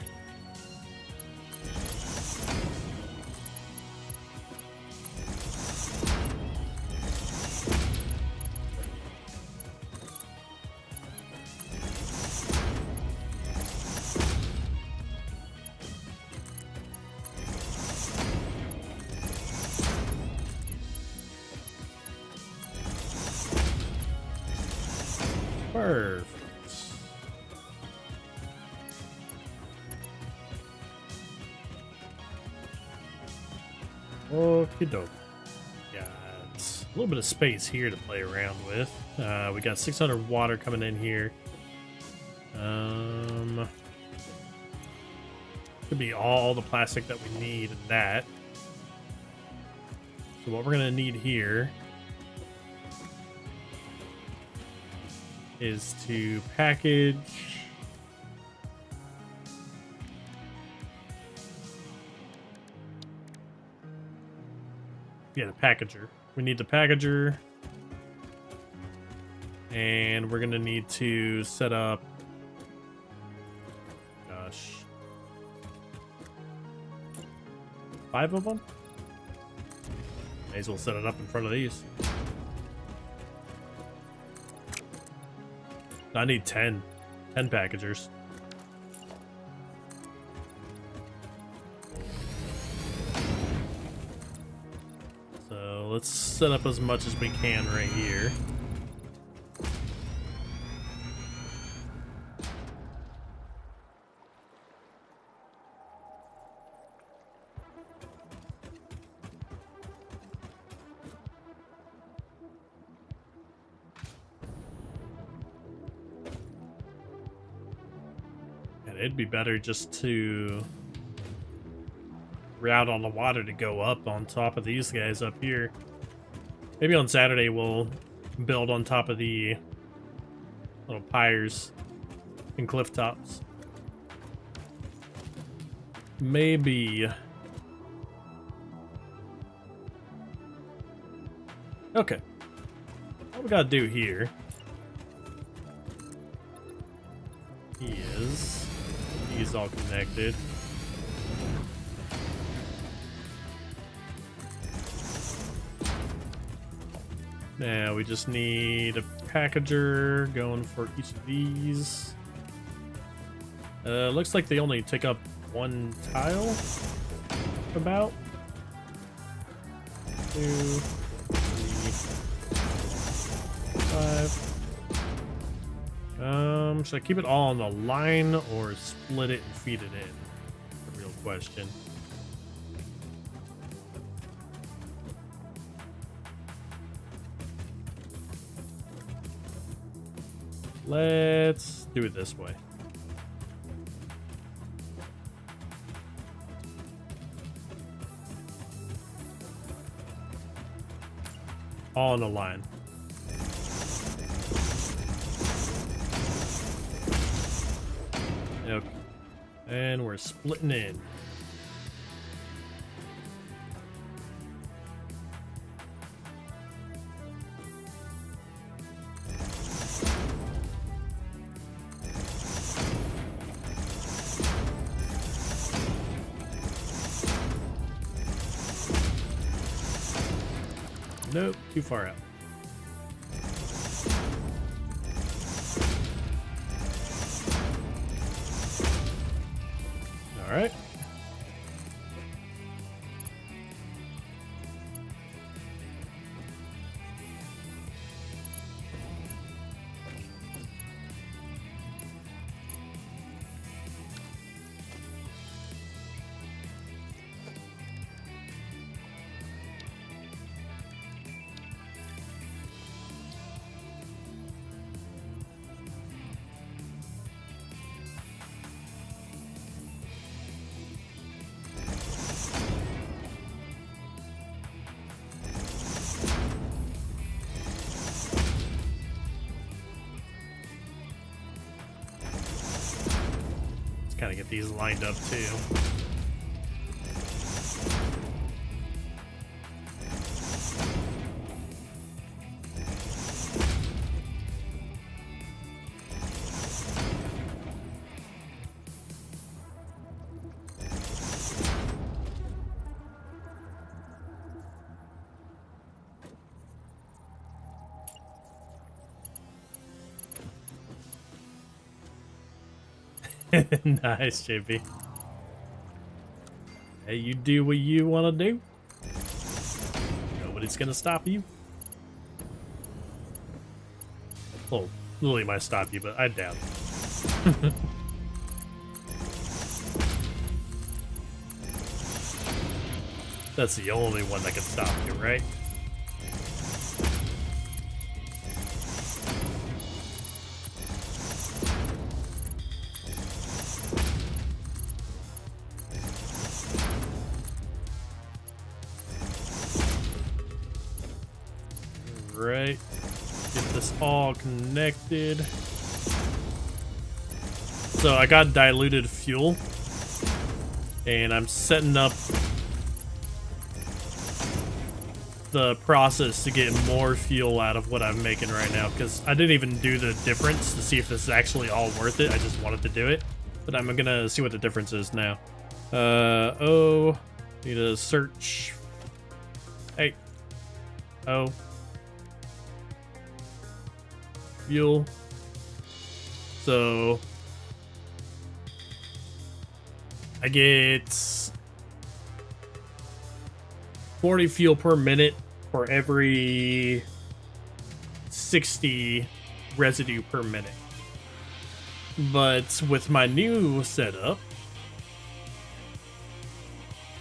Perfect. Okie doke. Got a little bit of space here to play around with. We got 600 water coming in here. Could be all the plastic that we need in that. So what we're gonna need here is to package the packager. We need the packager, and we're gonna need to set up, gosh, 5 of them. May as well set it up in front of these. I need 10 packagers. So let's set up as much as we can right here. it'd be better just to route on the water to go up on top of these guys up here. Maybe on Saturday we'll build on top of the little pyres and cliff tops. Maybe. Okay. What we gotta do here is these all connected. Now we just need a packager going for each of these. Looks like they only take up one tile. About 2, 3, 5. Should I keep it all on the line or split it and feed it in? The real question. Let's do it this way. All on the line. Okay. And we're splitting in. Nope, too far out. All right. Kind of get these lined up too. Nice, JP. Hey, you do what you want to do. Nobody's gonna stop you. Well, Lily might stop you, but I doubt it. That's the only one that can stop you, right? Right, get this all connected. So I got diluted fuel, and I'm setting up the process to get more fuel out of what I'm making right now, because I didn't even do the difference to see if this is actually all worth it. I just wanted to do it, but I'm gonna see what the difference is now. Need to search. Hey. Oh. Fuel. So I get 40 fuel per minute for every 60 residue per minute. But with my new setup,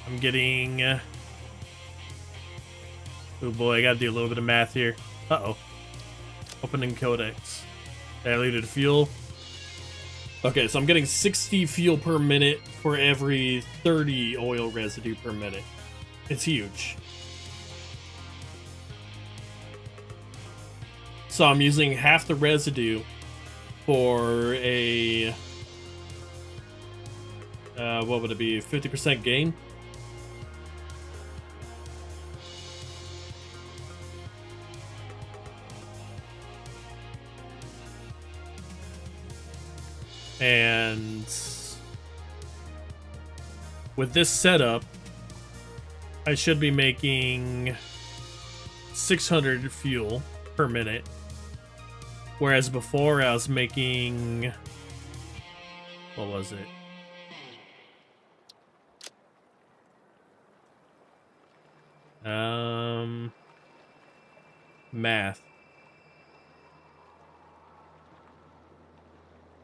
I'm getting oh boy, I gotta do a little bit of math here. Uh-oh. Opening codex. Diluted fuel. Okay, so I'm getting 60 fuel per minute for every 30 oil residue per minute. It's huge. So I'm using half the residue for a... what would it be? 50% gain? And with this setup, I should be making 600 fuel per minute. Whereas before I was making... what was it? Math.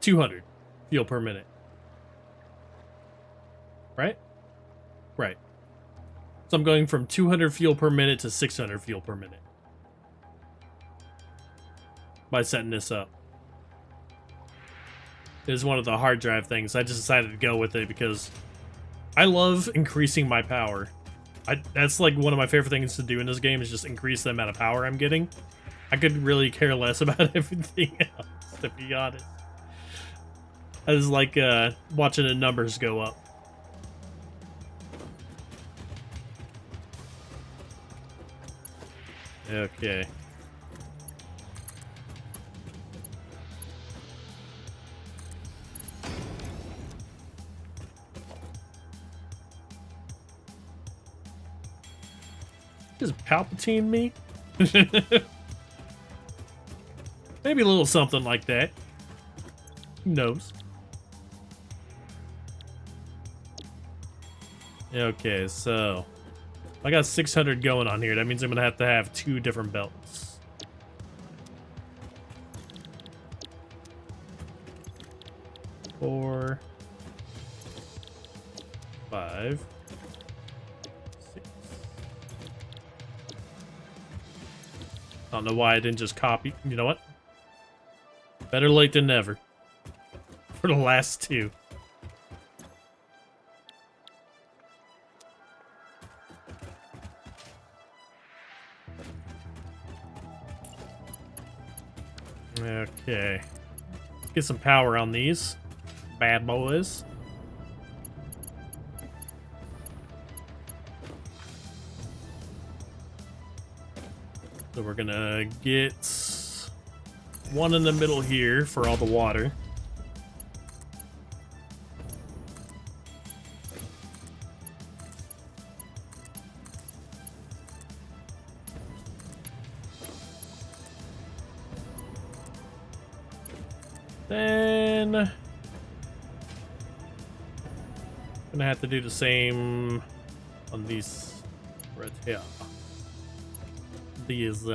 200 fuel per minute. Right? Right. So I'm going from 200 fuel per minute to 600 fuel per minute by setting this up. It is one of the hard drive things. I just decided to go with it because I love increasing my power. That's like one of my favorite things to do in this game is just increase the amount of power I'm getting. I could really care less about everything else, to be honest. I just like watching the numbers go up. Okay. Is Palpatine me? Maybe a little something like that. Who knows? Okay, so I got 600 going on here. That means I'm gonna have to have 2 different belts. Four, 5, 6. I don't know why I didn't just copy. You know what? Better late than never. For the last 2. Okay. Get some power on these bad boys. So we're gonna get one in the middle here for all the water. Then gonna have to do the same on these right here. These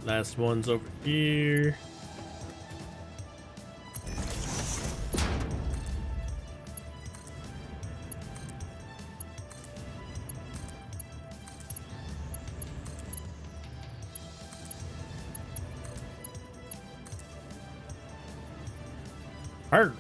last one's over here. Perfect.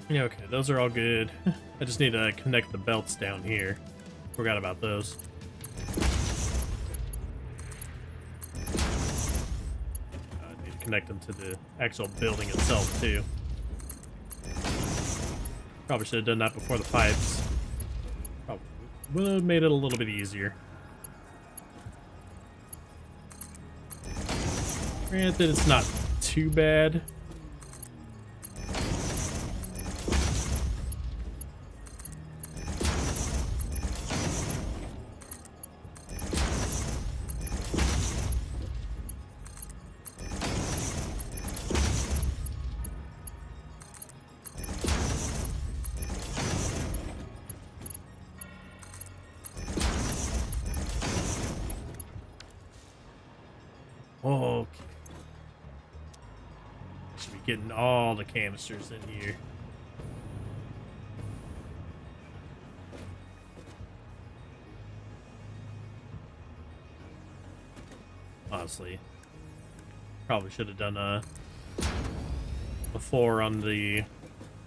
Yeah, okay, those are all good. I just need to connect the belts down here. Forgot about those. I need to connect them to the actual building itself, too. Probably should have done that before the pipes. Probably would have made it a little bit easier. Granted, it's not too bad. Okay. Should be getting all the canisters in here. Honestly, probably should have done a 4 on the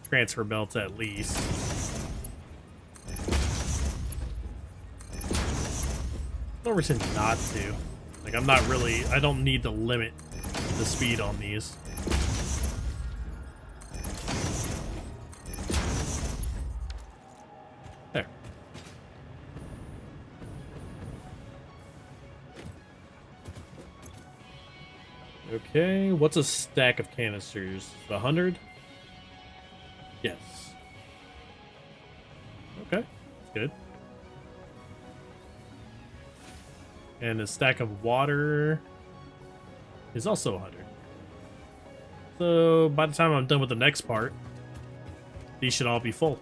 transfer belts at least. No reason not to. Like, I'm not really, I don't need to limit the speed on these. There. Okay, what's a stack of canisters? 100? Yes. Okay, that's good. And a stack of water is also 100. So by the time I'm done with the next part, these should all be full.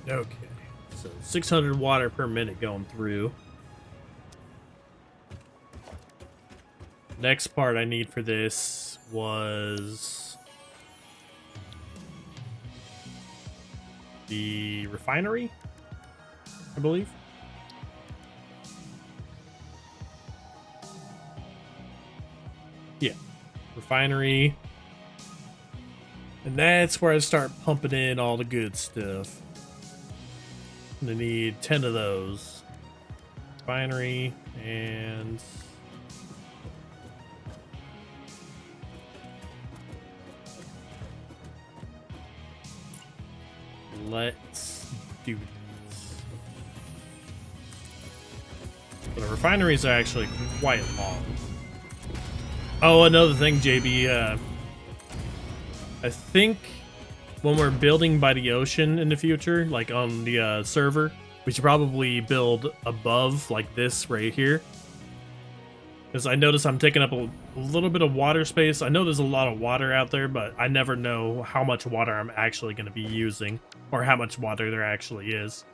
Okay, so 600 water per minute going through. Next part I need for this was the refinery, I believe. Yeah, refinery. And that's where I start pumping in all the good stuff. I'm gonna need 10 of those. Refinery and let's do this. So the refineries are actually quite long. Oh, another thing, JB. I think when we're building by the ocean in the future, like on the server, we should probably build above, like this right here. Because I notice I'm taking up a little bit of water space. I know there's a lot of water out there, but I never know how much water I'm actually going to be using, or how much water there actually is.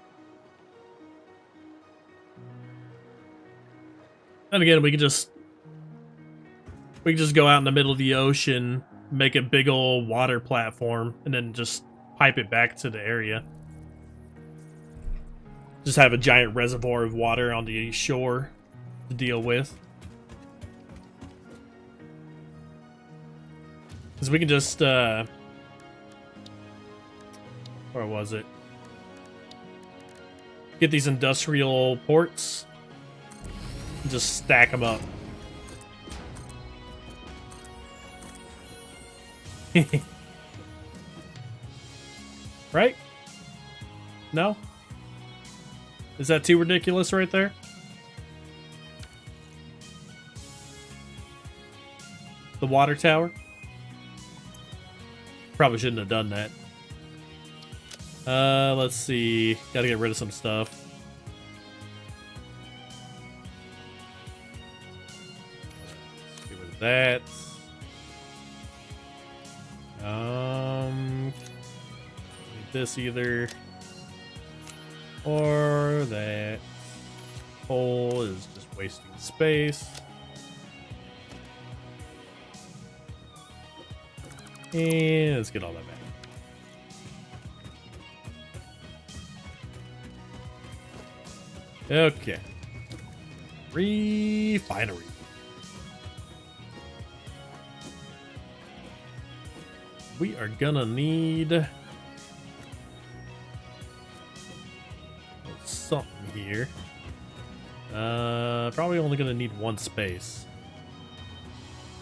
And again, we could just go out in the middle of the ocean, make a big old water platform, and then just pipe it back to the area. Just have a giant reservoir of water on the shore to deal with. Because we can just, where was it? Get these industrial ports and just stack them up. Right? No? Is that too ridiculous right there? The water tower? Probably shouldn't have done that. Let's see. Gotta get rid of some stuff. Let's get rid of that. Need this either. Or that. Coal is just wasting space. And let's get all that back. Okay. Refinery. We are gonna need something here. Probably only gonna need one space.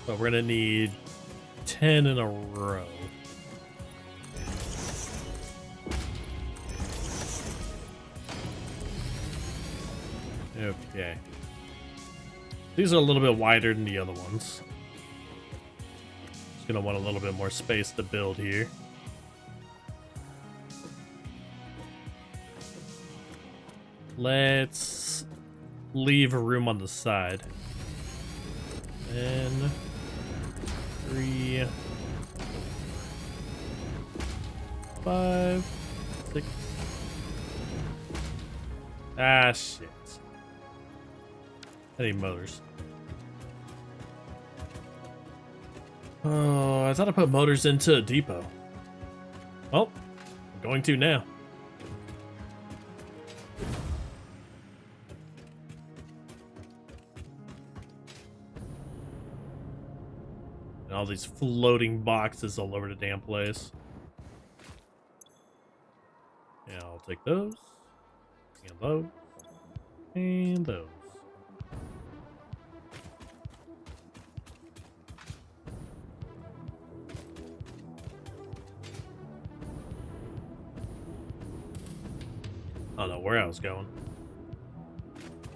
But we're gonna need 10 in a row. Okay. These are a little bit wider than the other ones. Just gonna want a little bit more space to build here. Let's leave a room on the side. And 3, 5, 6. Ah, shit. I need motors. Oh, I thought I put motors into a depot. Oh, I'm going to now. And all these floating boxes all over the damn place. Yeah, I'll take those. And those. And those. I don't know where I was going.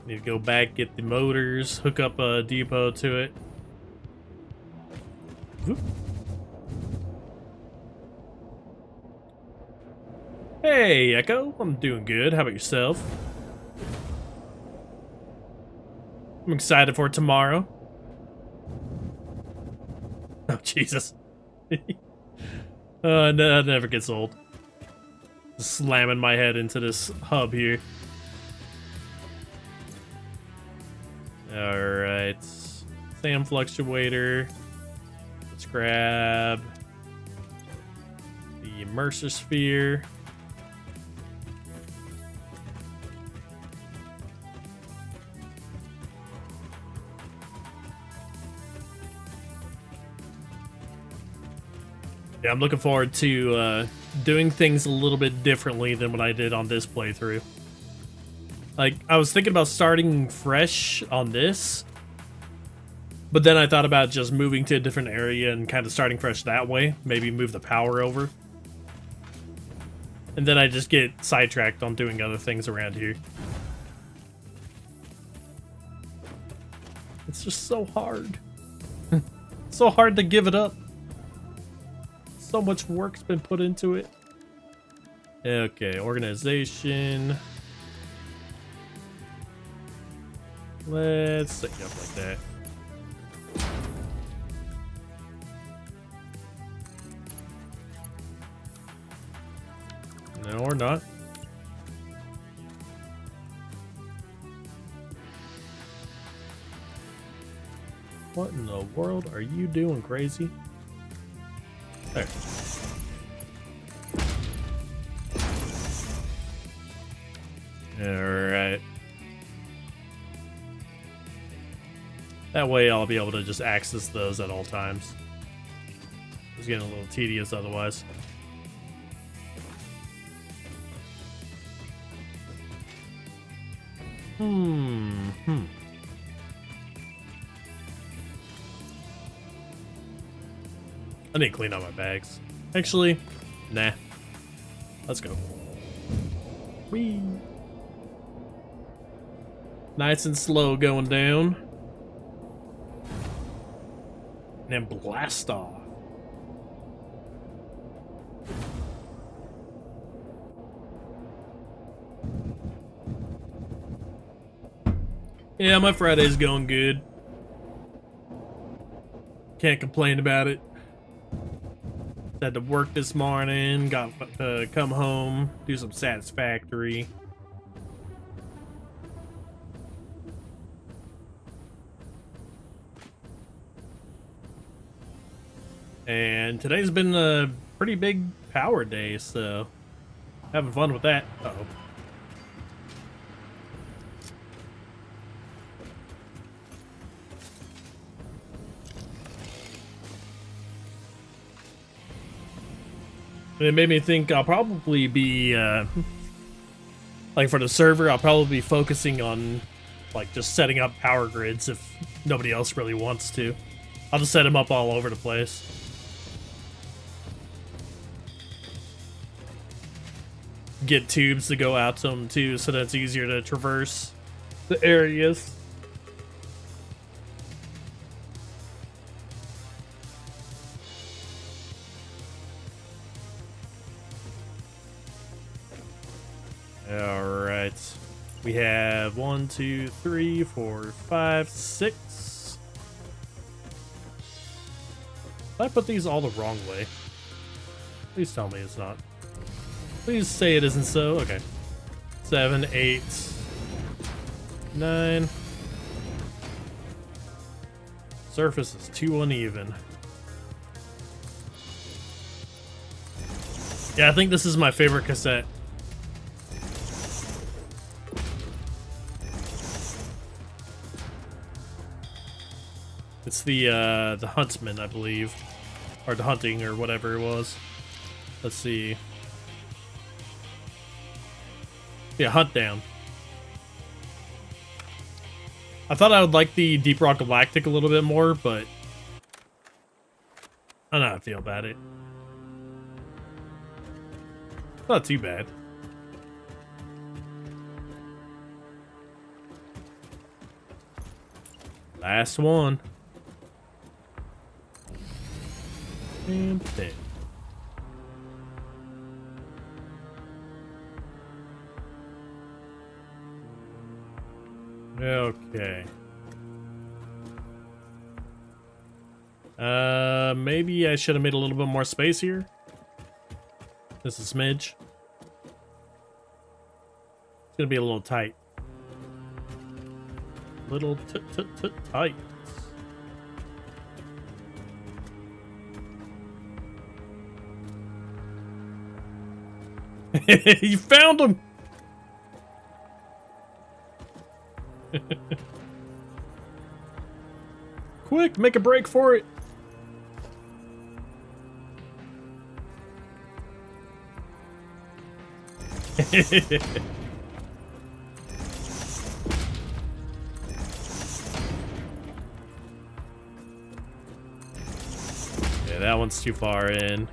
Need to go back, get the motors, hook up a depot to it. Whoop. Hey, Echo. I'm doing good. How about yourself? I'm excited for tomorrow. Oh, Jesus. No, that never gets old. Just slamming my head into this hub here. Alright. Sam fluctuator. Let's grab the immerser sphere. Yeah, I'm looking forward to doing things a little bit differently than what I did on this playthrough. Like, I was thinking about starting fresh on this, but then I thought about just moving to a different area and kind of starting fresh that way. Maybe move the power over. And then I just get sidetracked on doing other things around here. It's just so hard. So hard to give it up. So much work's been put into it. Okay, organization. Let's set you up like that. No, or not. What in the world are you doing, crazy? There. Alright. That way I'll be able to just access those at all times. It's getting a little tedious otherwise. I need to clean out my bags. Actually, nah. Let's go. Whee! Nice and slow going down. And then blast off. Yeah, my Friday's going good. Can't complain about it. Had to work this morning, got to come home, do some Satisfactory. And today's been a pretty big power day, so having fun with that. Uh-oh. It made me think I'll probably be, like for the server, I'll probably be focusing on, like, just setting up power grids if nobody else really wants to. I'll just set them up all over the place. Get tubes to go out to them too, so that it's easier to traverse the areas. Alright. We have 1, 2, 3, 4, 5, 6. Did I put these all the wrong way? Please tell me it's not. Please say it isn't so. Okay. 7, 8, 9. Surface is too uneven. Yeah, I think this is my favorite cassette. It's the Huntsman, I believe. Or the Hunting, or whatever it was. Let's see. Yeah, Hunt Down. I thought I would like the Deep Rock Galactic a little bit more, but I don't know how I feel about it. Not too bad. Last one. And dead. Okay. Maybe I should have made a little bit more space here. Just a smidge. It's gonna be a little tight. Little tight. You found him! Quick, make a break for it! Yeah, that one's too far in.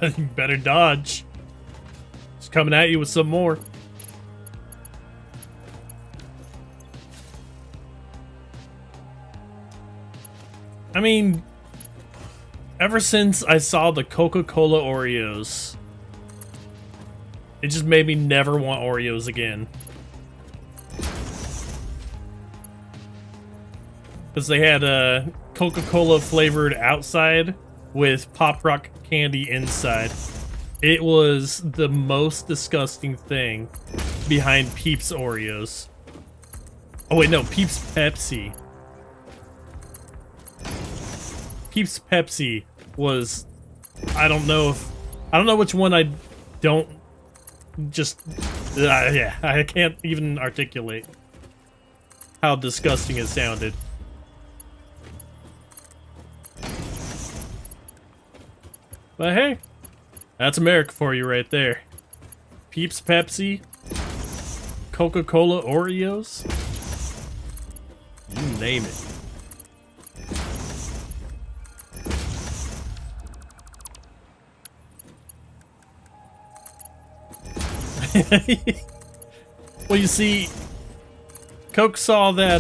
You better dodge. It's coming at you with some more. I mean, ever since I saw the Coca-Cola Oreos, it just made me never want Oreos again. Because they had a Coca-Cola flavored outside with Pop Rock candy inside. It was the most disgusting thing behind Peeps Oreos. Oh wait, no, Peeps Pepsi. Peeps Pepsi was, I don't know which one I don't just, yeah, I can't even articulate how disgusting it sounded. But hey, that's America for you right there. Peeps Pepsi, Coca-Cola Oreos, you name it. Well, you see, Coke saw that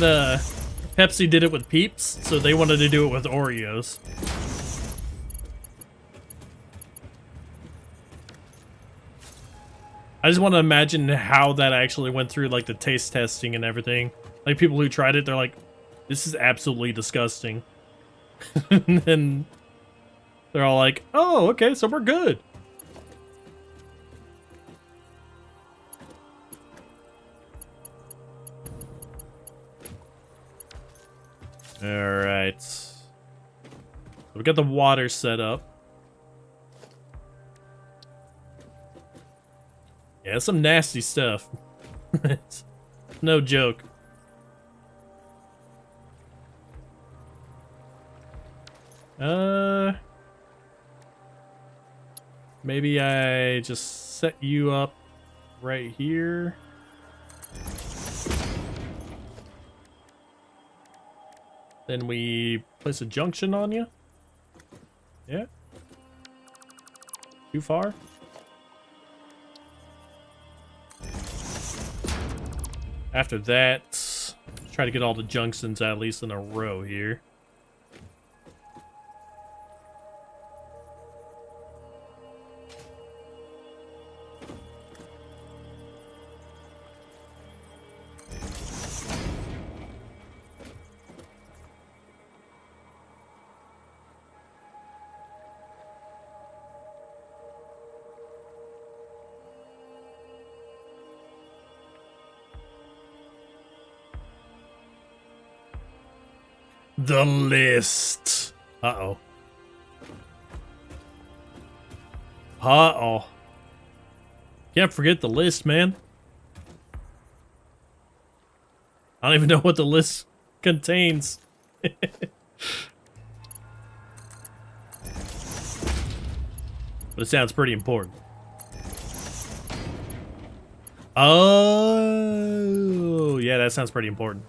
Pepsi did it with Peeps, so they wanted to do it with Oreos. I just want to imagine how that actually went through, like, the taste testing and everything. Like, people who tried it, they're like, this is absolutely disgusting. And then they're all like, oh, okay, so we're good. Alright. So we got the water set up. Yeah, some nasty stuff. It's no joke. Maybe I just set you up right here. Then we place a junction on you. Yeah. Too far? After that, try to get all the junctions at least in a row here. The list. Uh-oh. Uh-oh. Can't forget the list, man. I don't even know what the list contains. But it sounds pretty important. Oh, yeah, that sounds pretty important.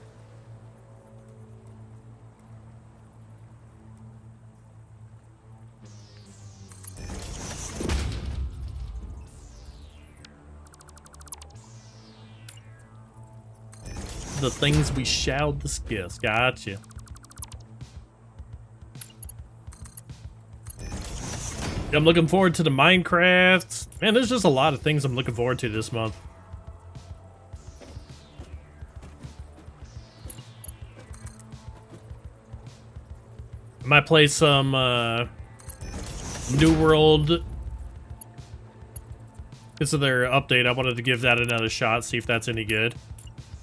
The things we shall discuss. Gotcha. I'm looking forward to the Minecraft. Man, there's just a lot of things I'm looking forward to this month. I might play some New World. Because of their update, I wanted to give that another shot, see if that's any good.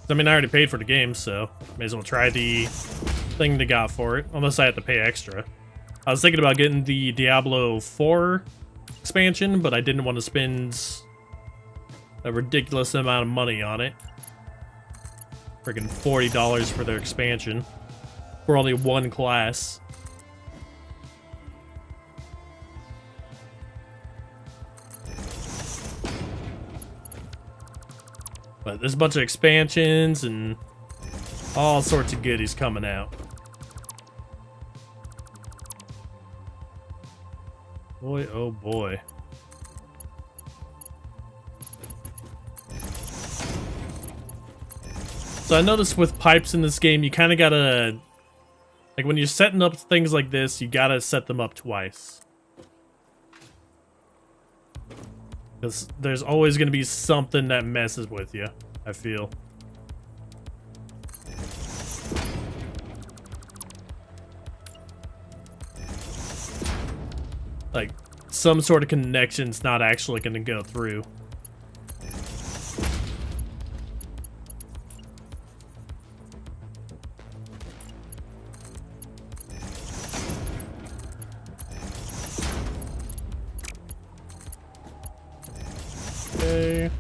I mean, I already paid for the game, so may as well try the thing they got for it, unless I have to pay extra. I was thinking about getting the Diablo 4 expansion, but I didn't want to spend a ridiculous amount of money on it. Freaking $40 for their expansion for only one class. But there's a bunch of expansions and all sorts of goodies coming out. Boy, oh boy. So I noticed with pipes in this game, you kind of gotta... Like when you're setting up things like this, you gotta set them up twice. Because there's always going to be something that messes with you, I feel. Like, some sort of connection's not actually going to go through. Okay.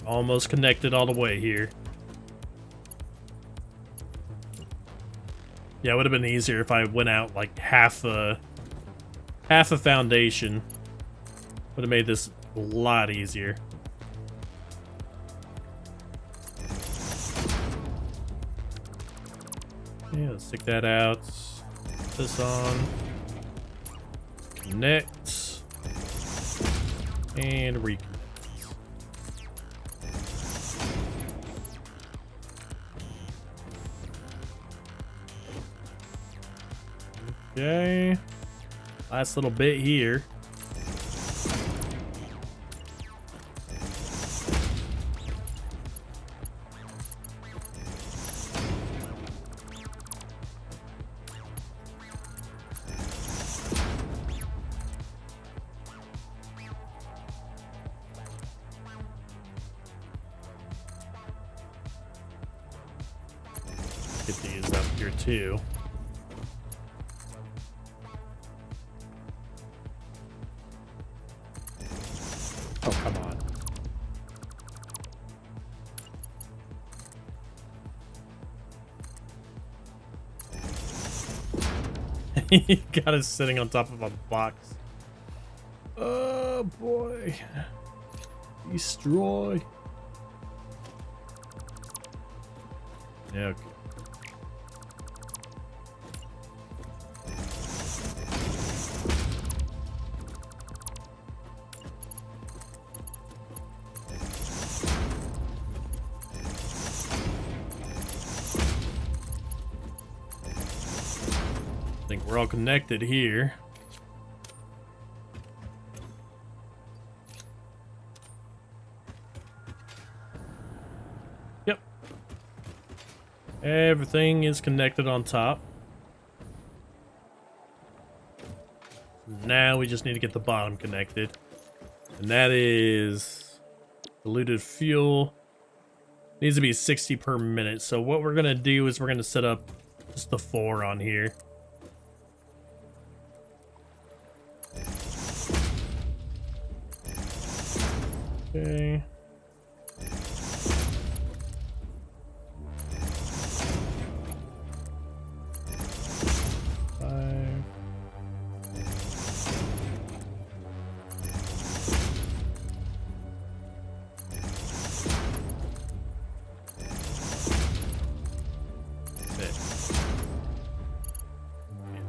Almost connected all the way here. Yeah, it would have been easier if I went out like half a foundation. Would have made this a lot easier. Yeah, let's stick that out. Put this on. Connect. And reconnect. Okay. Last little bit here. Get these up here too. Oh, come on. He got us sitting on top of a box. Oh boy. Destroy. Yeah, okay. I think we're all connected here. Yep. Everything is connected on top. Now we just need to get the bottom connected. And that is diluted fuel. Needs to be 60 per minute. So what we're going to do is we're going to set up just the 4 on here. Okay.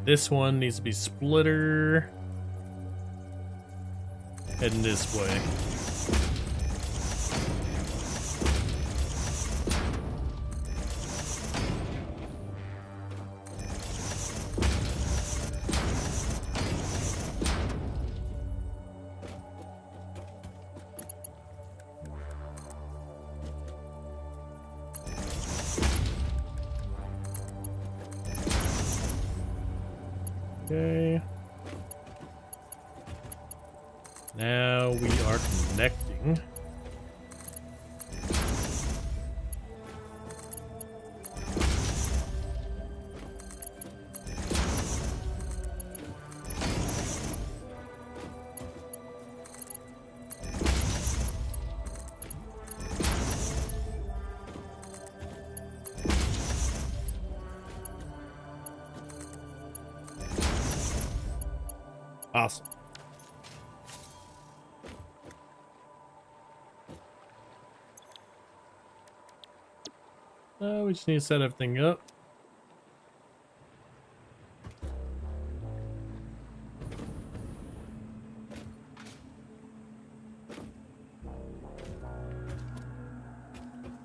This one needs to be splitter. Heading this way. Okay. Now we are connecting. Awesome. We just need to set everything up.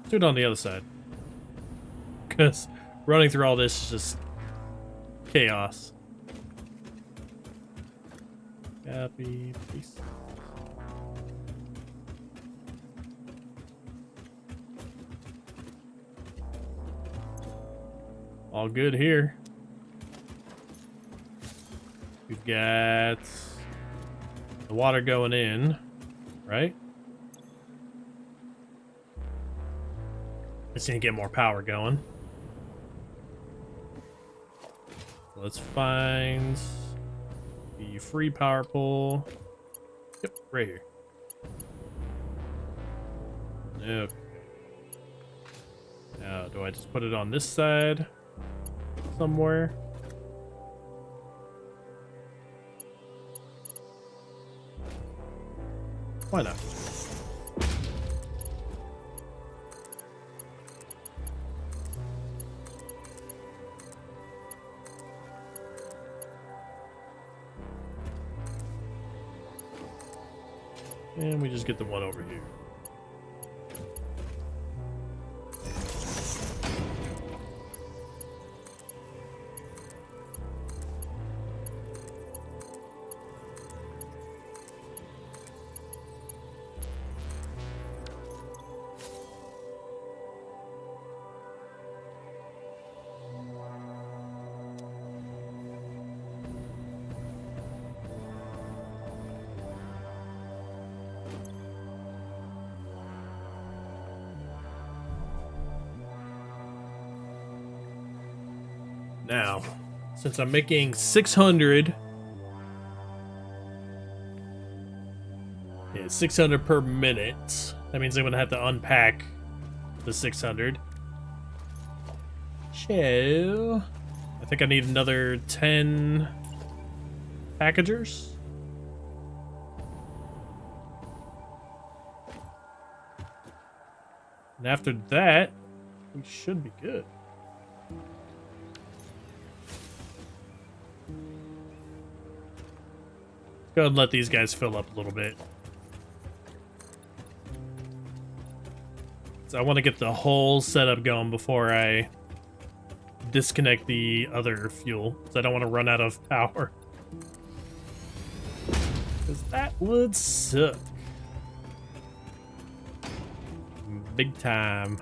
Do it on the other side. Because running through all this is just chaos. Copy, paste. All good here. We've got the water going in, right? Just need to get more power going. Let's find the free power pole. Yep, right here. Okay. Now, do I just put it on this side somewhere? Why not? And we just get the one over here. Now, since I'm making 600, yeah, 600 per minute, that means I'm gonna have to unpack the 600. So, I think I need another 10 packagers. And after that, we should be good. Let's go ahead and let these guys fill up a little bit. So I want to get the whole setup going before I disconnect the other fuel, so I don't want to run out of power. Because that would suck. Big time.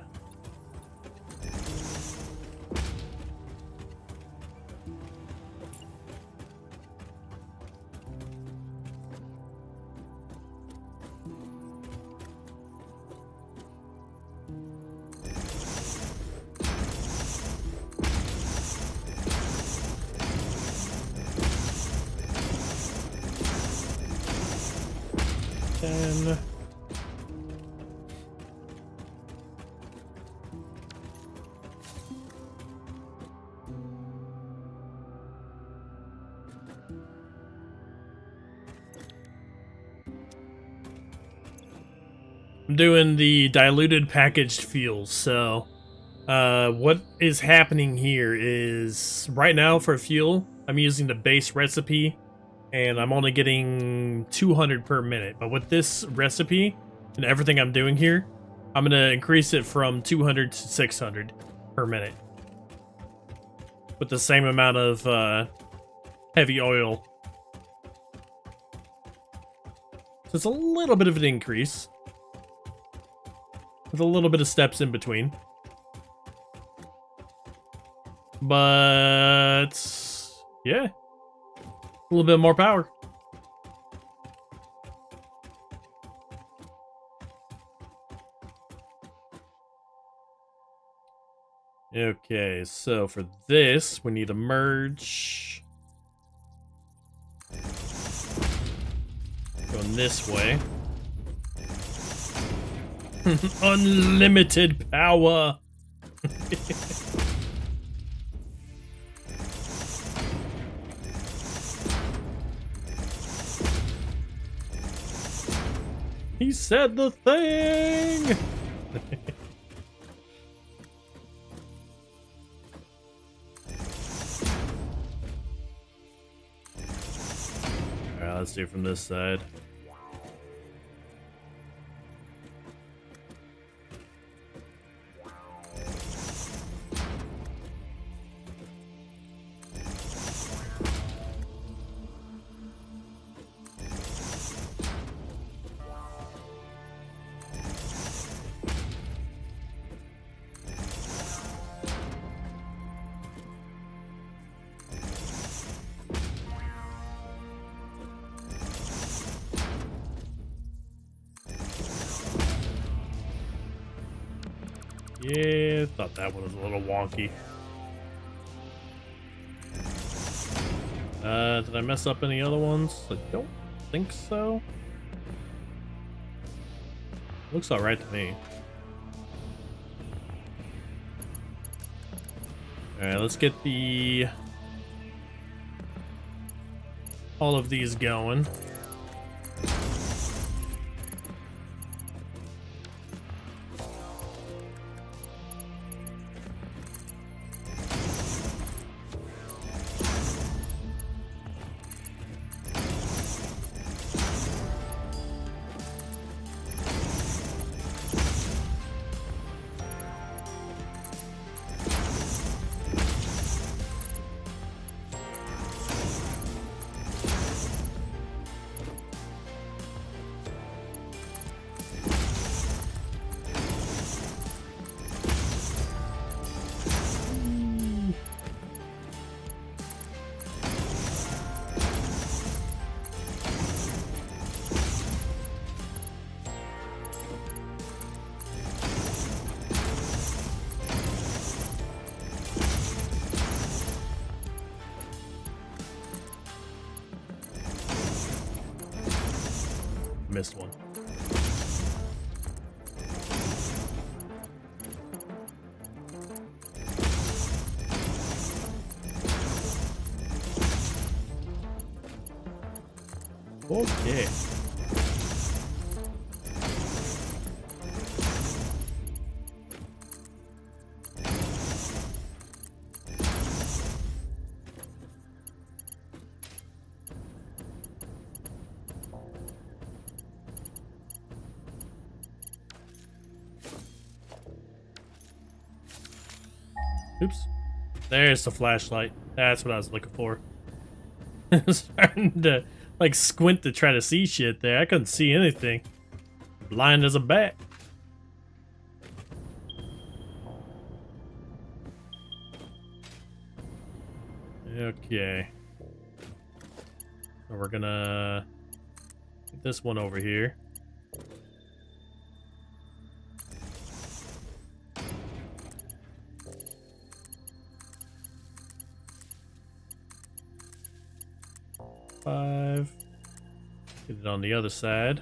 I'm doing the diluted packaged fuels. So what is happening here is right now for fuel, I'm using the base recipe and I'm only getting 200 per minute. But with this recipe and everything I'm doing here, I'm going to increase it from 200 to 600 per minute with the same amount of heavy oil. So it's a little bit of an increase with a little bit of steps in between. But yeah, a little bit more power. Okay, so for this, we need a merge. Going this way. Unlimited power. He said the thing. Alright, let's do it from this side. Yeah, thought that one was a little wonky. Did I mess up any other ones? I don't think so. Looks alright to me. Alright, let's get all of these going. Missed one. Okay. Oops. There's the flashlight. That's what I was looking for. I was starting to like squint to try to see shit there. I couldn't see anything. Blind as a bat. Okay. So we're gonna get this one over here. Five. Get it on the other side.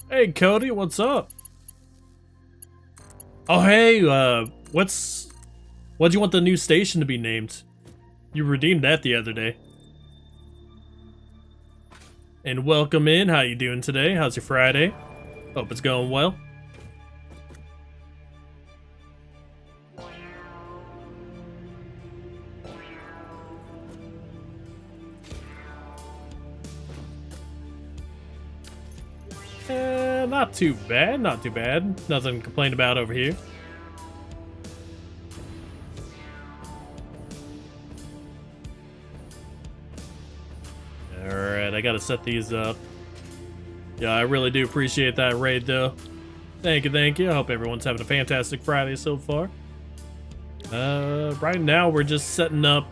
Hey Cody, what's up? Oh hey, what'd you want the new station to be named? You redeemed that the other day. And welcome in. How you doing today? How's your Friday? Hope it's going well. Not too bad, not too bad. Nothing to complain about over here. Alright, I gotta set these up. Yeah, I really do appreciate that raid though. Thank you, thank you. I hope everyone's having a fantastic Friday so far. Right now we're just setting up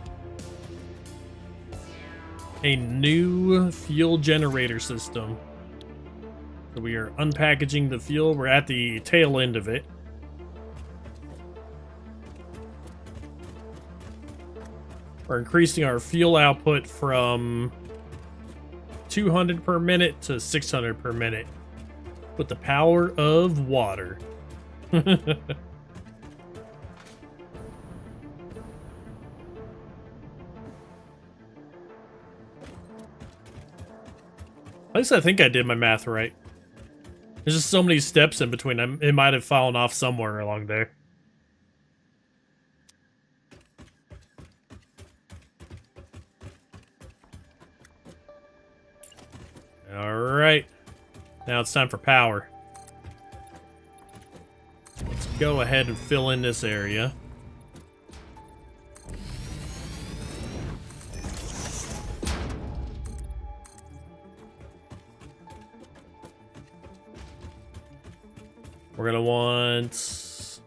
a new fuel generator system. So we are unpackaging the fuel. We're at the tail end of it. We're increasing our fuel output from 200 per minute to 600 per minute with the power of water. At least I think I did my math right. There's just so many steps in between. It might have fallen off somewhere along there. Alright. Now it's time for power. Let's go ahead and fill in this area. We're gonna want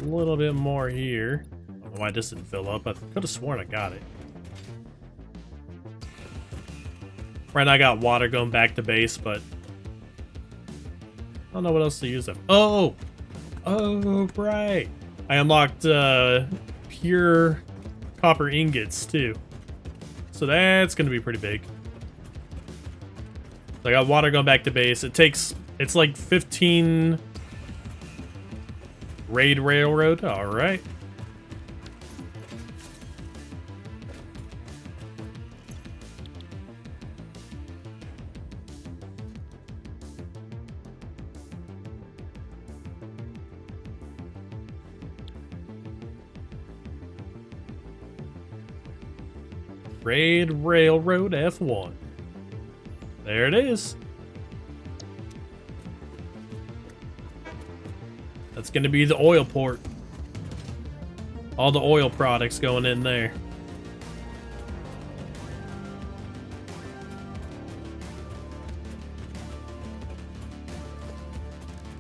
a little bit more here. I don't know why this didn't fill up. I could have sworn I got it. Right now I got water going back to base, but I don't know what else to use them. Oh, right. I unlocked pure copper ingots too, so that's gonna be pretty big. So I got water going back to base. It's like 15 raid railroad. All right. Raid Railroad F1. There it is. That's going to be the oil port. All the oil products going in there.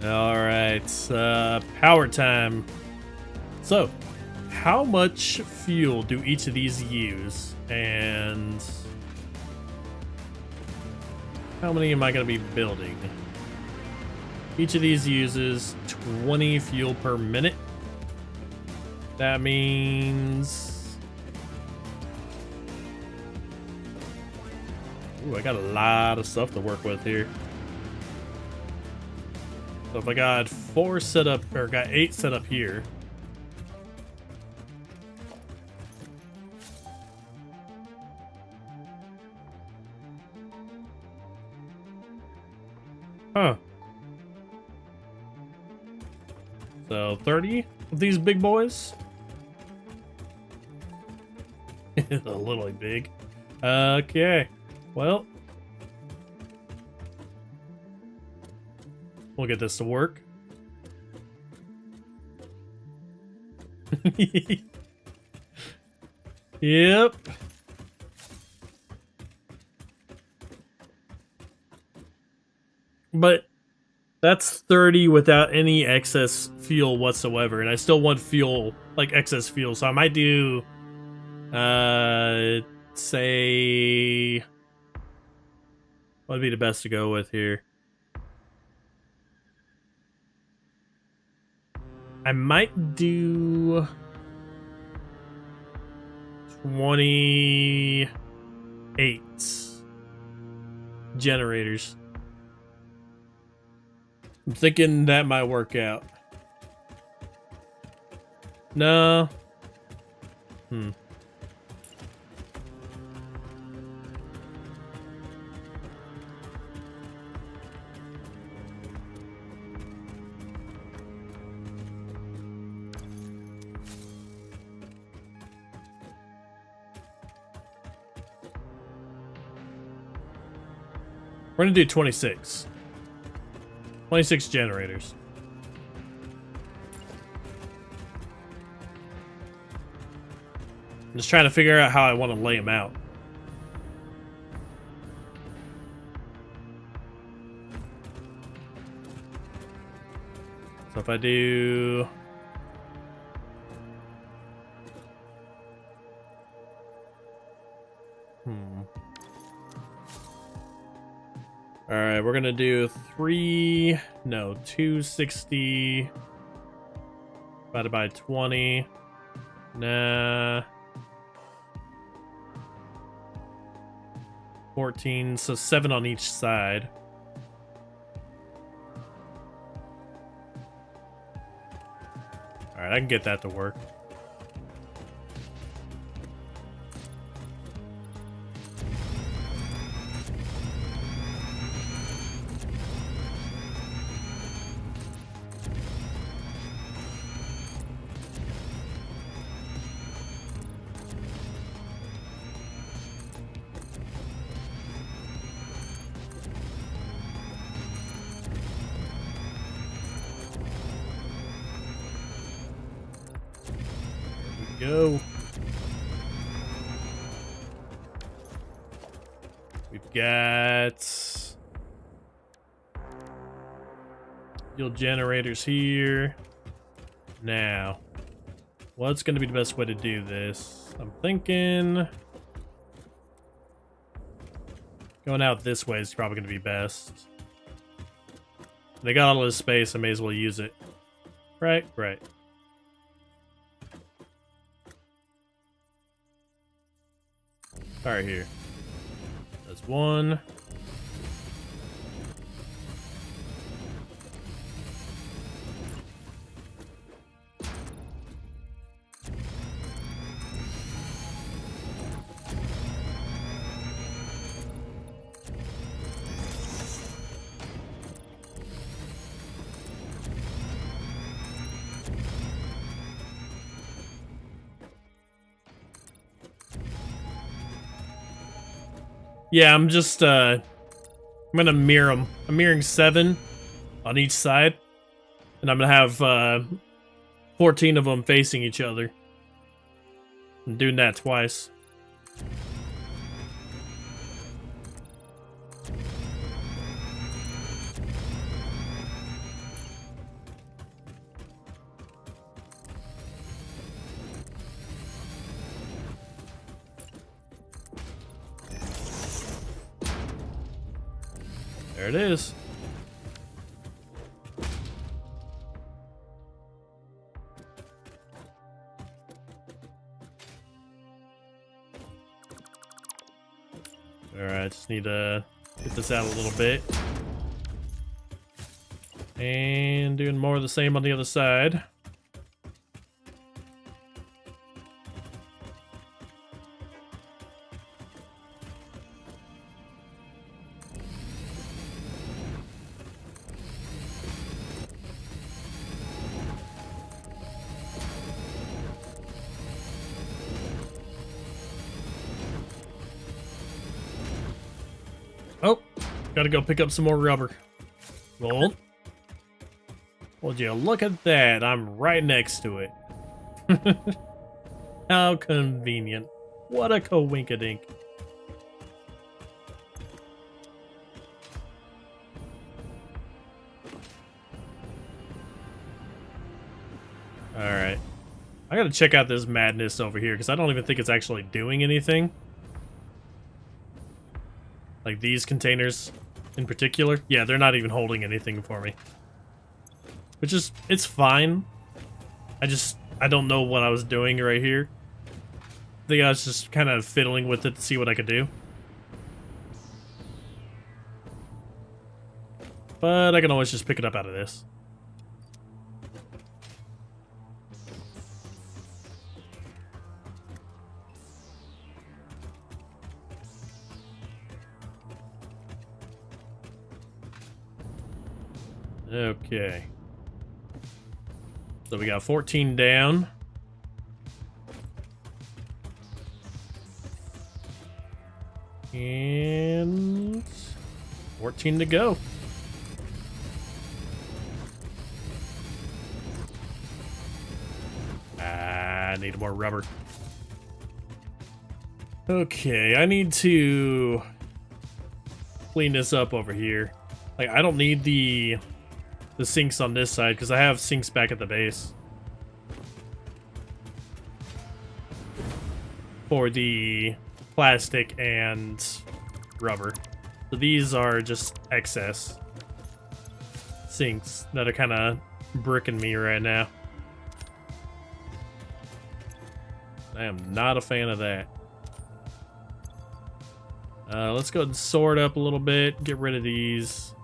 All right, power time. So, how much fuel do each of these use? And how many am I going to be building? Each of these uses 20 fuel per minute. That means Ooh, I got a lot of stuff to work with here. So if I got 4 set up, or got 8 set up here. Huh. So 30 of these big boys. A little big. Okay. Well, we'll get this to work. Yep. But that's 30 without any excess fuel whatsoever, and I still want fuel, like excess fuel, so I might do, say, what would be the best to go with here? I might do 28 generators. I'm thinking that might work out. No. We're gonna do 26. 26 generators. I'm just trying to figure out how I want to lay them out. So if I do... Alright, we're gonna do 260 divided by 20. Nah. 14, so 7 on each side. Alright, I can get that to work. Go. We've got fuel generators here. Now, what's going to be the best way to do this? I'm thinking going out this way is probably going to be best. They got all this space, I may as well use it. Right, right. Alright, here. That's one. Yeah, I'm just, I'm gonna mirror them. I'm mirroring 7 on each side. And I'm gonna have, 14 of them facing each other. I'm doing that twice. There it is. Alright, just need to get this out a little bit. And doing more of the same on the other side. Oh, gotta go pick up some more rubber. Well, would you look at that? I'm right next to it. How convenient. What a coinkadink. Alright. I gotta check out this madness over here, because I don't even think it's actually doing anything. Like these containers in particular. Yeah, they're not even holding anything for me. Which is, it's fine. I don't know what I was doing right here. I think I was just kind of fiddling with it to see what I could do. But I can always just pick it up out of this. Okay. So we got 14 down. And 14 to go. I need more rubber. Okay, I need to clean this up over here. Like, I don't need the sinks on this side because I have sinks back at the base for the plastic and rubber. So these are just excess sinks that are kind of bricking me right now. I am not a fan of that. Let's go ahead and sort up a little bit, get rid of these,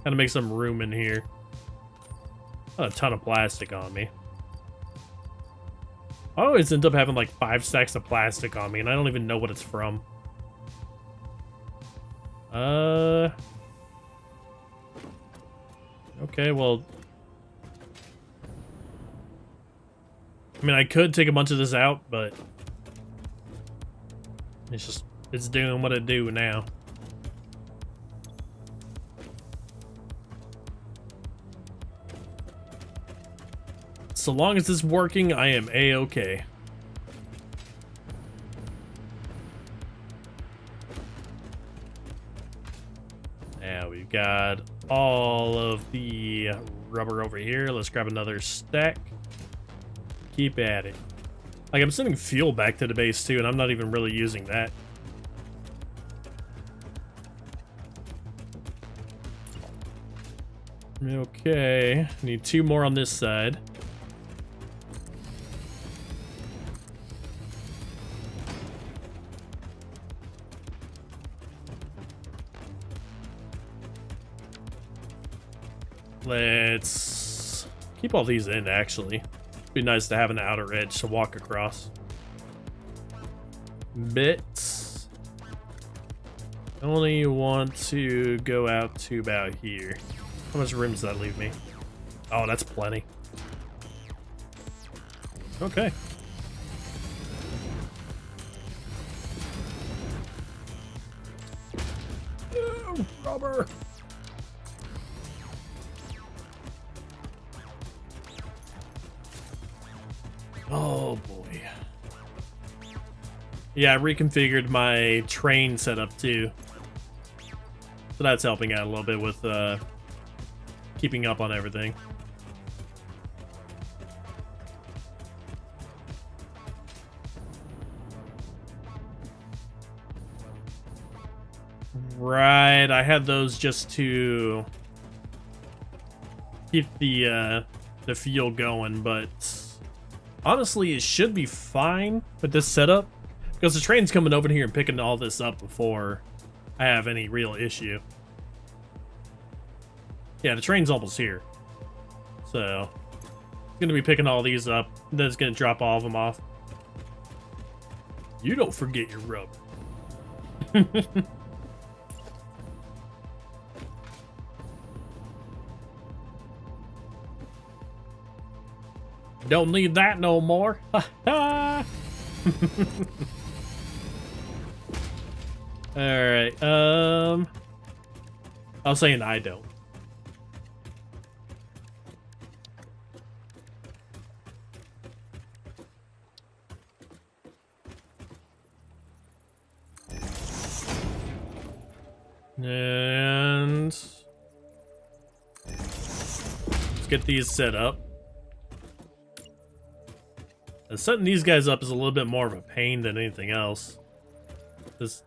kind of make some room in here. A ton of plastic on me. I always end up having like 5 stacks of plastic on me, and I don't even know what it's from. Okay, well, I mean, I could take a bunch of this out, but it's doing what it do now. So long as it's working, I am A-okay. Now we've got all of the rubber over here. Let's grab another stack. Keep at it. Like, I'm sending fuel back to the base too, and I'm not even really using that. Okay, need 2 more on this side. Let's keep all these in, actually. Be nice to have an outer edge to walk across. Bits. Only want to go out to about here. How much room does that leave me? Oh, that's plenty. Okay. Ew, rubber. Oh boy. Yeah, I reconfigured my train setup too. So that's helping out a little bit with keeping up on everything. Right, I had those just to keep the fuel going, but honestly, it should be fine with this setup because the train's coming over here and picking all this up before I have any real issue. Yeah, the train's almost here. So, I'm gonna be picking all these up, then it's gonna drop all of them off. You don't forget your rubber. Don't need that no more. Alright, I was saying I don't. And let's get these set up. And setting these guys up is a little bit more of a pain than anything else. Just,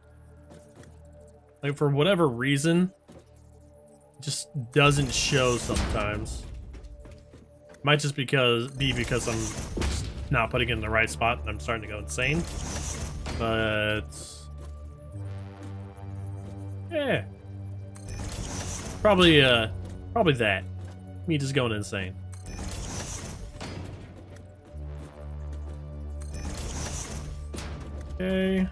like, for whatever reason, it just doesn't show sometimes. Might just be because I'm just not putting it in the right spot and I'm starting to go insane. But yeah, probably that. Me just going insane. Okay.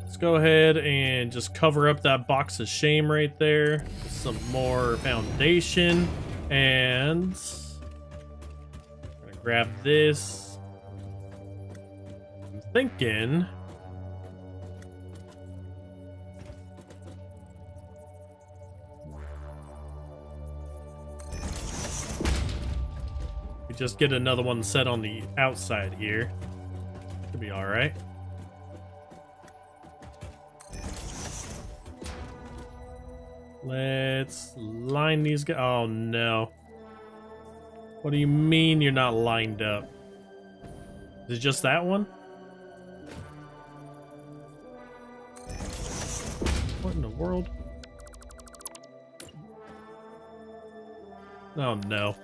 Let's go ahead and just cover up that box of shame right there. Some more foundation. And I'm gonna grab this. I'm thinking just get another one set on the outside here. Should be alright. Let's line these guys. Oh no. What do you mean you're not lined up? Is it just that one? What in the world? Oh no.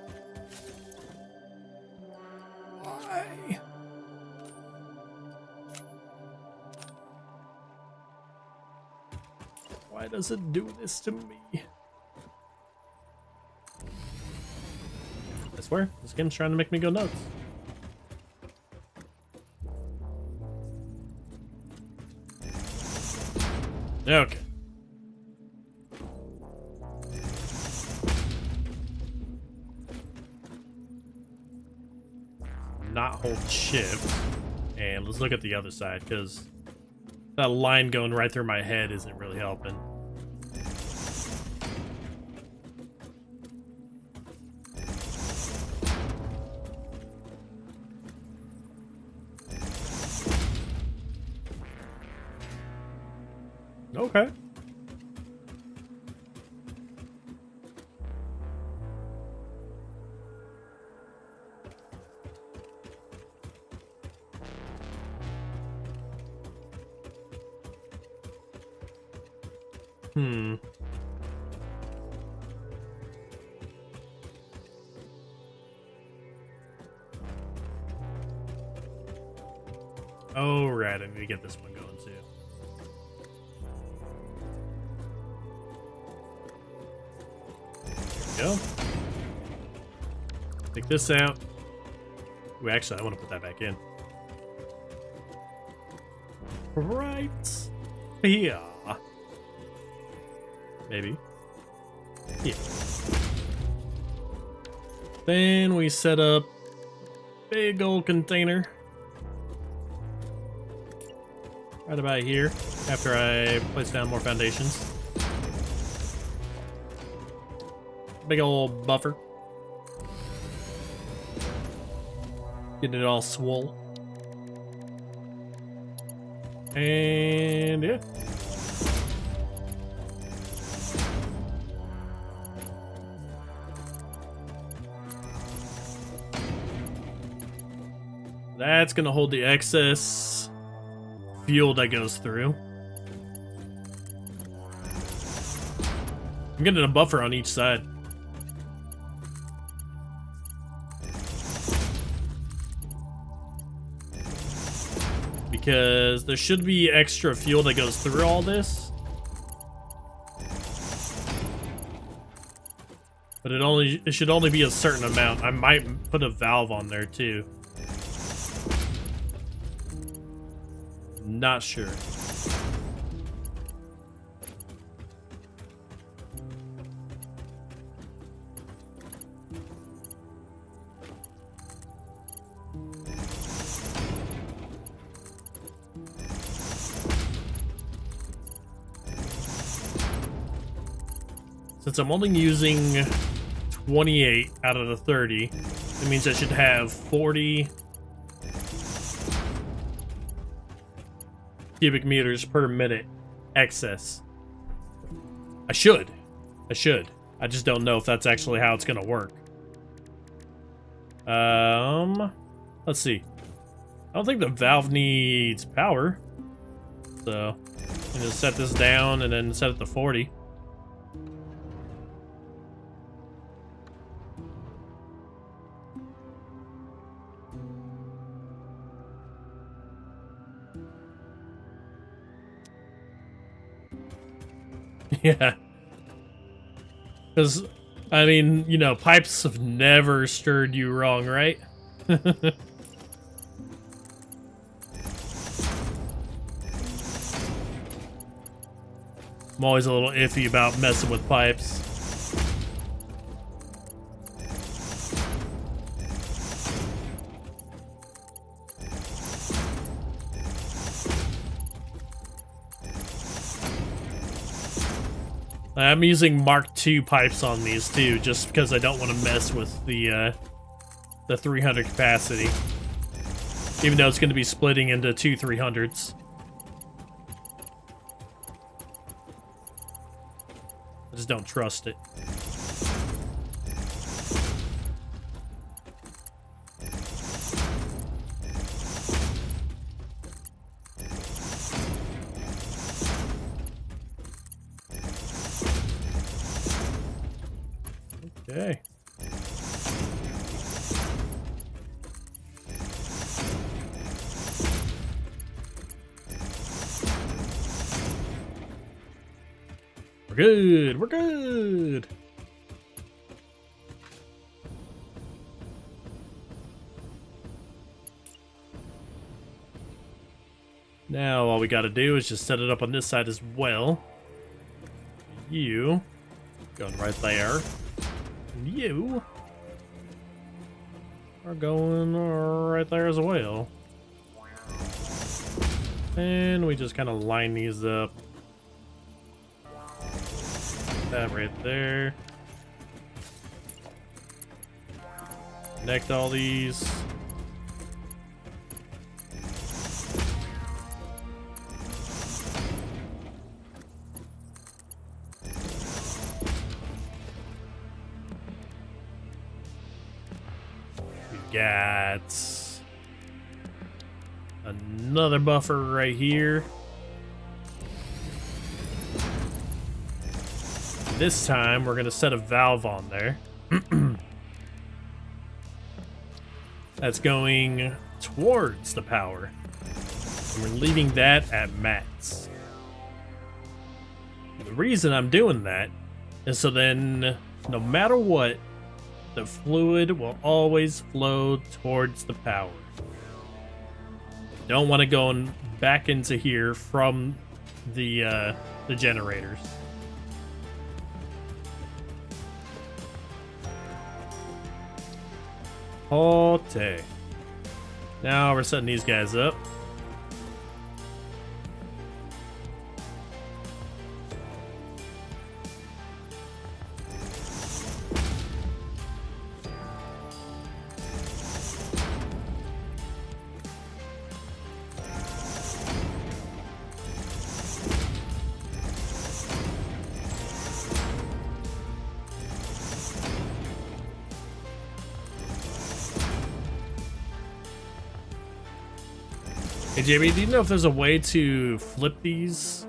Why does it do this to me? I swear, this game's trying to make me go nuts. Okay. Not hold shift. And let's look at the other side, because that line going right through my head isn't really helping. Okay. Oh, right. I need to get this one going too. There we go. Take this out. Ooh, actually, I want to put that back in. Right here. Maybe. Yeah. Then we set up big old container right about here after I place down more foundations. Big old buffer. Getting it all swole. And yeah. That's gonna hold the excess fuel that goes through. I'm getting a buffer on each side. Be because there should be extra fuel that goes through all this. But it should only be a certain amount. I might put a valve on there too. Not sure. Since I'm only using 28 out of the 30, it means I should have 40 cubic meters per minute excess. I should. I just don't know if that's actually how it's gonna work. Let's see. I don't think the valve needs power. So, I'm gonna set this down and then set it to 40. Yeah. Because, I mean, you know, pipes have never stirred you wrong, right? I'm always a little iffy about messing with pipes. I'm using Mark II pipes on these too, just because I don't want to mess with the 300 capacity. Even though it's going to be splitting into two 300s. I just don't trust it. Okay. We're good. We're good. Now all we got to do is just set it up on this side as well. You going right there. You are going right there as well. And we just kind of line these up. That right there. Connect all these. Got another buffer right here. This time we're gonna set a valve on there. That's going towards the power. And we're leaving that at max. The reason I'm doing that is so then no matter what, the fluid will always flow towards the power. Don't want to go back into here from the generators. Okay. Now we're setting these guys up. Hey JB, do you know if there's a way to flip these?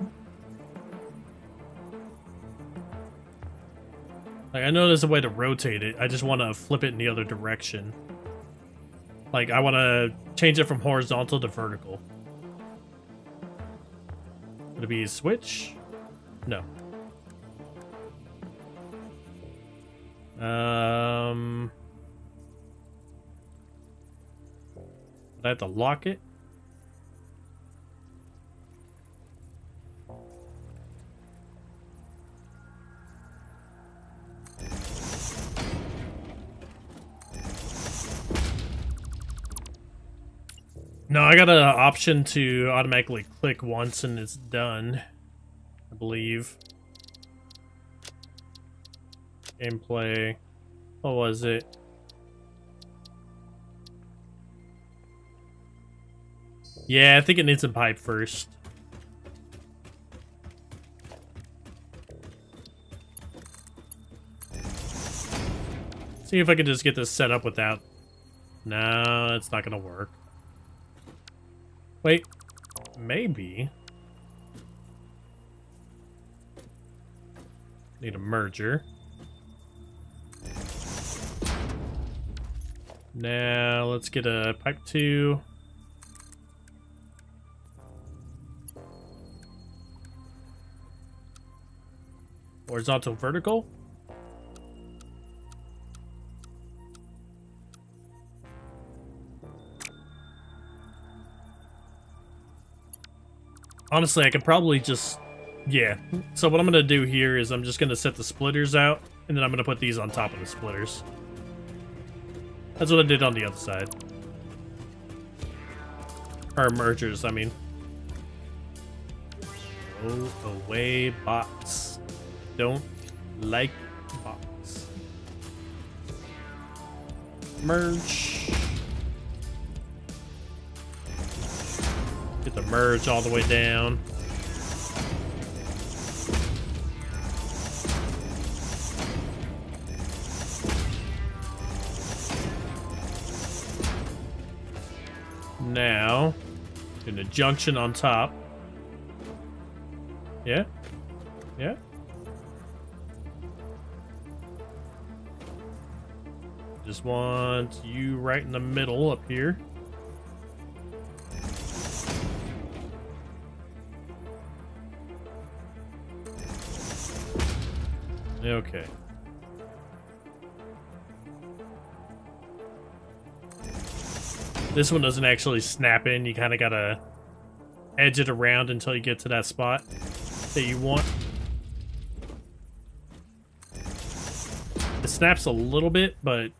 Like, I know there's a way to rotate it. I just want to flip it in the other direction. Like, I want to change it from horizontal to vertical. Would it be a switch? No. Would I have to lock it? No, I got an option to automatically click once and it's done, I believe. Gameplay. What was it? Yeah, I think it needs a pipe first. See if I can just get this set up without... No, it's not gonna work. Wait, maybe. Need a merger. Now let's get a pipe 2. Horizontal, vertical. Honestly, I could probably just... Yeah. So what I'm going to do here is I'm just going to set the splitters out, and then I'm going to put these on top of the splitters. That's what I did on the other side. Or mergers, I mean. Go away, box. Don't like box. Merge. Get the merge all the way down. Now, in the junction on top. Yeah? Yeah? Just want you right in the middle up here. Okay. This one doesn't actually snap in. You kind of gotta edge it around until you get to that spot that you want. It snaps a little bit, but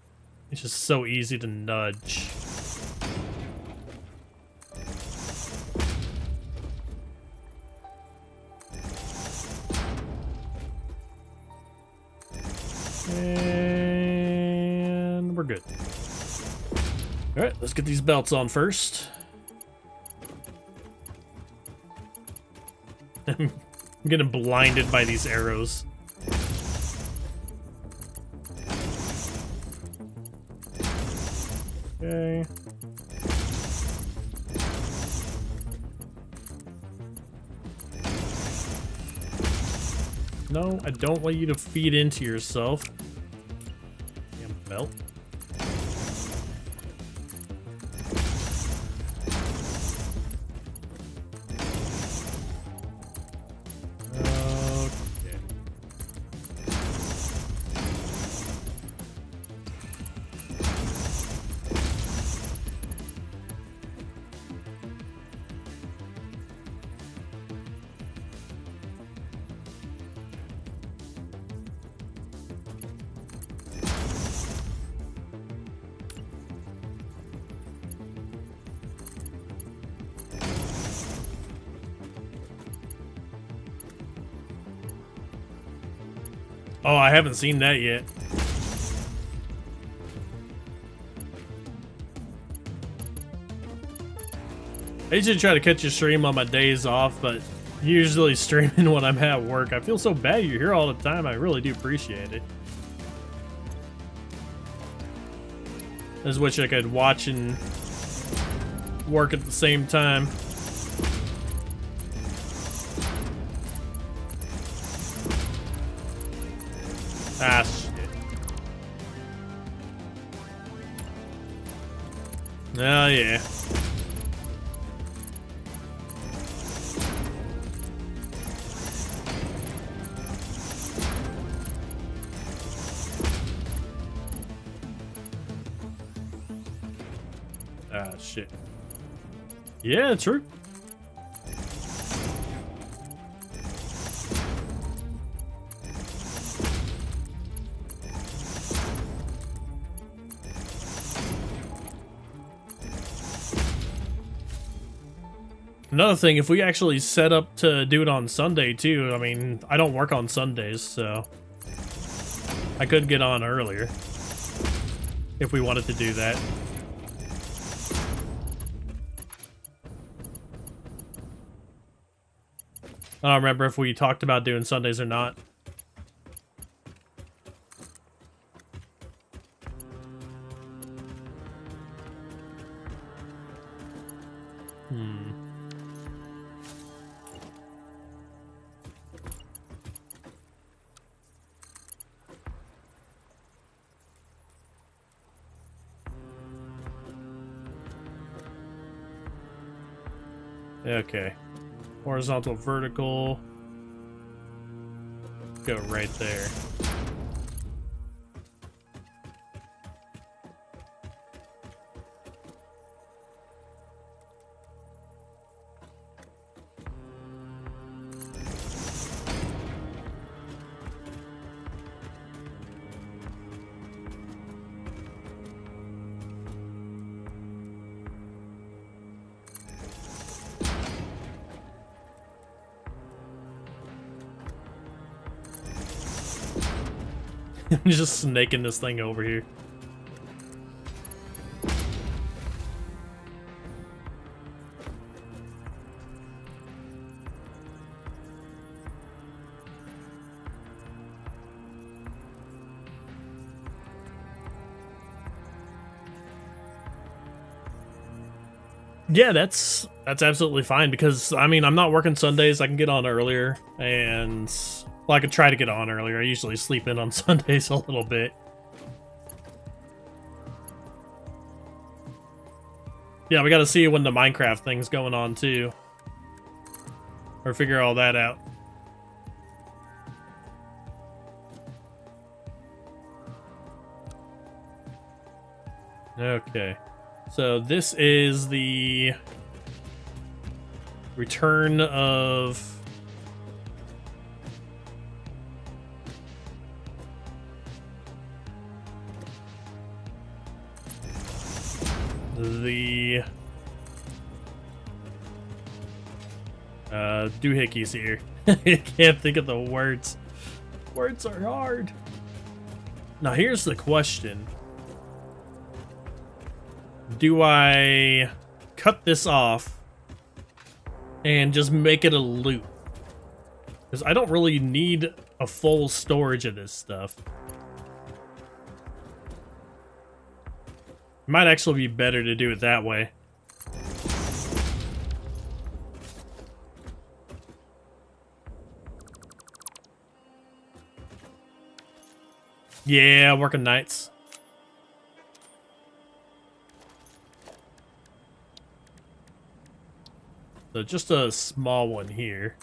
it's just so easy to nudge. And we're good. All right, let's get these belts on first. I'm getting blinded by these arrows. Okay. No, I don't want you to feed into yourself. Damn belt. Oh, I haven't seen that yet. I usually try to catch a stream on my days off, but usually streaming when I'm at work. I feel so bad you're here all the time. I really do appreciate it. I just wish I could watch and work at the same time. Ah, shit. Oh, yeah. Ah, shit. Yeah, true. Another thing, if we actually set up to do it on Sunday too, I mean, I don't work on Sundays, so I could get on earlier if we wanted to do that. I don't remember if we talked about doing Sundays or not. Okay. Horizontal, vertical. Go right there. I'm just snaking this thing over here. Yeah, that's absolutely fine because I mean I'm not working Sundays. I can get on earlier, and well, I could try to get on earlier. I usually sleep in on Sundays a little bit. Yeah, we got to see when the Minecraft thing's going on too, or figure all that out. Okay. So this is the return of the doohickeys here. I can't think of the words. Words are hard. Now here's the question. Do I cut this off and just make it a loop? Because I don't really need a full storage of this stuff. It might actually be better to do it that way. Yeah, working nights. So just a small one here.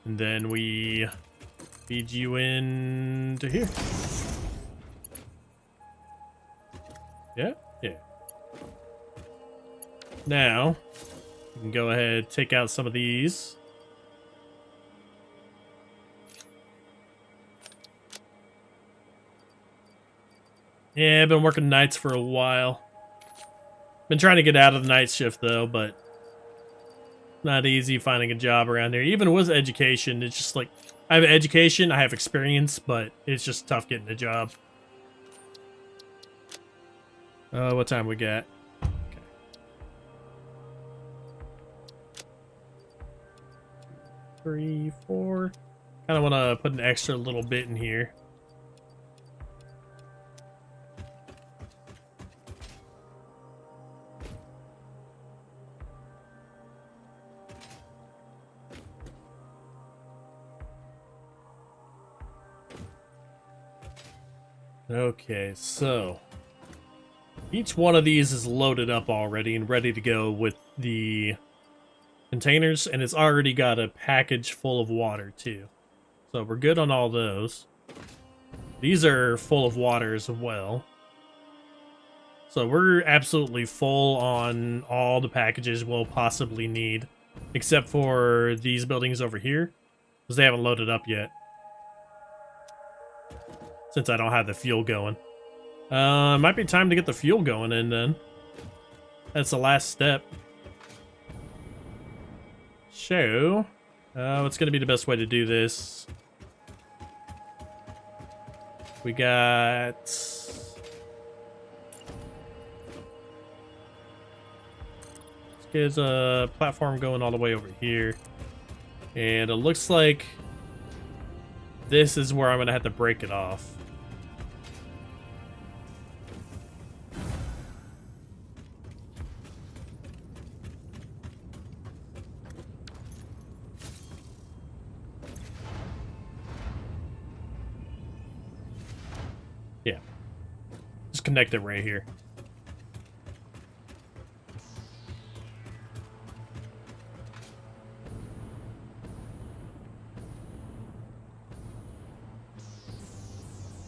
And then we feed you into here. Yeah? Yeah. Now, we can go ahead, take out some of these. Yeah, I've been working nights for a while. Been trying to get out of the night shift though, but not easy finding a job around here. Even with education, it's just like, I have education, I have experience, but it's just tough getting a job. What time we got? Okay. 3, 4. Kind of want to put an extra little bit in here. Okay, so each one of these is loaded up already and ready to go with the containers, and it's already got a package full of water too. So we're good on all those. These are full of water as well. So we're absolutely full on all the packages we'll possibly need. Except for these buildings over here. Because they haven't loaded up yet. Since I don't have the fuel going. Might be time to get the fuel going in then. That's the last step. So, what's going to be the best way to do this? We got... Let's get a platform going all the way over here. And it looks like this is where I'm going to have to break it off. Yeah. Just connect it right here.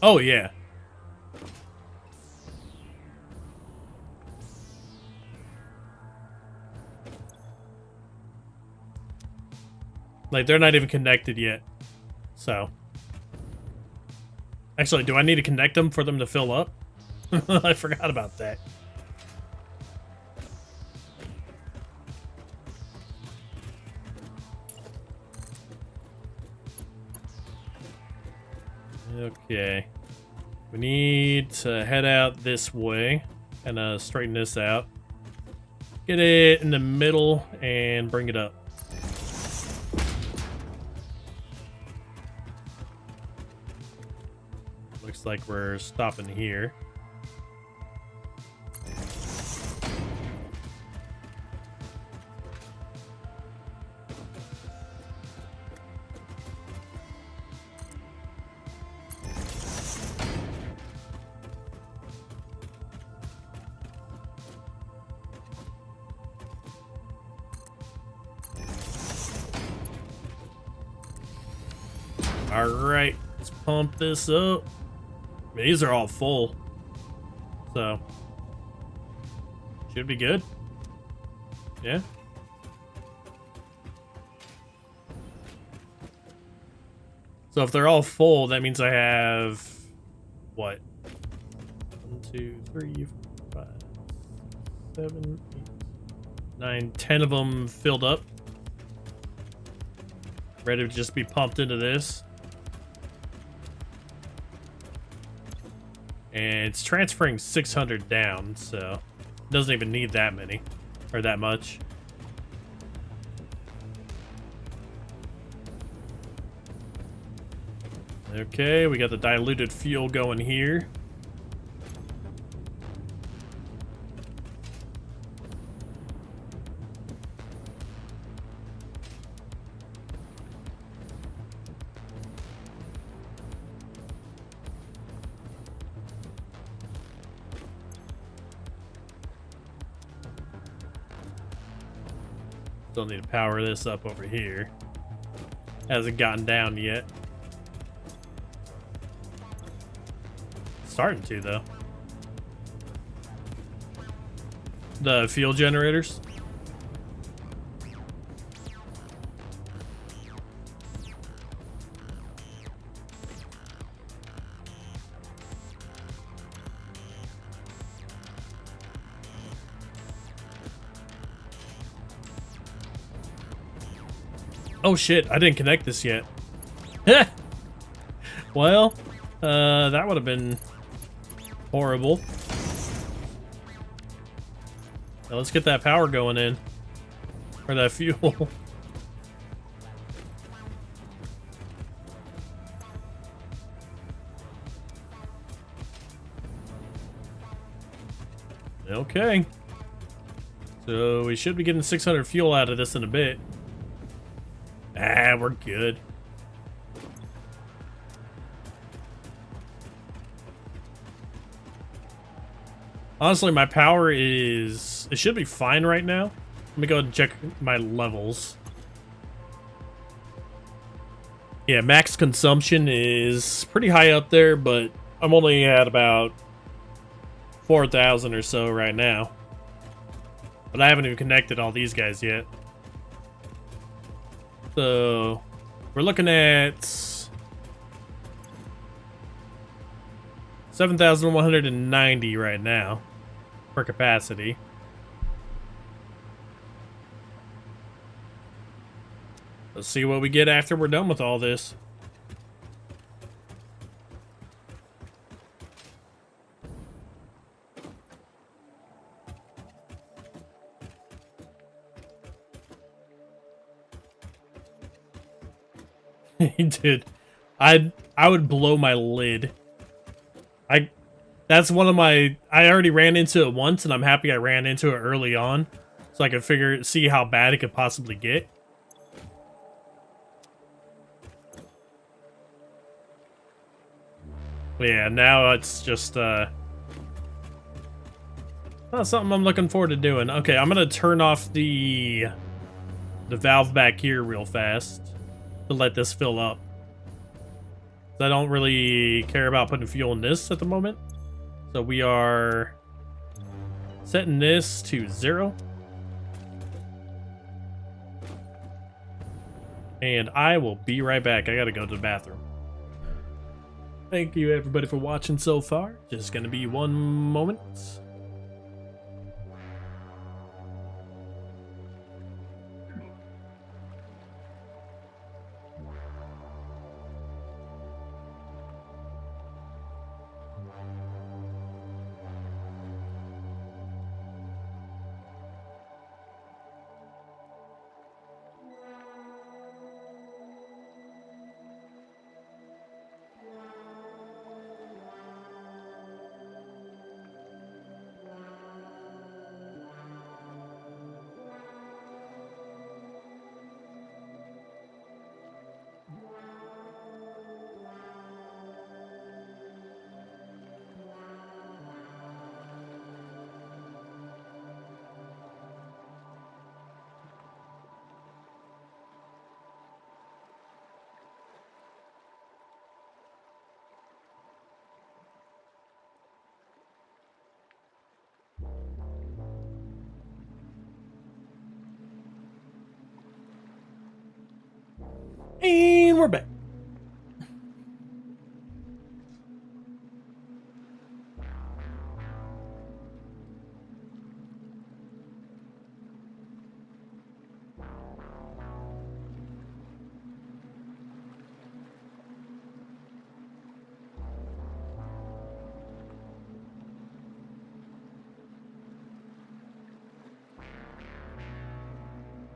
Oh, yeah. Like, they're not even connected yet. So. Actually, do I need to connect them for them to fill up? I forgot about that. Okay. We need to head out this way and straighten this out. Get it in the middle and bring it up. Looks like we're stopping here. All right, let's pump this up. These are all full, so should be good. Yeah. So if they're all full, that means I have what? 1, 2, 3, 4, 5, 7, 8, 9, 10 of them filled up, ready to just be pumped into this. And it's transferring 600 down, so it doesn't even need that many, or that much. Okay, we got the diluted fuel going here. Still need to power this up over here. Hasn't gotten down yet. Starting to, though. The fuel generators. Oh shit, I didn't connect this yet. Well, that would have been horrible. Now let's get that power going in. Or that fuel. Okay. So we should be getting 600 fuel out of this in a bit. Ah, we're good. Honestly, my power is... It should be fine right now. Let me go ahead and check my levels. Yeah, max consumption is pretty high up there, but I'm only at about 4,000 or so right now. But I haven't even connected all these guys yet. So we're looking at 7,190 right now for capacity. Let's see what we get after we're done with all this. Dude, I would blow my lid. That's one of my, I already ran into it once, and I'm happy I ran into it early on, so I could see how bad it could possibly get. But yeah, now it's just not something I'm looking forward to doing. Okay, I'm gonna turn off the valve back here real fast to let this fill up. I don't really care about putting fuel in this at the moment. So we are setting this to 0. And I will be right back. I gotta go to the bathroom. Thank you everybody for watching so far. Just gonna be one moment. And we're back.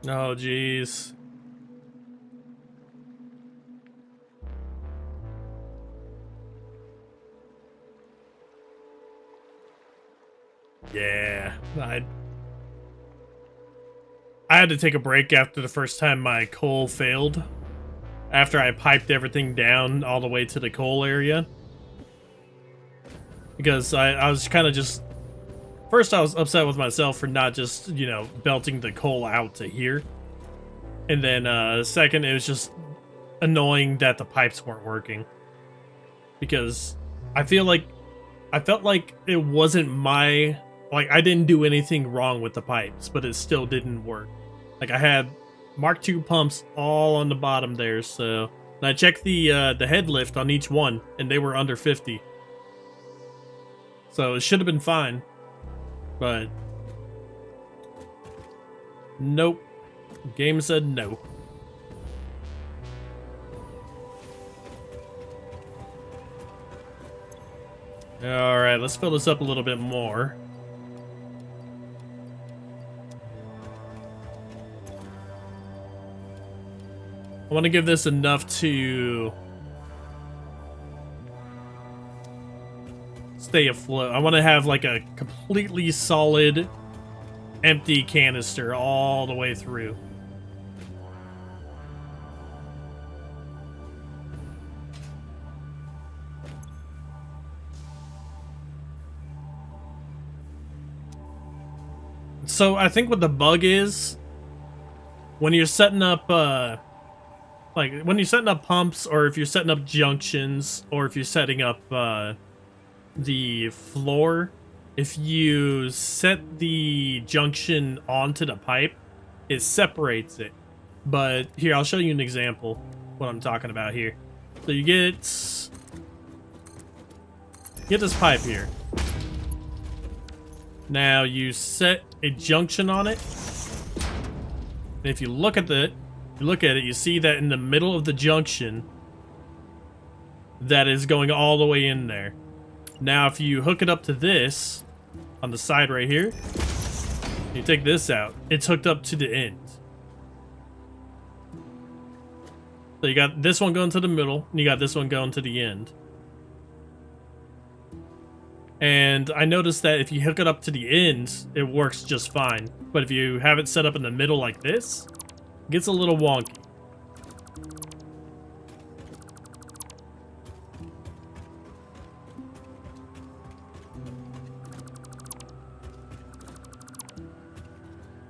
Oh, jeez. Yeah, I had to take a break after the first time my coal failed. After I piped everything down all the way to the coal area. Because I was kind of just... First, I was upset with myself for not just, you know, belting the coal out to here. And then, second, it was just annoying that the pipes weren't working. Because I felt like it wasn't my... Like, I didn't do anything wrong with the pipes, but it still didn't work. Like, I had Mark II pumps all on the bottom there, so... And I checked the head lift on each one, and they were under 50. So it should have been fine. But... Nope. Game said no. Alright, let's fill this up a little bit more. I want to give this enough to stay afloat. I want to have like a completely solid empty canister all the way through. So I think what the bug is, when you're setting up Like when you're setting up pumps, or if you're setting up junctions, or if you're setting up the floor, if you set the junction onto the pipe, it separates it. But here, I'll show you an example what I'm talking about here. So you get this pipe here. Now you set a junction on it. And if you look at it, you see that in the middle of the junction, that is going all the way in there. Now if you hook it up to this, on the side right here, you take this out, it's hooked up to the end. So you got this one going to the middle, and you got this one going to the end. And I noticed that if you hook it up to the end, it works just fine. But if you have it set up in the middle like this, it gets a little wonky.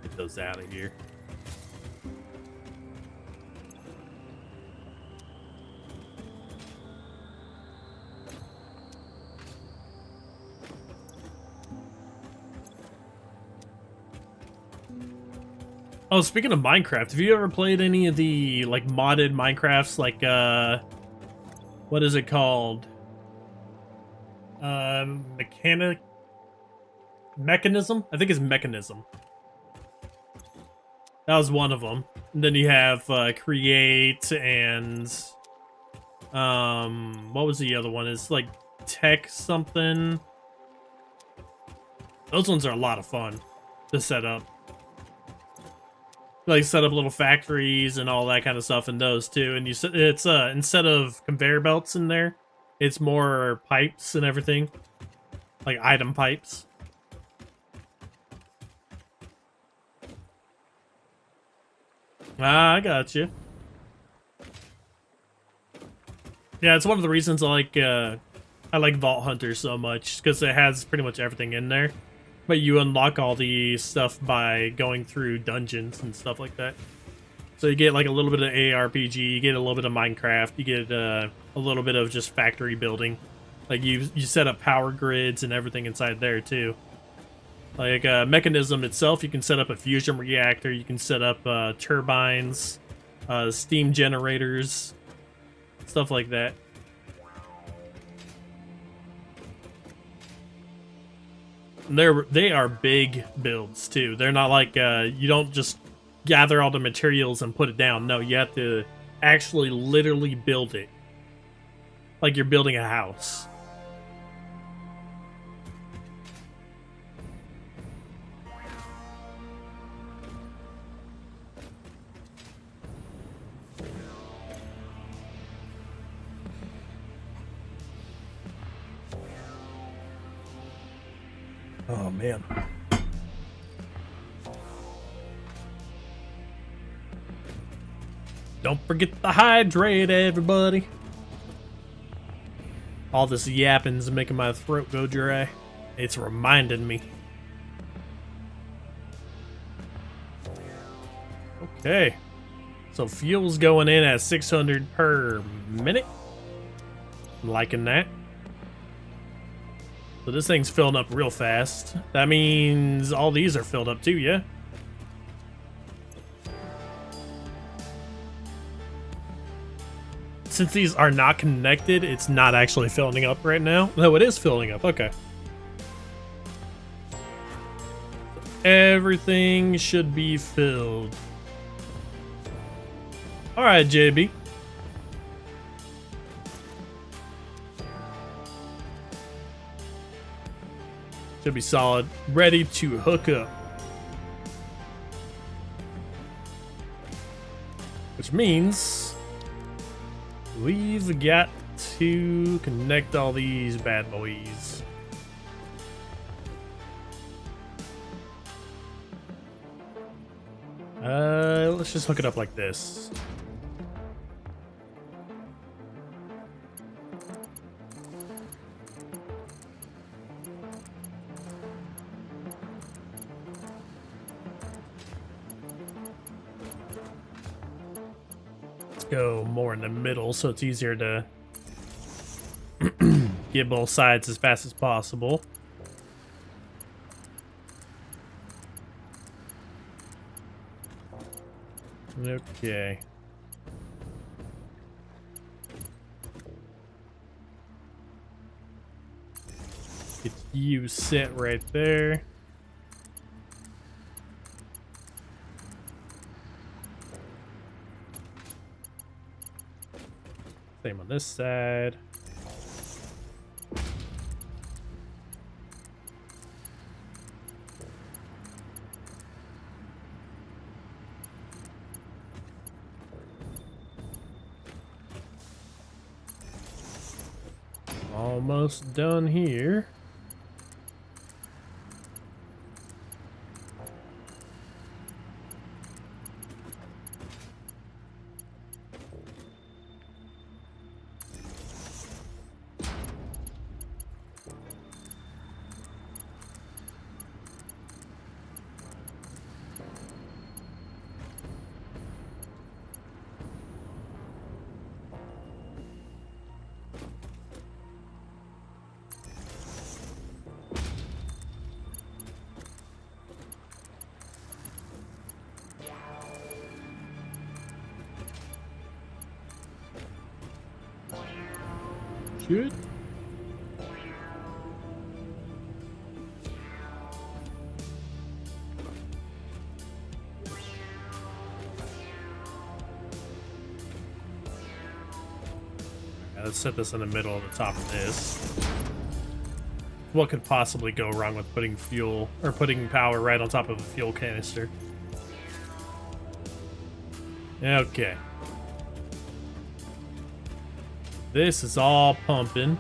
Get those out of here. Oh, speaking of Minecraft, have you ever played any of the, like, modded Minecrafts, like, what is it called? Mechanism? I think it's Mechanism. That was one of them. And then you have, Create and, what was the other one? It's, like, Tech something. Those ones are a lot of fun to set up. Like set up little factories and all that kind of stuff in those too. And it's instead of conveyor belts in there, it's more pipes and everything, like item pipes. Ah, I got you. Yeah, it's one of the reasons I like Vault Hunter so much, because it has pretty much everything in there. But you unlock all the stuff by going through dungeons and stuff like that. So you get like a little bit of ARPG, you get a little bit of Minecraft, you get a little bit of just factory building. Like you set up power grids and everything inside there too. Like Mechanism itself, you can set up a fusion reactor, you can set up turbines, steam generators, stuff like that. They are big builds too. They're not like you don't just gather all the materials and put it down. No, you have to actually literally build it. Like you're building a house. Oh, man. Don't forget to hydrate, everybody. All this yapping's making my throat go dry. It's reminding me. Okay. So fuel's going in at 600 per minute. I'm liking that. So this thing's filling up real fast. That means all these are filled up too, yeah? Since these are not connected, it's not actually filling up right now. No, it is filling up, okay. Everything should be filled. Alright, JB. Should be solid. Ready to hook up. Which means we've got to connect all these bad boys. Let's just hook it up like this. go more in the middle so it's easier to get both sides as fast as possible. Okay. Get you set right there. Same on this side. Almost done here. Good. Let's set this in the middle of the top of this. What could possibly go wrong with putting fuel or putting power right on top of a fuel canister? Okay. This is all pumping.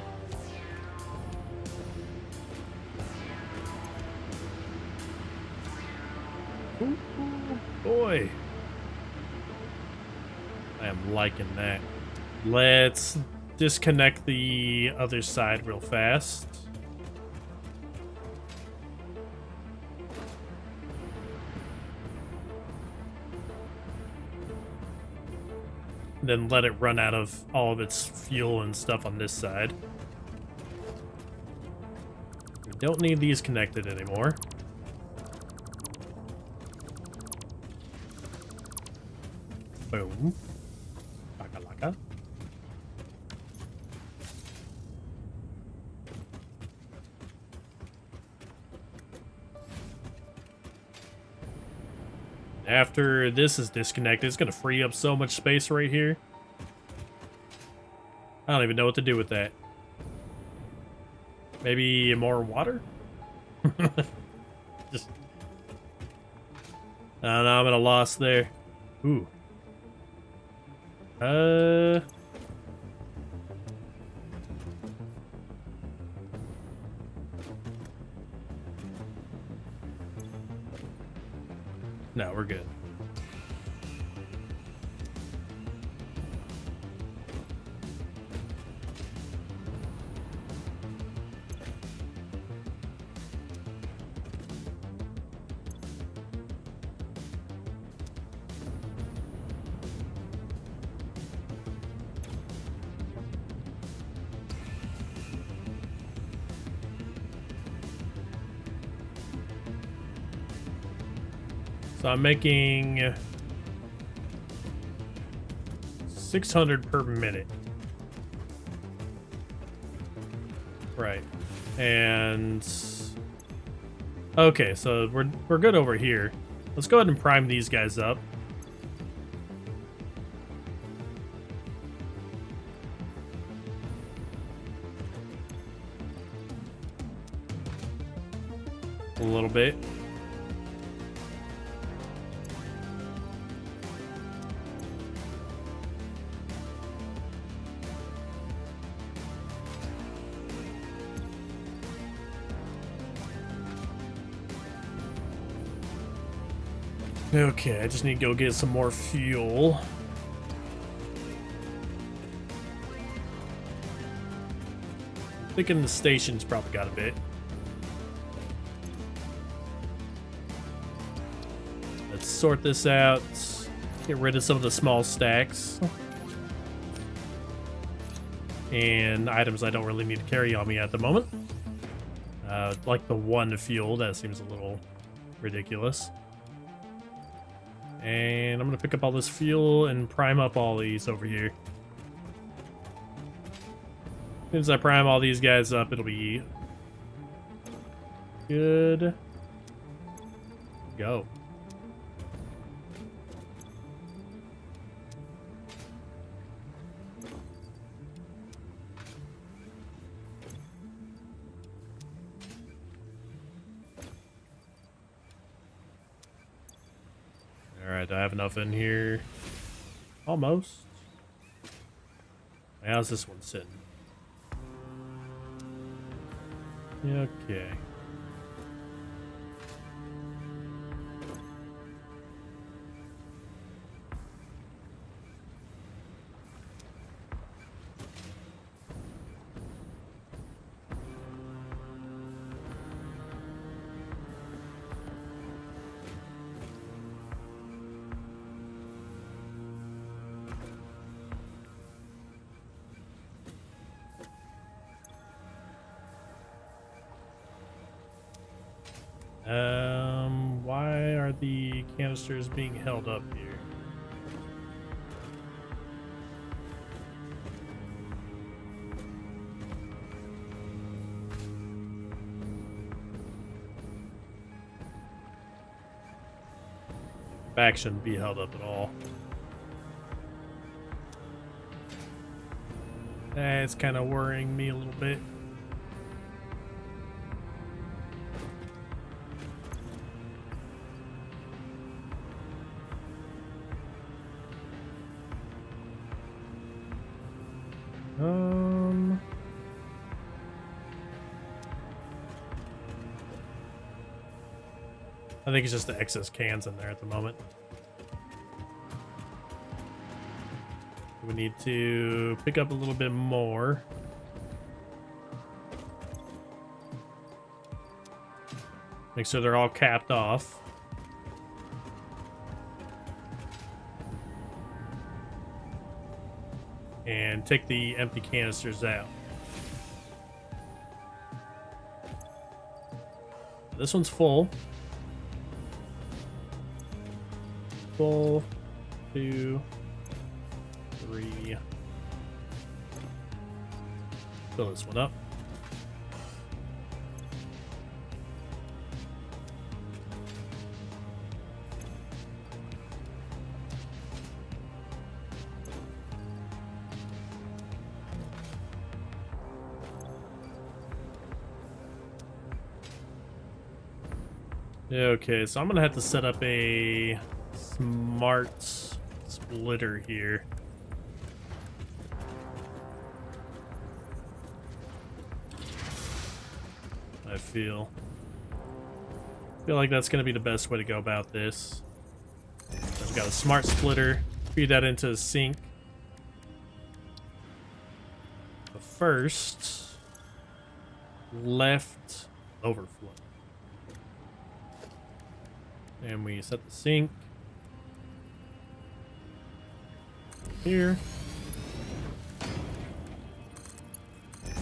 Ooh, boy. I am liking that. Let's disconnect the other side real fast. Then let it run out of all of its fuel and stuff on this side. We don't need these connected anymore. Boom. Laka laka. After this is disconnected, it's going to free up so much space right here. I don't even know what to do with that. Maybe more water? Just... I don't know, I'm at a loss there. Ooh. No, we're good. So I'm making 600 per minute. Right. And okay, so we're good over here. Let's go ahead and prime these guys up. A little bit. Okay, I just need to go get some more fuel. Thinking the station's probably got a bit. Let's sort this out. Get rid of some of the small stacks. and items I don't really need to carry on me at the moment. Like the one fuel, that seems a little ridiculous. And I'm gonna pick up all this fuel and prime up all these over here. As soon as I prime all these guys up, it'll be good. Go. Alright, I have enough in here. Almost. How's this one sitting? Okay. Why are the canisters being held up here? Back shouldn't be held up at all. That's kind of worrying me a little bit. I think it's just the excess cans in there at the moment. We need to pick up a little bit more. Make sure they're all capped off. And take the empty canisters out. This one's full. Full. 2, 3. Fill this one up. Okay, so I'm gonna have to set up a smart splitter here. I feel like that's gonna be the best way to go about this. I've got a smart splitter, feed that into a sink. But first, left overflow. And we set the sink here.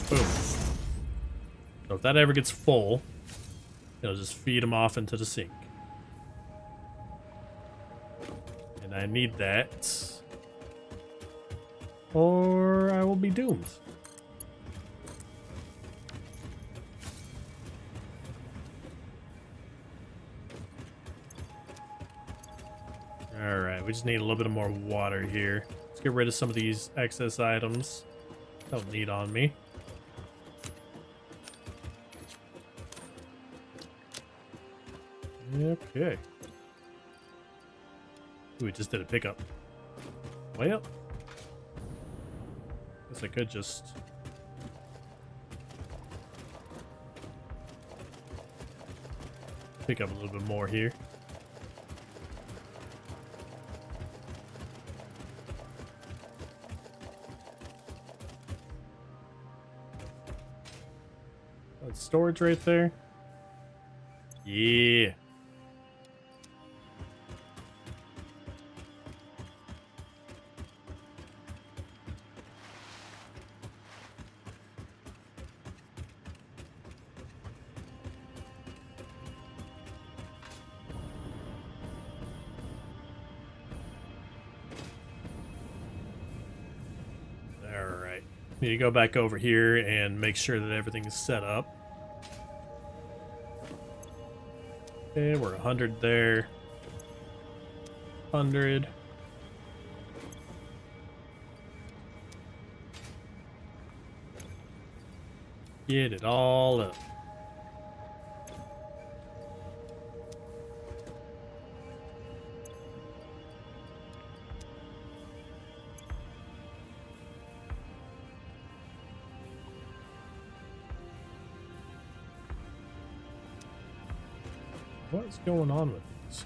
Boom. So if that ever gets full, it'll just feed them off into the sink. And I need that, or I will be doomed. Alright, we just need a little bit more water here. Let's get rid of some of these excess items. Don't need on me. Okay. Ooh, we just did a pickup. Well, guess I could just... pick up a little bit more here. That's storage right there. Yeah. Need to go back over here and make sure that everything's set up. Okay, we're 100 there. 100. Get it all up. What's going on with these?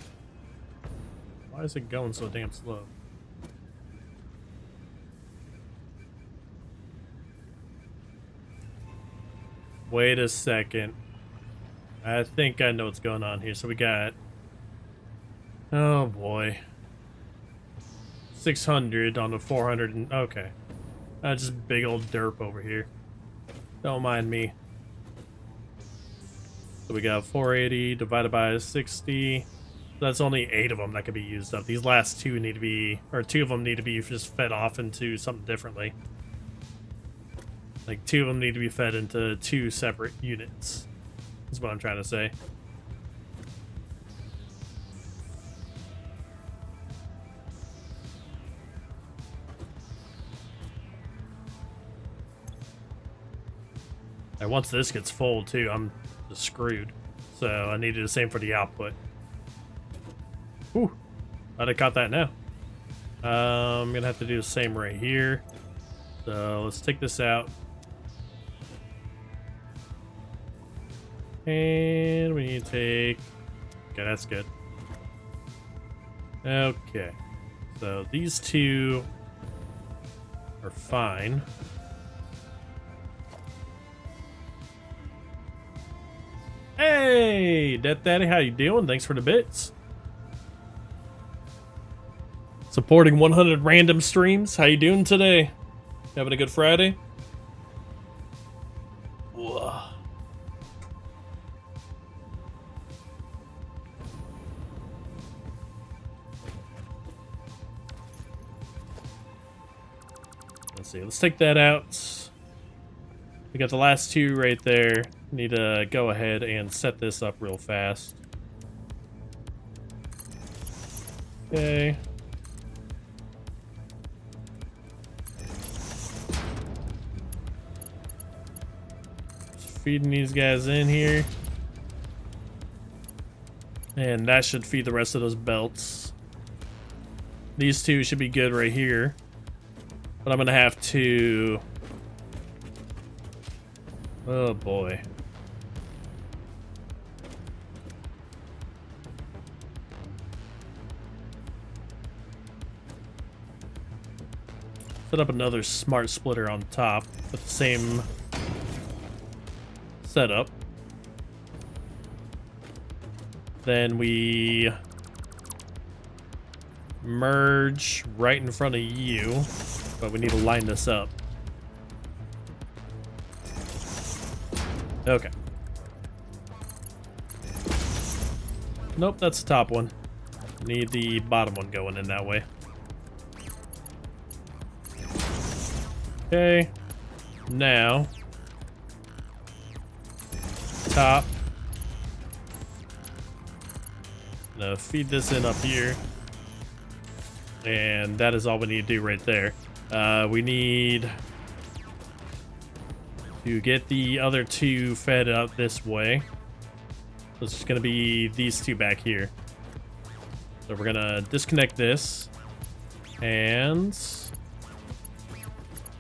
Why is it going so damn slow? Wait a second. I think I know what's going on here. So we got... Oh boy. 600 on the 400 and... Okay. Just big old derp over here. Don't mind me. So we got 480 divided by 60. That's only 8 of them that can be used up. These last 2 need to be... Or 2 of them need to be just fed off into something differently. Like 2 of them need to be fed into 2 separate units. That's what I'm trying to say. And once this gets full too, I'm just screwed. So I need to do the same for the output. Whew. I'd have caught that now. I'm gonna have to do the same right here. So let's take this out. And we need to take... Okay, that's good. Okay. So these 2 are fine. Hey, Death Daddy, how you doing? Thanks for the bits. Supporting 100 random streams. How you doing today? Having a good Friday? Whoa. Let's see. Let's take that out. We got the last 2 right there. Need to go ahead and set this up real fast. Okay. Just feeding these guys in here. And that should feed the rest of those belts. These 2 should be good right here. But I'm gonna have to... Oh boy. Set up another smart splitter on top with the same setup. Then we merge right in front of you, but we need to line this up. Okay. Nope, that's the top one. Need the bottom one going in that way. Okay. Now. Top. Now feed this in up here. And that is all we need to do right there. We need to get the other 2 fed out this way. So it's just gonna be these 2 back here. So we're gonna disconnect this and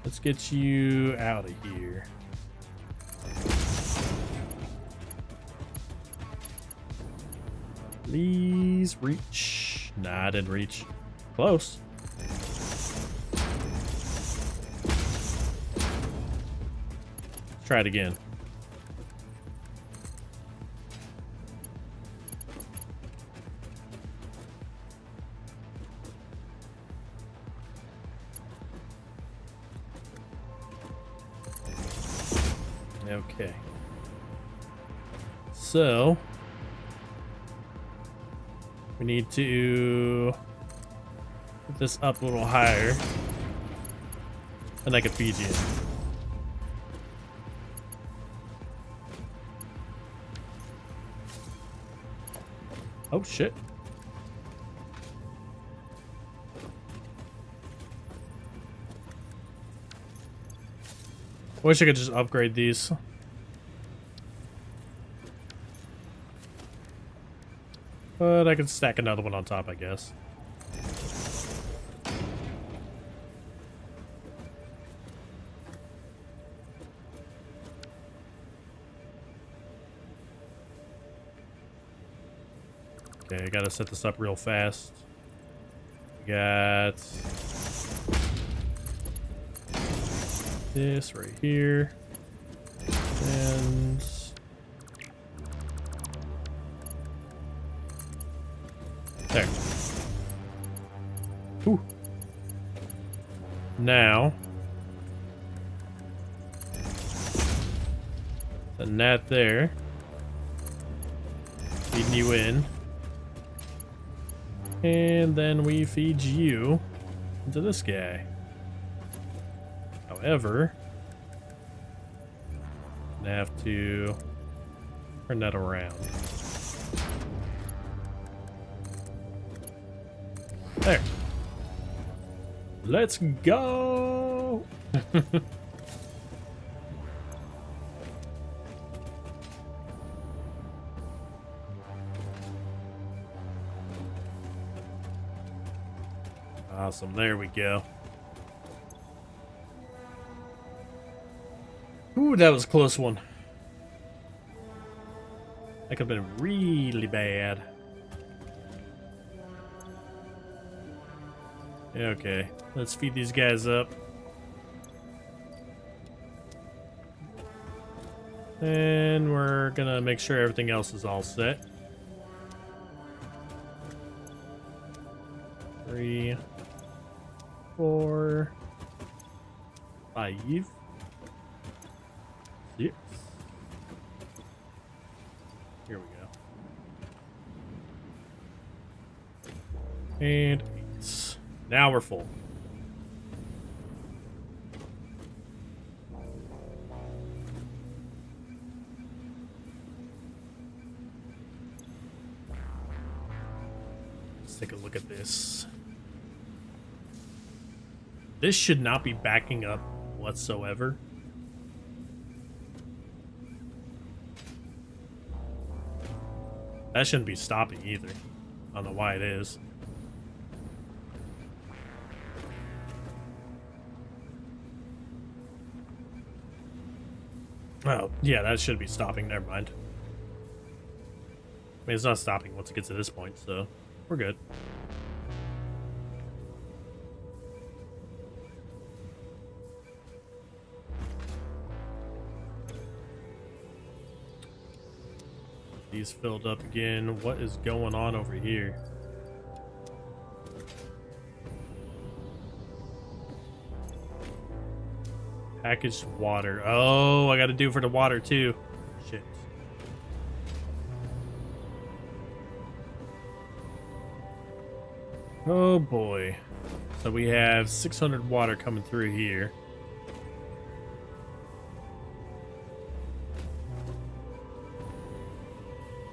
let's get you out of here. Please reach. Nah, I didn't reach. Close. Try it again. Okay. So we need to put this up a little higher, and I can feed you. Oh, shit. Wish I could just upgrade these. But I could stack another one on top, I guess. Okay, I gotta set this up real fast. We got this right here. And there. Ooh. Now, the net there. Feeding you in. And then we feed you into this guy. However, I have to turn that around. There. Let's go. Awesome. There we go. Ooh, that was a close one. That could have been really bad. Okay, let's feed these guys up. And we're gonna make sure everything else is all set. 3, 4, 5, 6. Here we go. And 8. Now we're full. Let's take a look at this. This should not be backing up whatsoever. That shouldn't be stopping either. I don't know why it is. Oh, yeah, that should be stopping. Never mind. I mean, it's not stopping once it gets to this point, so we're good. These filled up again. What is going on over here? Packaged water. Oh, I gotta do for the water too. Shit. Oh boy. So we have 600 water coming through here.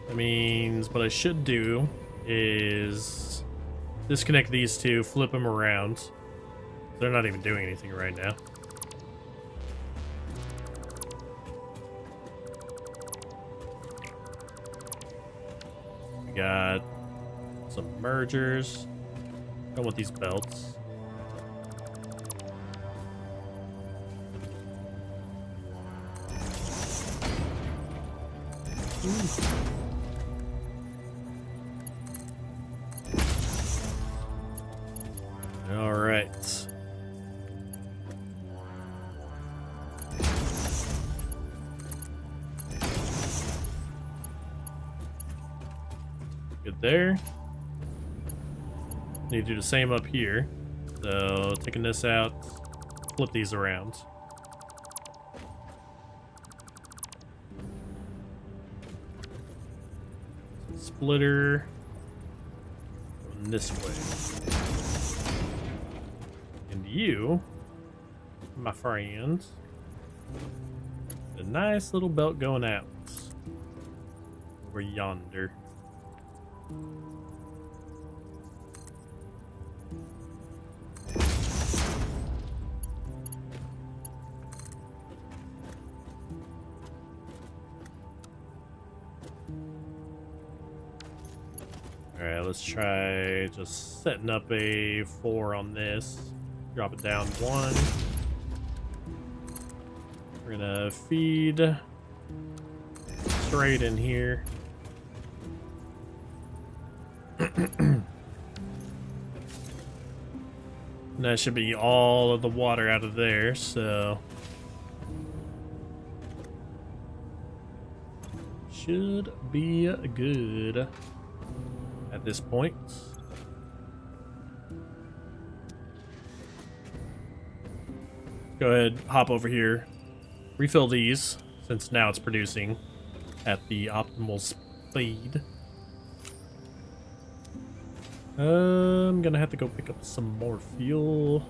That means what I should do is disconnect these two, flip them around. They're not even doing anything right now. We got some mergers. I want these belts. All right. Good there. Need to do the same up here. So taking this out, flip these around. Splitter going this way. And you, my friend, a nice little belt going out over yonder. Alright, let's try just setting up a 4 on this. Drop it down 1. We're gonna feed straight in here. And that should be all of the water out of there, so should be good at this point. Go ahead, hop over here, refill these, since now it's producing at the optimal speed. I'm gonna have to go pick up some more fuel.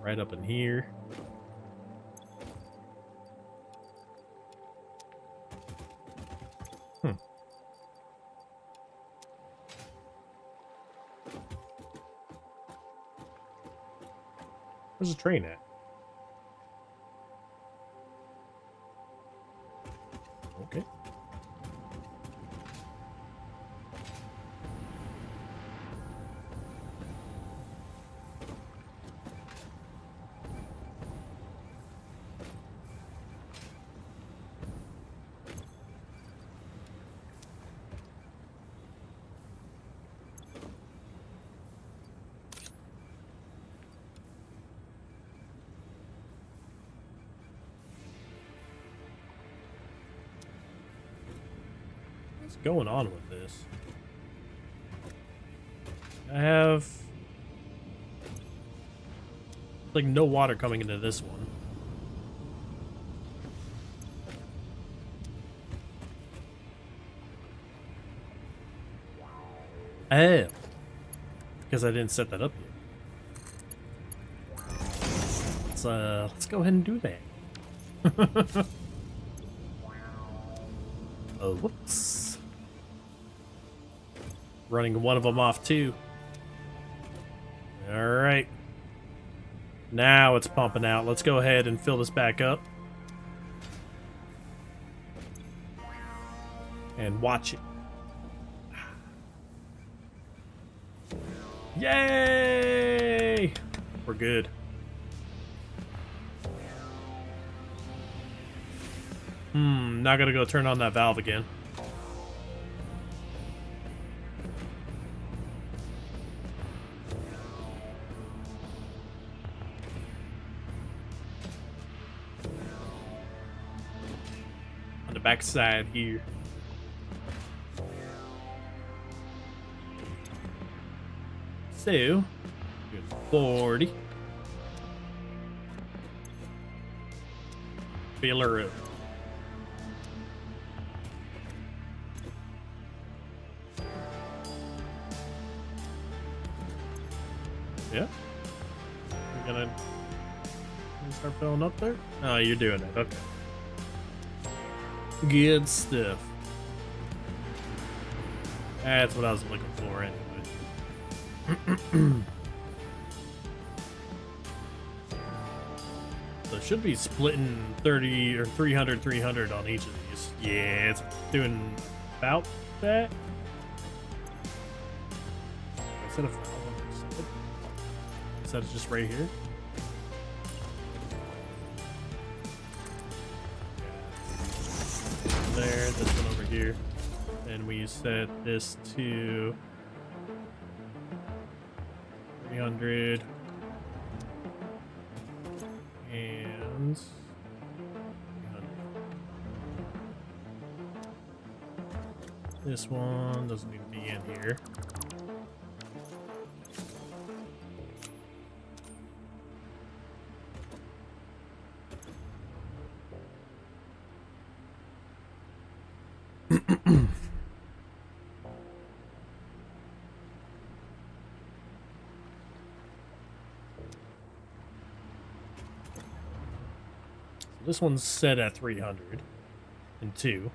Right up in here. Where's the train at? Okay. What's going on with this? I have like no water coming into this one. Oh, because I didn't set that up yet. Let's go ahead and do that. Oh, whoops. Running one of them off too. All right. Now it's pumping out. Let's go ahead and fill this back up. And watch it. Yay! We're good. Not gonna go turn on that valve again. On the back side here. So, good 40. Fill her up. Yeah. You're gonna start filling up there? Oh, you're doing it. Okay. Good stuff. That's what I was looking for anyway. So it should be splitting 30 or 300, 300 on each of these. Yeah, it's doing about that. Instead of is that just right here? There, this one over here. And we set this to 300. And 300. This one doesn't need to be in here. This one's set at 302.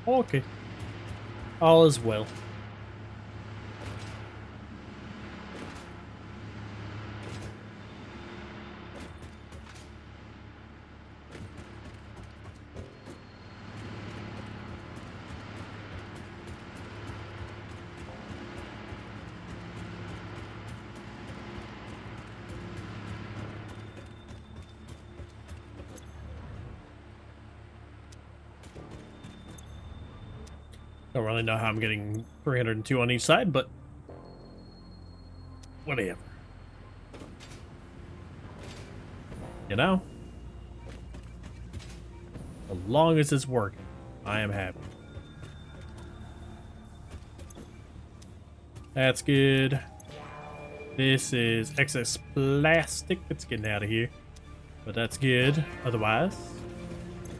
Okay. All is well. Don't really know how I'm getting 302 on each side, but whatever. You know? As long as it's working, I am happy. That's good. This is excess plastic that's getting out of here. But that's good. Otherwise,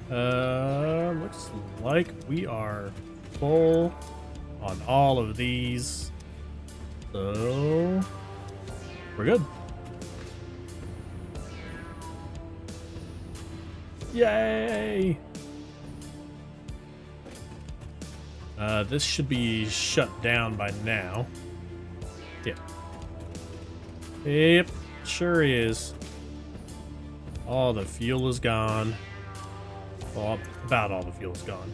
looks like we are full on all of these, so we're good. Yay! This should be shut down by now. Yeah. Yep, sure is. All the fuel is gone. Well, about all the fuel's gone.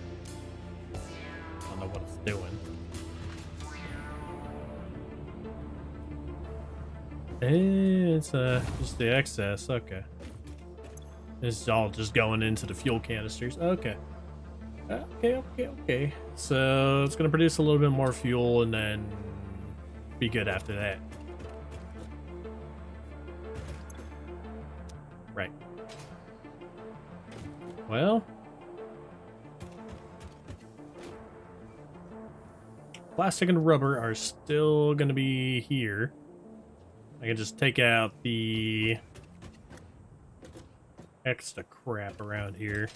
Know what it's doing. It's just the excess. Okay, this is all just going into the fuel canisters. Okay. Okay. So it's gonna produce a little bit more fuel and then be good after that. Right. Well, plastic and rubber are still going to be here. I can just take out the extra crap around here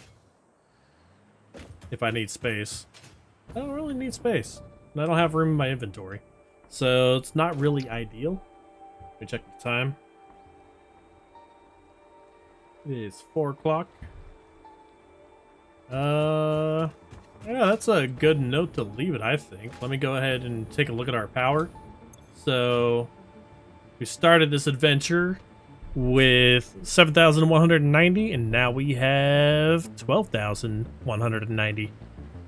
if I need space. I don't really need space. And I don't have room in my inventory. So it's not really ideal. Let me check the time. It is 4 o'clock. Yeah, that's a good note to leave it, I think. Let me go ahead and take a look at our power. So, we started this adventure with 7,190, and now we have 12,190.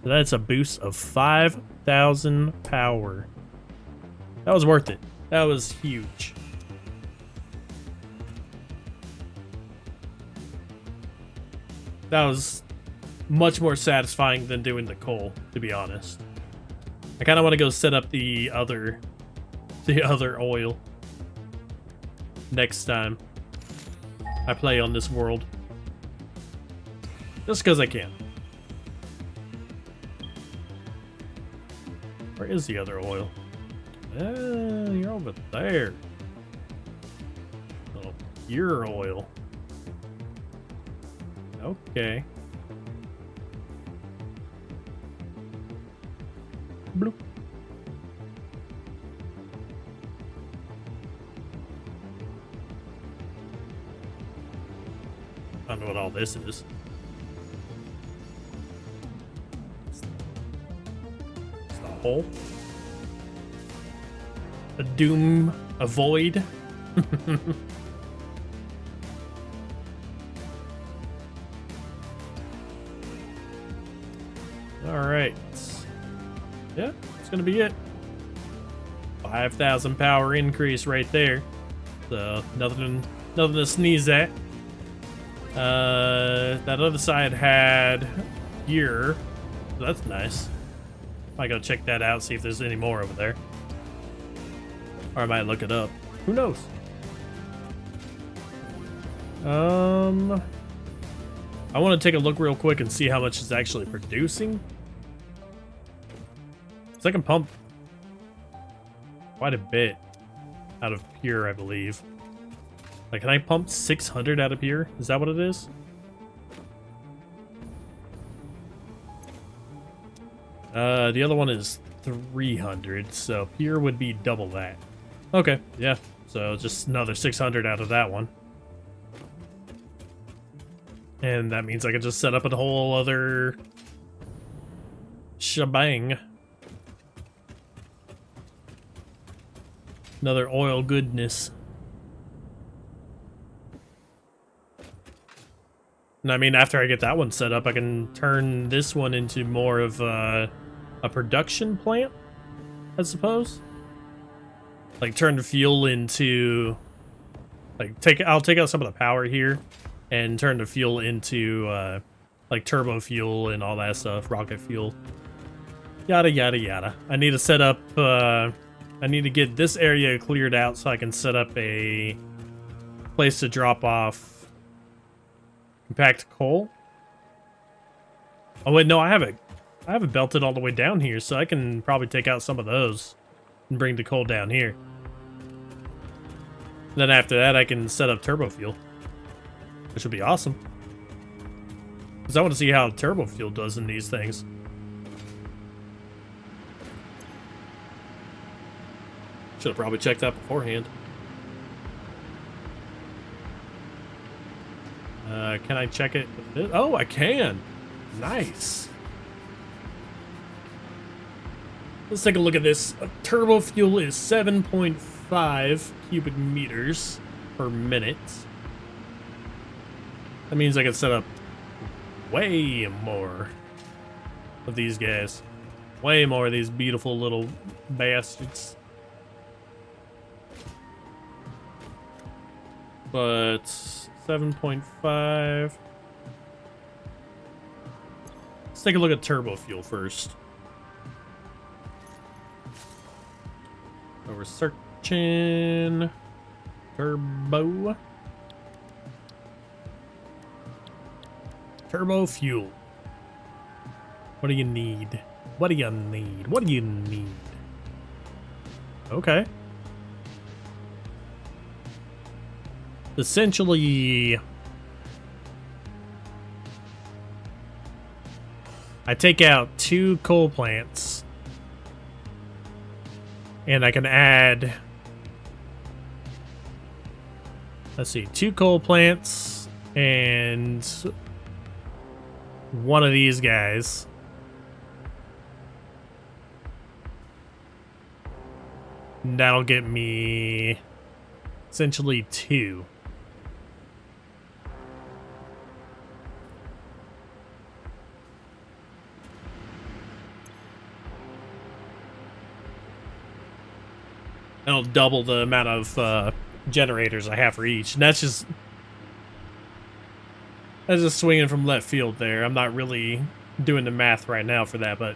So that's a boost of 5,000 power. That was worth it. That was huge. That was much more satisfying than doing the coal, to be honest. I kind of want to go set up the other oil next time I play on this world. Just because I can. Where is the other oil? You're over there. Oh, pure oil. Okay. Bloop. I don't know what all this is. It's the hole. A doom, a void. All right. Yeah, it's gonna be it. 5,000 power increase right there. So nothing to sneeze at. That other side had gear. So that's nice. Might go check that out, see if there's any more over there. Or I might look it up. Who knows? I want to take a look real quick and see how much it's actually producing. So I can pump quite a bit out of pure, I believe. Like, can I pump 600 out of pure? Is that what it is? The other one is 300, so here would be double that. Okay, yeah. So just another 600 out of that one. And that means I can just set up a whole other shebang. Another oil goodness. And I mean, after I get that one set up, I can turn this one into more of a production plant, I suppose. Like turn the fuel into, like I'll take out some of the power here and turn the fuel into like turbo fuel and all that stuff, rocket fuel. Yada yada yada. I need to set up I need to get this area cleared out so I can set up a place to drop off compact coal. Oh wait, no, I have it belted all the way down here, so I can probably take out some of those and bring the coal down here. Then after that, I can set up turbo fuel, which would be awesome. Because I want to see how turbo fuel does in these things. Should have probably checked that beforehand. Can I check it with this? Oh, I can. Nice. Let's take a look at this. Turbo fuel is 7.5 cubic meters per minute. That means I can set up way more of these guys. Way more of these beautiful little bastards. But 7.5. Let's take a look at turbo fuel first. So we're searching turbo fuel. What do you need? What do you need? What do you need? Okay. Essentially, I take out 2 coal plants and I can add, let's see, 2 coal plants and 1 of these guys. And that'll get me essentially 2. It'll double the amount of generators I have for each, and that's just swinging from left field there. I'm not really doing the math right now for that, but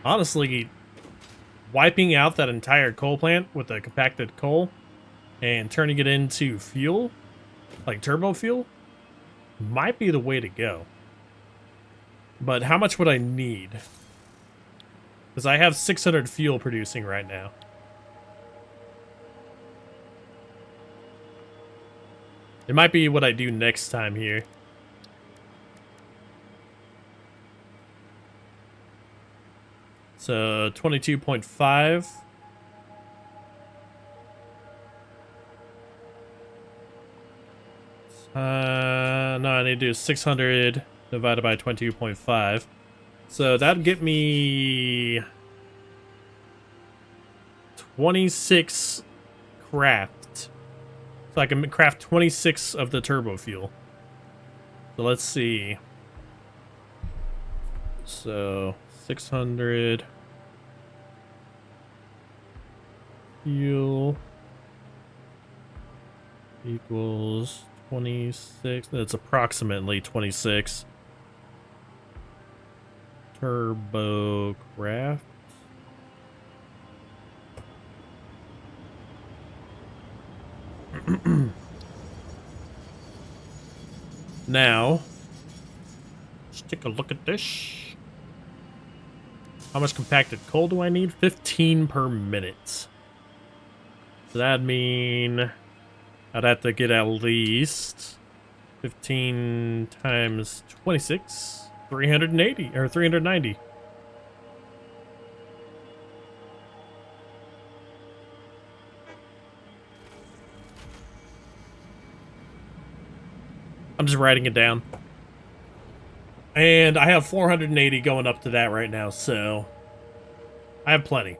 honestly, wiping out that entire coal plant with the compacted coal and turning it into fuel, like turbo fuel, might be the way to go. But how much would I need? Because I have 600 fuel producing right now. It might be what I do next time here. So 22.5. No, I need to do 600 divided by 22.5. So that'd get me 26 craft. So I can craft 26 of the turbo fuel. So let's see. So 600 fuel equals 26. That's approximately 26. Turbo craft. Now, let's take a look at this. How much compacted coal do I need? 15 per minute. So that'd mean I'd have to get at least 15 times 26, 380 or 390. I'm just writing it down. And I have 480 going up to that right now, so I have plenty.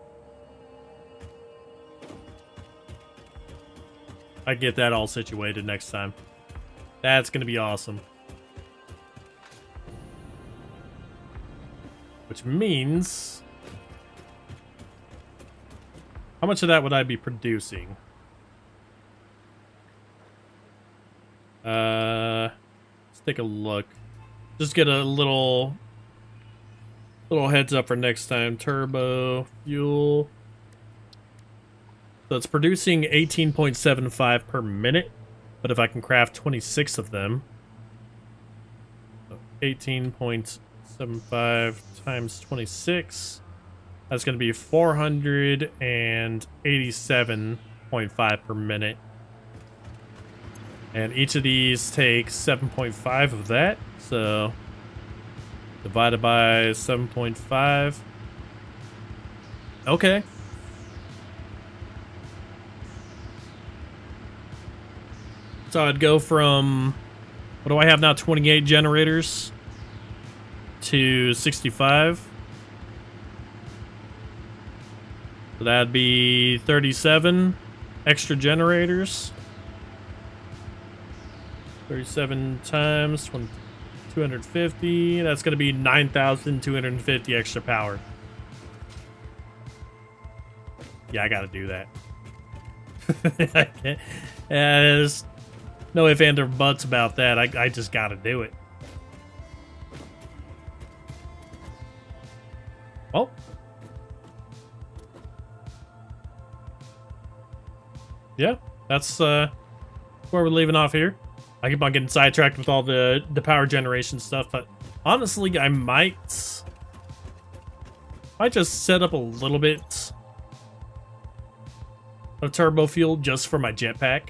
I get that all situated next time. That's going to be awesome. Which means... how much of that would I be producing? Let's take a look. Just get a little heads up for next time. Turbo, fuel. So it's producing 18.75 per minute. But if I can craft 26 of them, so 18.75 times 26, that's going to be 487.5 per minute. And each of these takes 7.5 of that, so divided by 7.5. Okay. So I'd go from, what do I have now, 28 generators to 65. So that'd be 37 extra generators. 37 times 250. That's going to be 9,250 extra power. Yeah, I got to do that. I can't. There's no ifs, ands, or buts about that. I just got to do it. Oh. Yeah, that's where we're leaving off here. I keep on getting sidetracked with all the power generation stuff, but honestly, I might just set up a little bit of turbo fuel just for my jetpack,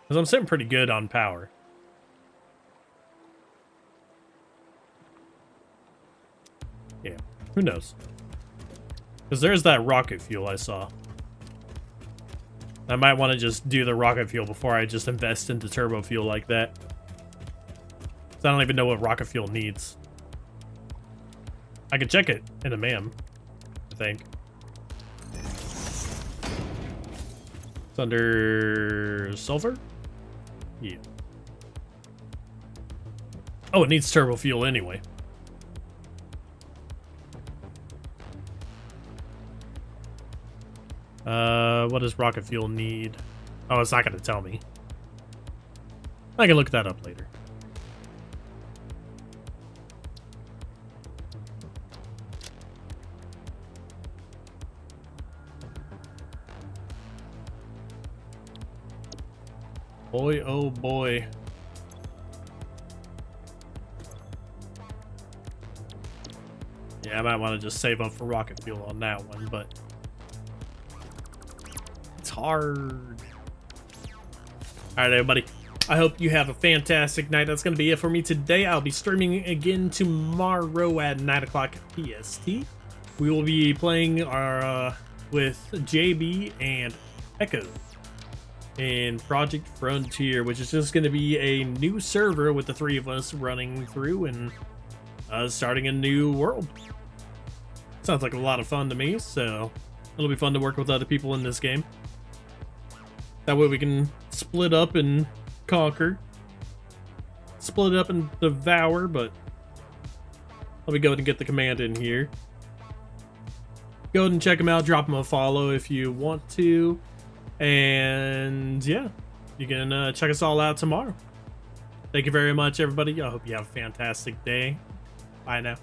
because I'm sitting pretty good on power. Yeah, who knows? Because there's that rocket fuel I saw. I might want to just do the rocket fuel before I just invest into turbo fuel like that. I don't even know what rocket fuel needs. I can check it in a MAM, I think. It's under sulfur? Yeah. Oh, it needs turbo fuel anyway. What does rocket fuel need? Oh, it's not going to tell me. I can look that up later. Boy, oh boy. Yeah, I might want to just save up for rocket fuel on that one, but it's hard. All right, everybody. I hope you have a fantastic night. That's going to be it for me today. I'll be streaming again tomorrow at 9 o'clock PST. We will be playing our with JB and Echo in Project Frontier, which is just going to be a new server with the three of us running through and starting a new world. Sounds like a lot of fun to me, so it'll be fun to work with other people in this game. That way we can split up and conquer. Split up and devour, but let me go ahead and get the command in here. Go ahead and check them out, drop them a follow if you want to. And yeah, you can check us all out tomorrow. Thank you very much, everybody. I hope you have a fantastic day. Bye now.